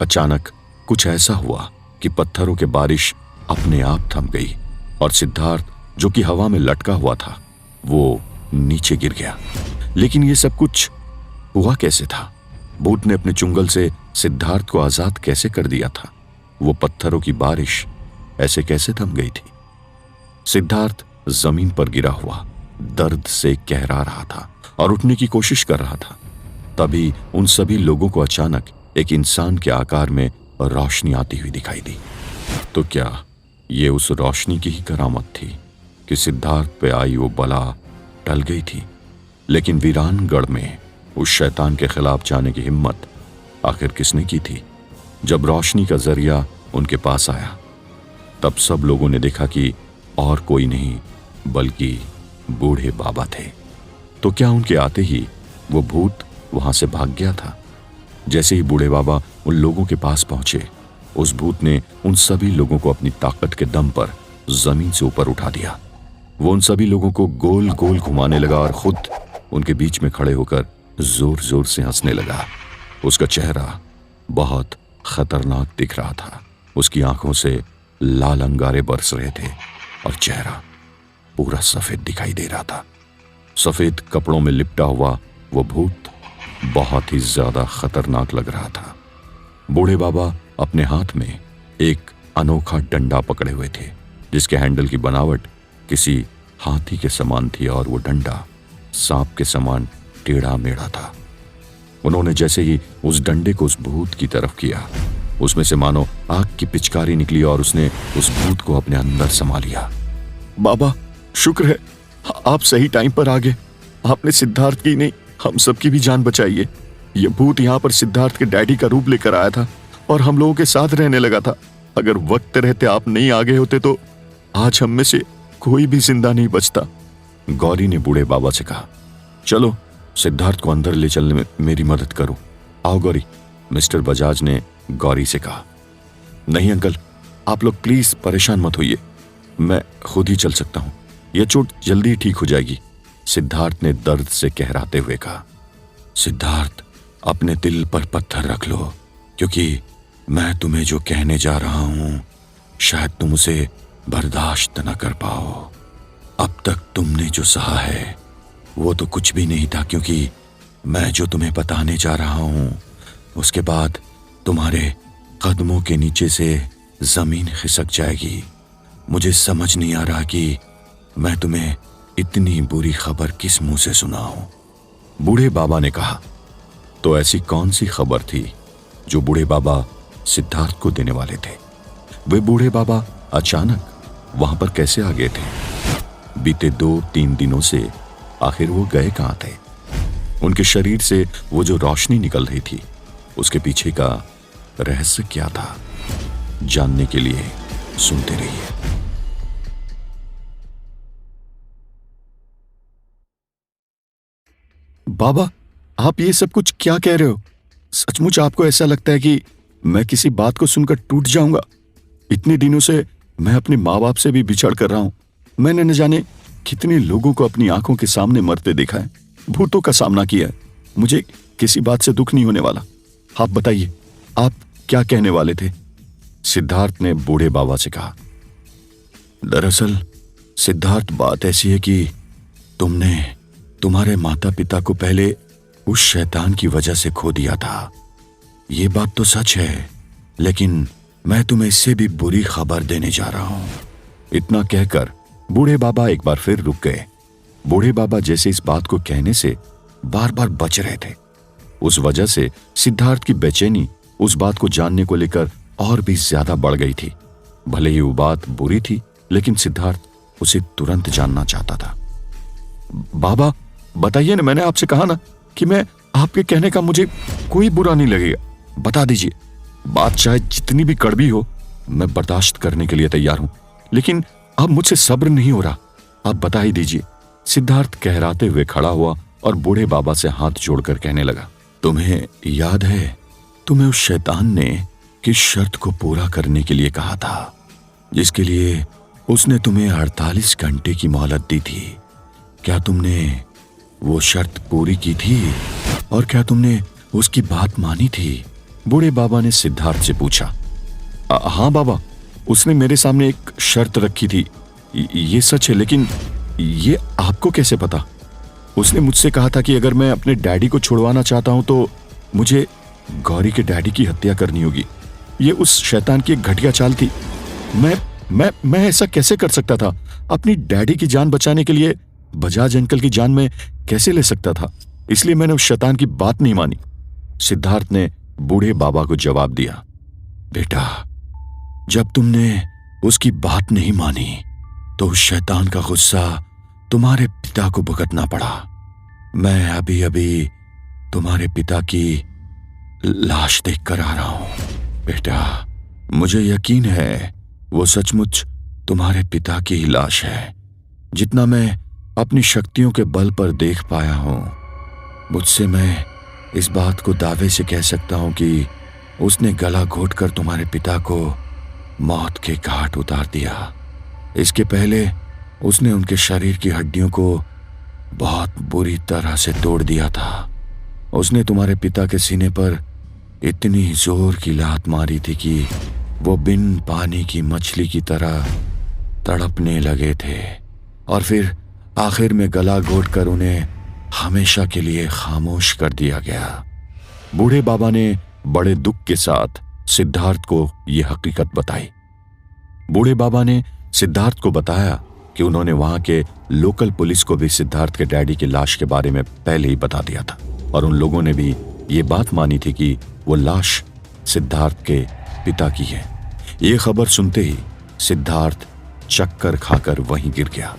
अचानक कुछ ऐसा हुआ कि पत्थरों की बारिश अपने आप थम गई और सिद्धार्थ, जो कि हवा में लटका हुआ था, वो नीचे गिर गया। लेकिन ये सब कुछ हुआ कैसे था? भूत ने अपने चुंगल से सिद्धार्थ को आजाद कैसे कर दिया था? वो पत्थरों की बारिश ऐसे कैसे थम गई थी? सिद्धार्थ जमीन पर गिरा हुआ दर्द से कहरा रहा था और उठने की कोशिश कर रहा था। तभी उन सभी लोगों को अचानक एक इंसान के आकार में रोशनी आती हुई दिखाई दी। तो क्या ये उस रोशनी की ही करामत थी कि सिद्धार्थ पे आई वो बला टल गई थी? लेकिन वीरानगढ़ में उस शैतान के खिलाफ जाने की हिम्मत आखिर किसने की थी? जब रोशनी का जरिया उनके पास आया, तब सब लोगों ने देखा कि और कोई नहीं बल्कि बूढ़े बाबा थे। तो क्या उनके आते ही वो भूत वहां से भाग गया था? जैसे ही बूढ़े बाबा उन लोगों के पास पहुंचे, उस भूत ने उन सभी लोगों को अपनी ताकत के दम पर जमीन से ऊपर उठा दिया। वो उन सभी लोगों को गोल गोल घुमाने लगा और खुद उनके बीच में खड़े होकर जोर जोर से हंसने लगा। उसका चेहरा बहुत खतरनाक दिख रहा था। उसकी आंखों से लाल अंगारे बरस रहे थे और चेहरा पूरा सफेद दिखाई दे रहा था। सफेद कपड़ों में लिपटा हुआ वो भूत बहुत ही ज्यादा खतरनाक लग रहा था। बूढ़े बाबा अपने हाथ में एक अनोखा डंडा पकड़े हुए थे, जिसके हैंडल की बनावट किसी हाथी के समान थी और वो डंडा सांप के समान टेढ़ा मेढ़ा था। उन्होंने जैसे ही उस डंडे को उस भूत की तरफ किया, उसमें से मानो आग की पिचकारी निकली और उसने उस भूत को अपने अंदर समा लिया। बाबा, शुक्र है आप सही टाइम पर आ गए। आपने सिद्धार्थ की नहीं, हम सबकी भी जान बचाई है। ये भूत यहाँ पर सिद्धार्थ के डैडी का रूप लेकर आया था और हम लोगों के साथ रहने लगा था। अगर वक्त रहते आप नहीं आ गए होते तो आज हम में से कोई भी जिंदा नहीं बचता। गौरी ने बूढ़े बाबा से कहा, चलो सिद्धार्थ को अंदर ले चलने में मेरी मदद करो। आओ गौरी, मिस्टर बजाज ने गौरी से कहा। नहीं अंकल, आप लोग प्लीज परेशान मत होइए, मैं खुद ही चल सकता हूं, यह चोट जल्दी ठीक हो जाएगी, सिद्धार्थ ने दर्द से कहराते हुए कहा। सिद्धार्थ, अपने दिल पर पत्थर रख लो, क्योंकि मैं तुम्हें जो कहने जा रहा हूं शायद तुम उसे बर्दाश्त न कर पाओ। अब तक तुमने जो सहा है वो तो कुछ भी नहीं था, क्योंकि मैं जो तुम्हें बताने जा रहा हूं उसके बाद तुम्हारे कदमों के नीचे से जमीन खिसक जाएगी। मुझे समझ नहीं आ रहा कि मैं तुम्हें इतनी बुरी खबर किस मुंह से सुनाऊं। बूढ़े बाबा ने कहा। तो ऐसी कौन सी खबर थी जो बूढ़े बाबा सिद्धार्थ को देने वाले थे? वे बूढ़े बाबा अचानक वहां पर कैसे आ गए थे? बीते 2-3 दिनों से आखिर वो गए कहां थे? उनके शरीर से वो जो रोशनी निकल रही थी, उसके पीछे का रहस्य क्या था? जानने के लिए सुनते रहिए। बाबा, आप ये सब कुछ क्या कह रहे हो? सचमुच आपको ऐसा लगता है कि मैं किसी बात को सुनकर टूट जाऊंगा? इतने दिनों से मैं अपने माँ बाप से भी बिछड़ कर रहा हूं। मैंने न जाने कितने लोगों को अपनी आंखों के सामने मरते देखा है, भूतों का सामना किया है। मुझे किसी बात से दुख नहीं होने वाला। आप बताइए, आप क्या कहने वाले थे? सिद्धार्थ ने बूढ़े बाबा से कहा। दरअसल सिद्धार्थ, बात ऐसी है कि तुमने तुम्हारे माता पिता को पहले उस शैतान की वजह से खो दिया था। ये बात तो सच है, लेकिन मैं तुम्हें इससे भी बुरी खबर देने जा रहा हूं। इतना कहकर बूढ़े बाबा एक बार फिर रुक गए। बूढ़े बाबा जैसे इस बात को कहने से बार बार बच रहे थे, उस वजह से सिद्धार्थ की बेचैनी उस बात को जानने को लेकर और भी ज्यादा बढ़ गई थी। भले ही वो बात बुरी थी, लेकिन सिद्धार्थ उसे तुरंत जानना चाहता था। बाबा बताइए ना, मैंने आपसे कहा ना कि मैं आपके कहने का मुझे कोई बुरा नहीं लगेगा। बता दीजिए, बात चाहे जितनी भी कड़वी हो मैं बर्दाश्त करने के लिए तैयार हूं, लेकिन अब मुझसे सब्र नहीं हो रहा। आप बता ही दीजिए। सिद्धार्थ कहराते हुए खड़ा हुआ और बूढ़े बाबा से हाथ जोड़कर कहने लगा, तुम्हें याद है तुम्हें उस शैतान ने किस शर्त को पूरा करने के लिए कहा था, जिसके लिए उसने तुम्हें 48 घंटे की मोहलत दी थी। क्या तुमने वो शर्त पूरी की थी और क्या तुमने उसकी बात मानी थी? बूढ़े बाबा ने सिद्धार्थ से पूछा। हाँ बाबा, उसने मेरे सामने एक शर्त रखी थी, ये सच है, लेकिन ये आपको कैसे पता? उसने मुझसे कहा था कि अगर मैं अपने डैडी को छुड़वाना चाहता हूं तो मुझे गौरी के डैडी की हत्या करनी होगी। ये उस शैतान की एक घटिया चाल थी। मैं ऐसा कैसे कर सकता था? अपनी डैडी की जान बचाने के लिए बजाज अंकल की जान में कैसे ले सकता था? इसलिए मैंने उस शैतान की बात नहीं मानी। सिद्धार्थ ने बूढ़े बाबा को जवाब दिया। बेटा, जब तुमने उसकी बात नहीं मानी तो उस शैतान का गुस्सा तुम्हारे पिता को भुगतना पड़ा। मैं अभी अभी तुम्हारे पिता की लाश देख कर आ रहा हूं। बेटा, मुझे यकीन है वो सचमुच तुम्हारे पिता की ही लाश है। जितना मैं अपनी शक्तियों के बल पर देख पाया हूं, मुझसे मैं इस बात को दावे से कह सकता हूं कि उसने गला घोटकर तुम्हारे पिता को मौत के घाट उतार दिया। इसके पहले उसने उनके शरीर की हड्डियों को बहुत बुरी तरह से तोड़ दिया था। उसने तुम्हारे पिता के सीने पर इतनी जोर की लात मारी थी कि वो बिन पानी की मछली की तरह तड़पने लगे थे, और फिर आखिर में गला घोटकर उन्हें हमेशा के लिए खामोश कर दिया गया। बूढ़े बाबा ने बड़े दुख के साथ सिद्धार्थ को यह हकीकत बताई। बूढ़े बाबा ने सिद्धार्थ को बताया कि उन्होंने वहां के लोकल पुलिस को भी सिद्धार्थ के डैडी की लाश के बारे में पहले ही बता दिया था, और उन लोगों ने भी ये बात मानी थी कि वो लाश सिद्धार्थ के पिता की है। ये खबर सुनते ही सिद्धार्थ चक्कर खाकर वहीं गिर गया।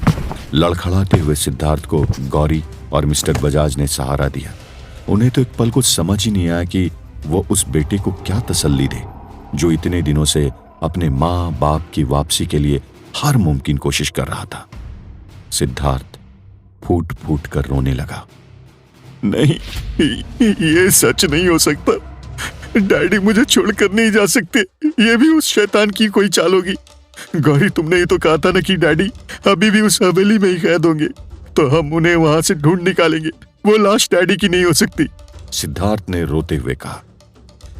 लड़खड़ाते हुए सिद्धार्थ को गौरी और मिस्टर बजाज ने सहारा दिया। उन्हें तो एक पल को समझ ही नहीं आया कि वो उस बेटे को क्या तसल्ली दे जो इतने दिनों से अपने माँ बाप की वापसी के लिए हर मुमकिन कोशिश कर रहा था। सिद्धार्थ फूट फूट कर रोने लगा। नहीं, ये सच नहीं हो सकता। डैडी मुझे छोड़कर नहीं जा सकते। ये भी उस शैतान की कोई चाल होगी। गौरी, तुमने ही तो कहा था ना कि डैडी अभी भी उस हवेली में ही कैद होंगे, तो हम उन्हें वहां से ढूंढ निकालेंगे। वो लाश डैडी की नहीं हो सकती, सिद्धार्थ ने रोते हुए कहा।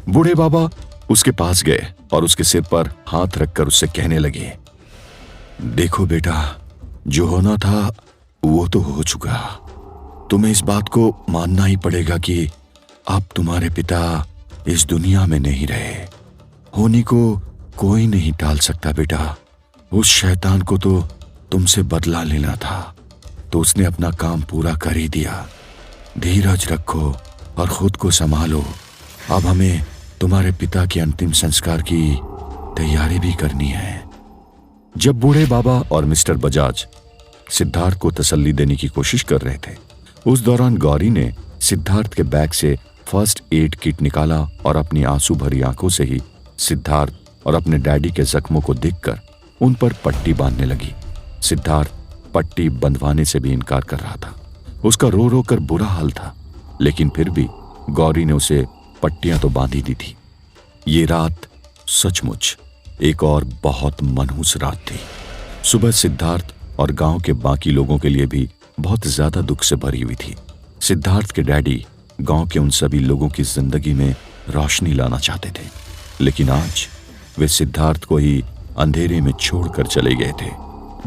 बूढ़े बाबा उसके पास गए और उसके सिर पर हाथ रखकर उससे कहने लगे, देखो बेटा, जो होना था वो तो हो चुका। तुम्हें इस बात को मानना ही पड़ेगा कि अब तुम्हारे पिता इस दुनिया में नहीं रहे। होनी को कोई नहीं टाल सकता बेटा। उस शैतान को तो तुमसे बदला लेना था, तो उसने अपना काम पूरा कर ही दिया। धीरज रखो और खुद को संभालो। अब हमें तुम्हारे पिता के अंतिम संस्कार की तैयारी भी करनी है। जब बूढ़े बाबा और मिस्टर बजाज सिद्धार्थ को तसल्ली देने की कोशिश कर रहे थे, उस दौरान गौरी ने सिद्धार्थ के बैग से फर्स्ट एड किट निकाला और अपनी आंसू भरी आंखों से ही सिद्धार्थ और अपने डैडी के जख्मों को देखकर उन पर पट्टी बांधने लगी। सिद्धार्थ पट्टी बंधवाने से भी इनकार कर रहा था। उसका रो रो कर बुरा हाल था, लेकिन फिर भी गौरी ने उसे पट्टियां तो बांधी दी थी। ये रात सचमुच एक और बहुत मनहूस रात थी। सुबह सिद्धार्थ और गांव के बाकी लोगों के लिए भी बहुत ज्यादा दुख से भरी हुई थी। सिद्धार्थ के डैडी गांव के उन सभी लोगों की जिंदगी में रोशनी लाना चाहते थे, लेकिन आज वे सिद्धार्थ को ही अंधेरे में छोड़कर चले गए थे।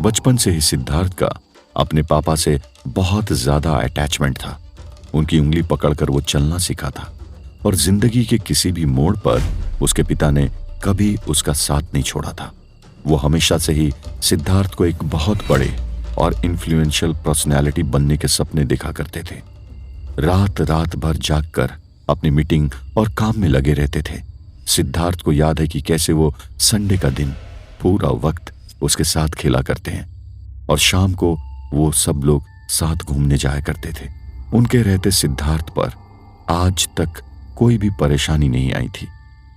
बचपन से ही सिद्धार्थ का अपने पापा से बहुत ज्यादा अटैचमेंट था। उनकी उंगली पकड़कर वो चलना सीखा था, और जिंदगी के किसी भी मोड़ पर उसके पिता ने कभी उसका साथ नहीं छोड़ा था। वो हमेशा से ही सिद्धार्थ को एक बहुत बड़े और इन्फ्लुएंशियल पर्सनैलिटी बनने के सपने देखा करते थे। रात रात भर जागकर अपनी मीटिंग और काम में लगे रहते थे। सिद्धार्थ को याद है कि कैसे वो संडे का दिन पूरा वक्त उसके साथ खेला करते हैं, और शाम को वो सब लोग साथ घूमने जाया करते थे। उनके रहते सिद्धार्थ पर आज तक कोई भी परेशानी नहीं आई थी।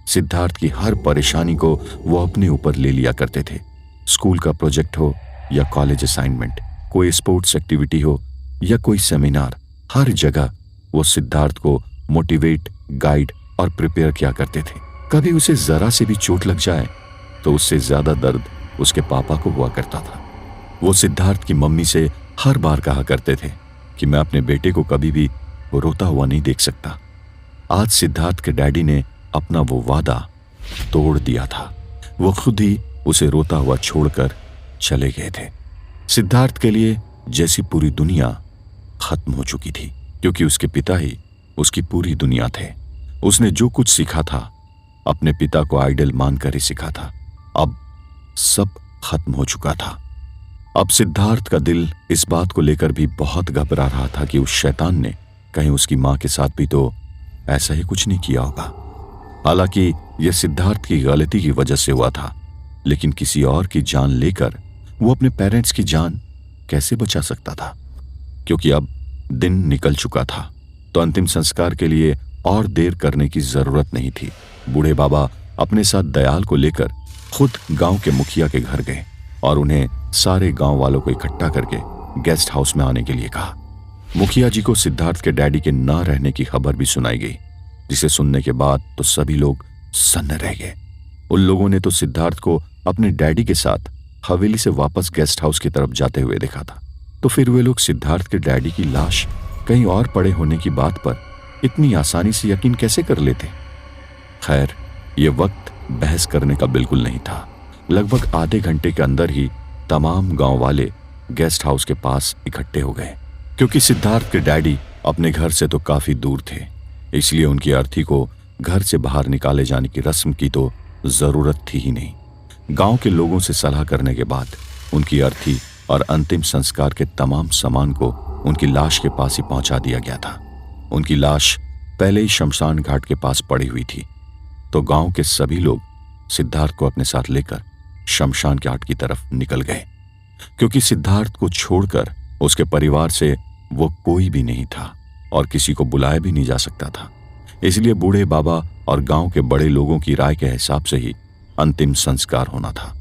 सिद्धार्थ की हर परेशानी को वो अपने ऊपर ले लिया करते थे। स्कूल का प्रोजेक्ट हो या कॉलेज असाइनमेंट, कोई स्पोर्ट्स एक्टिविटी हो या कोई सेमिनार, हर जगह वो सिद्धार्थ को मोटिवेट, गाइड और प्रिपेयर किया करते थे। कभी उसे जरा से भी चोट लग जाए तो उससे ज्यादा दर्द उसके पापा को हुआ करता था। वो सिद्धार्थ की मम्मी से हर बार कहा करते थे कि मैं अपने बेटे को कभी भी रोता हुआ नहीं देख सकता। आज सिद्धार्थ के डैडी ने अपना वो वादा तोड़ दिया था। वो खुद ही उसे रोता हुआ छोड़कर चले गए थे। सिद्धार्थ के लिए जैसी पूरी दुनिया खत्म हो चुकी थी, क्योंकि उसके पिता ही उसकी पूरी दुनिया थे। उसने जो कुछ सीखा था अपने पिता को आइडल मानकर ही सीखा था। अब सब खत्म हो चुका था। अब सिद्धार्थ का दिल इस बात को लेकर भी बहुत घबरा रहा था कि उस शैतान ने कहीं उसकी मां के साथ भी तो ऐसा ही कुछ नहीं किया होगा। हालांकि यह सिद्धार्थ की गलती की वजह से हुआ था, लेकिन किसी और की जान लेकर वो अपने पेरेंट्स की जान कैसे बचा सकता था? क्योंकि अब दिन निकल चुका था, तो अंतिम संस्कार के लिए और देर करने की जरूरत नहीं थी। बूढ़े बाबा अपने साथ दयाल को लेकर खुद गांव के मुखिया के घर गए और उन्हें सारे गांव वालों को इकट्ठा करके गेस्ट हाउस में आने के लिए कहा। मुखिया जी को सिद्धार्थ के डैडी के न रहने की खबर भी सुनाई गई, जिसे सुनने के बाद तो सभी लोग सन्न रह गए। उन लोगों ने तो सिद्धार्थ को अपने डैडी के साथ हवेली से वापस गेस्ट हाउस की तरफ जाते हुए देखा था, तो फिर वे लोग सिद्धार्थ के डैडी की लाश कहीं और पड़े होने की बात पर इतनी आसानी से यकीन कैसे कर लेते? खैर, यह वक्त बहस करने का बिल्कुल नहीं था। लगभग आधे घंटे के अंदर ही तमाम गांव वाले गेस्ट हाउस के पास इकट्ठे हो गए। क्योंकि सिद्धार्थ के डैडी अपने घर से तो काफी दूर थे, इसलिए उनकी अर्थी को घर से बाहर निकाले जाने की रस्म की तो जरूरत थी ही नहीं। गांव के लोगों से सलाह करने के बाद उनकी अर्थी और अंतिम संस्कार के तमाम सामान को उनकी लाश के पास ही पहुंचा दिया गया था। उनकी लाश पहले ही शमशान घाट के पास पड़ी हुई थी, तो गांव के सभी लोग सिद्धार्थ को अपने साथ लेकर शमशान घाट की तरफ निकल गए। क्योंकि सिद्धार्थ को छोड़कर उसके परिवार से वो कोई भी नहीं था और किसी को बुलाया भी नहीं जा सकता था, इसलिए बूढ़े बाबा और गांव के बड़े लोगों की राय के हिसाब से ही अंतिम संस्कार होना था।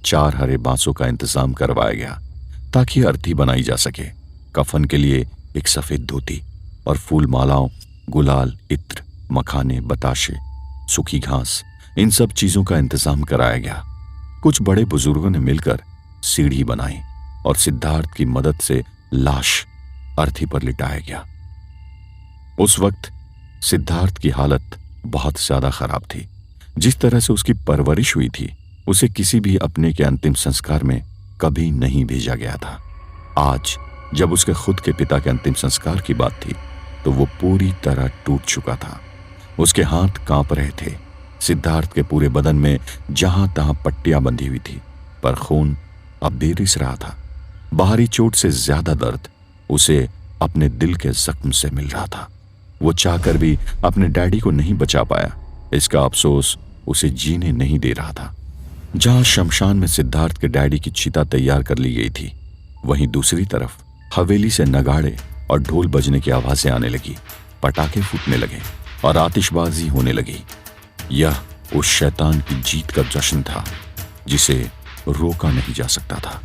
4 हरे बांसों का इंतजाम करवाया गया ताकि अर्थी बनाई जा सके। कफन के लिए एक सफेद धोती और फूल मालाओं, गुलाल, इत्र, मखाने, बताशे, सूखी घास, इन सब चीजों का इंतजाम कराया गया। कुछ बड़े बुजुर्गों ने मिलकर सीढ़ी बनाई और सिद्धार्थ की मदद से लाश अर्थी पर लिटाया गया। उस वक्त सिद्धार्थ की हालत बहुत ज्यादा खराब थी। जिस तरह से उसकी परवरिश हुई थी, उसे किसी भी अपने के अंतिम संस्कार में कभी नहीं भेजा गया था। आज जब उसके खुद के पिता के अंतिम संस्कार की बात थी, तो वो पूरी तरह टूट चुका था। उसके हाथ कांप रहे थे। सिद्धार्थ के पूरे बदन में जहां तहां पट्टियां बंधी हुई थी, पर खून अब भी रिस रहा था। बाहरी चोट से ज्यादा दर्द उसे अपने दिल के जख्म से मिल रहा था। वो चाहकर भी अपने डैडी को नहीं बचा पाया। इसका अफसोस उसे जीने नहीं दे रहा था। जहां शमशान में सिद्धार्थ के डैडी की चिता तैयार कर ली गई थी, वहीं दूसरी तरफ हवेली से नगाड़े और ढोल बजने की आवाजें आने लगी, पटाखे फूटने लगे और आतिशबाजी होने लगी। यह उस शैतान की जीत का जश्न था जिसे रोका नहीं जा सकता था।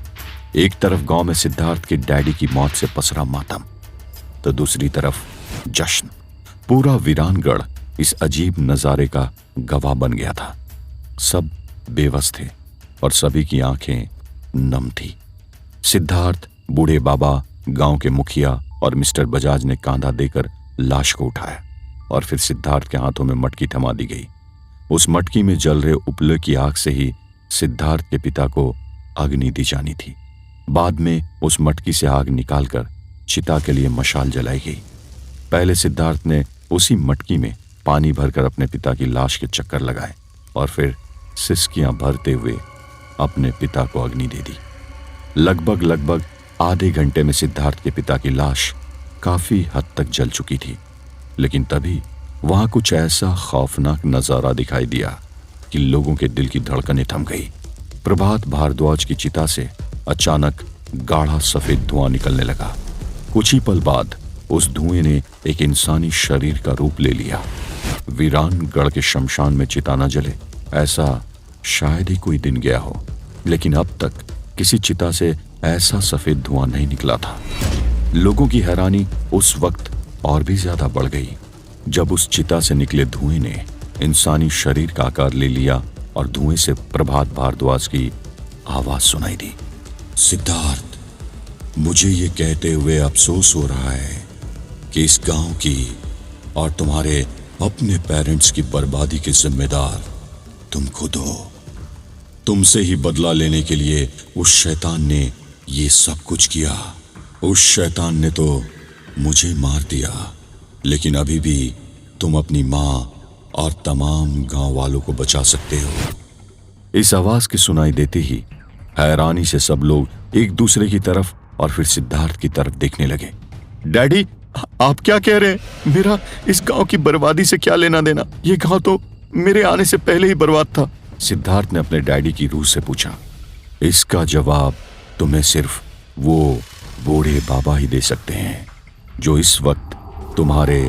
एक तरफ गांव में सिद्धार्थ के डैडी की मौत से पसरा मातम, तो दूसरी तरफ जश्न। पूरा वीरानगढ़ इस अजीब नजारे का गवाह बन गया था। सब बेबस थे और सभी की आंखें नम थी। सिद्धार्थ, बूढ़े बाबा, गांव के मुखिया और मिस्टर बजाज ने कांधा देकर लाश को उठाया और फिर सिद्धार्थ के हाथों में मटकी थमा दी गई। उस मटकी में जल रहे उपले की आग से ही सिद्धार्थ के पिता को अग्नि दी जानी थी। बाद में उस मटकी से आग निकालकर चिता के लिए मशाल जलाई गई। पहले सिद्धार्थ ने उसी मटकी में पानी भरकर अपने पिता की लाश के चक्कर लगाए और फिर सिसकियां भरते हुए अपने पिता को अग्नि दे दी। लगभग आधे घंटे में सिद्धार्थ के पिता की लाश काफी हद तक जल चुकी थी, लेकिन तभी वहां कुछ ऐसा खौफनाक नजारा दिखाई दिया कि लोगों के दिल की धड़कनें थम गई। प्रभात भारद्वाज की चिता से अचानक गाढ़ा सफेद धुआं निकलने लगा। कुछ ही पल बाद उस धुएं ने एक इंसानी शरीर का रूप ले लिया। वीरानगढ़ के शमशान में चिता न जले, ऐसा शायद ही कोई दिन गया हो, लेकिन अब तक किसी चिता से ऐसा सफेद धुआं नहीं निकला था। लोगों की हैरानी उस वक्त और भी ज्यादा बढ़ गई जब उस चिता से निकले धुएं ने इंसानी शरीर का आकार ले लिया और धुएं से प्रभात भारद्वाज की आवाज सुनाई दी। सिद्धार्थ, मुझे ये कहते हुए अफसोस हो रहा है कि इस गांव की और तुम्हारे अपने पेरेंट्स की बर्बादी के जिम्मेदार तुम खुद हो। तुमसे ही बदला लेने के लिए उस शैतान ने ये सब कुछ किया। उस शैतान ने तो मुझे मार दिया, लेकिन अभी भी तुम अपनी माँ और तमाम गांव वालों को बचा सकते हो। इस आवाज की सुनाई देते ही हैरानी से सब लोग एक दूसरे की तरफ और फिर सिद्धार्थ की तरफ देखने लगे। डैडी, आप क्या कह रहे हैं? मेरा इस गांव की बर्बादी से क्या लेना देना? ये गांव तो मेरे आने से पहले ही बर्बाद था। सिद्धार्थ ने अपने डैडी की रूह से पूछा। इसका जवाब तुम्हें सिर्फ वो बूढ़े बाबा ही दे सकते हैं जो इस वक्त तुम्हारे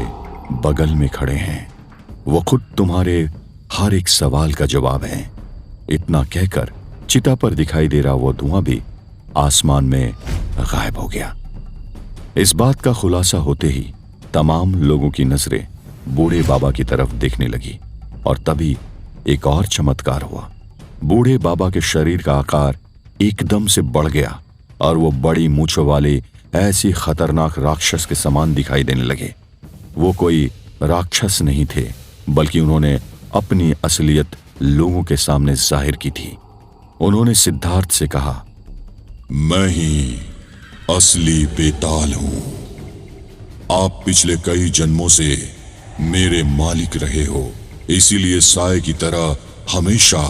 बगल में खड़े हैं। वो खुद तुम्हारे हर एक सवाल का जवाब है। इतना कहकर चिता पर दिखाई दे रहा वो धुआं भी आसमान में गायब हो गया। इस बात का खुलासा होते ही तमाम लोगों की नजरें बूढ़े बाबा की तरफ देखने लगी और तभी एक और चमत्कार हुआ। बूढ़े बाबा के शरीर का आकार एकदम से बढ़ गया और वो बड़ी मूंछों वाले ऐसी खतरनाक राक्षस के समान दिखाई देने लगे। वो कोई राक्षस नहीं थे, बल्कि उन्होंने अपनी असलियत लोगों के सामने जाहिर की थी। उन्होंने सिद्धार्थ से कहा, मैं ही असली बेताल हूं। आप पिछले कई जन्मों से मेरे मालिक रहे हो, इसीलिए साए की तरह हमेशा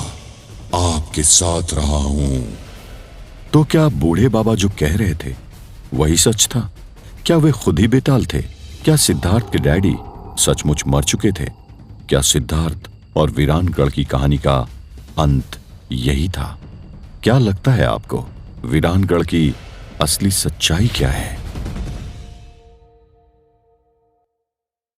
आपके साथ रहा हूं। तो क्या बूढ़े बाबा जो कह रहे थे वही सच था? क्या वे खुद ही बेताल थे? क्या सिद्धार्थ के डैडी सचमुच मर चुके थे? क्या सिद्धार्थ और वीरानगढ़ की कहानी का अंत यही था? क्या लगता है आपको, वीरानगढ़ की असली सच्चाई क्या है?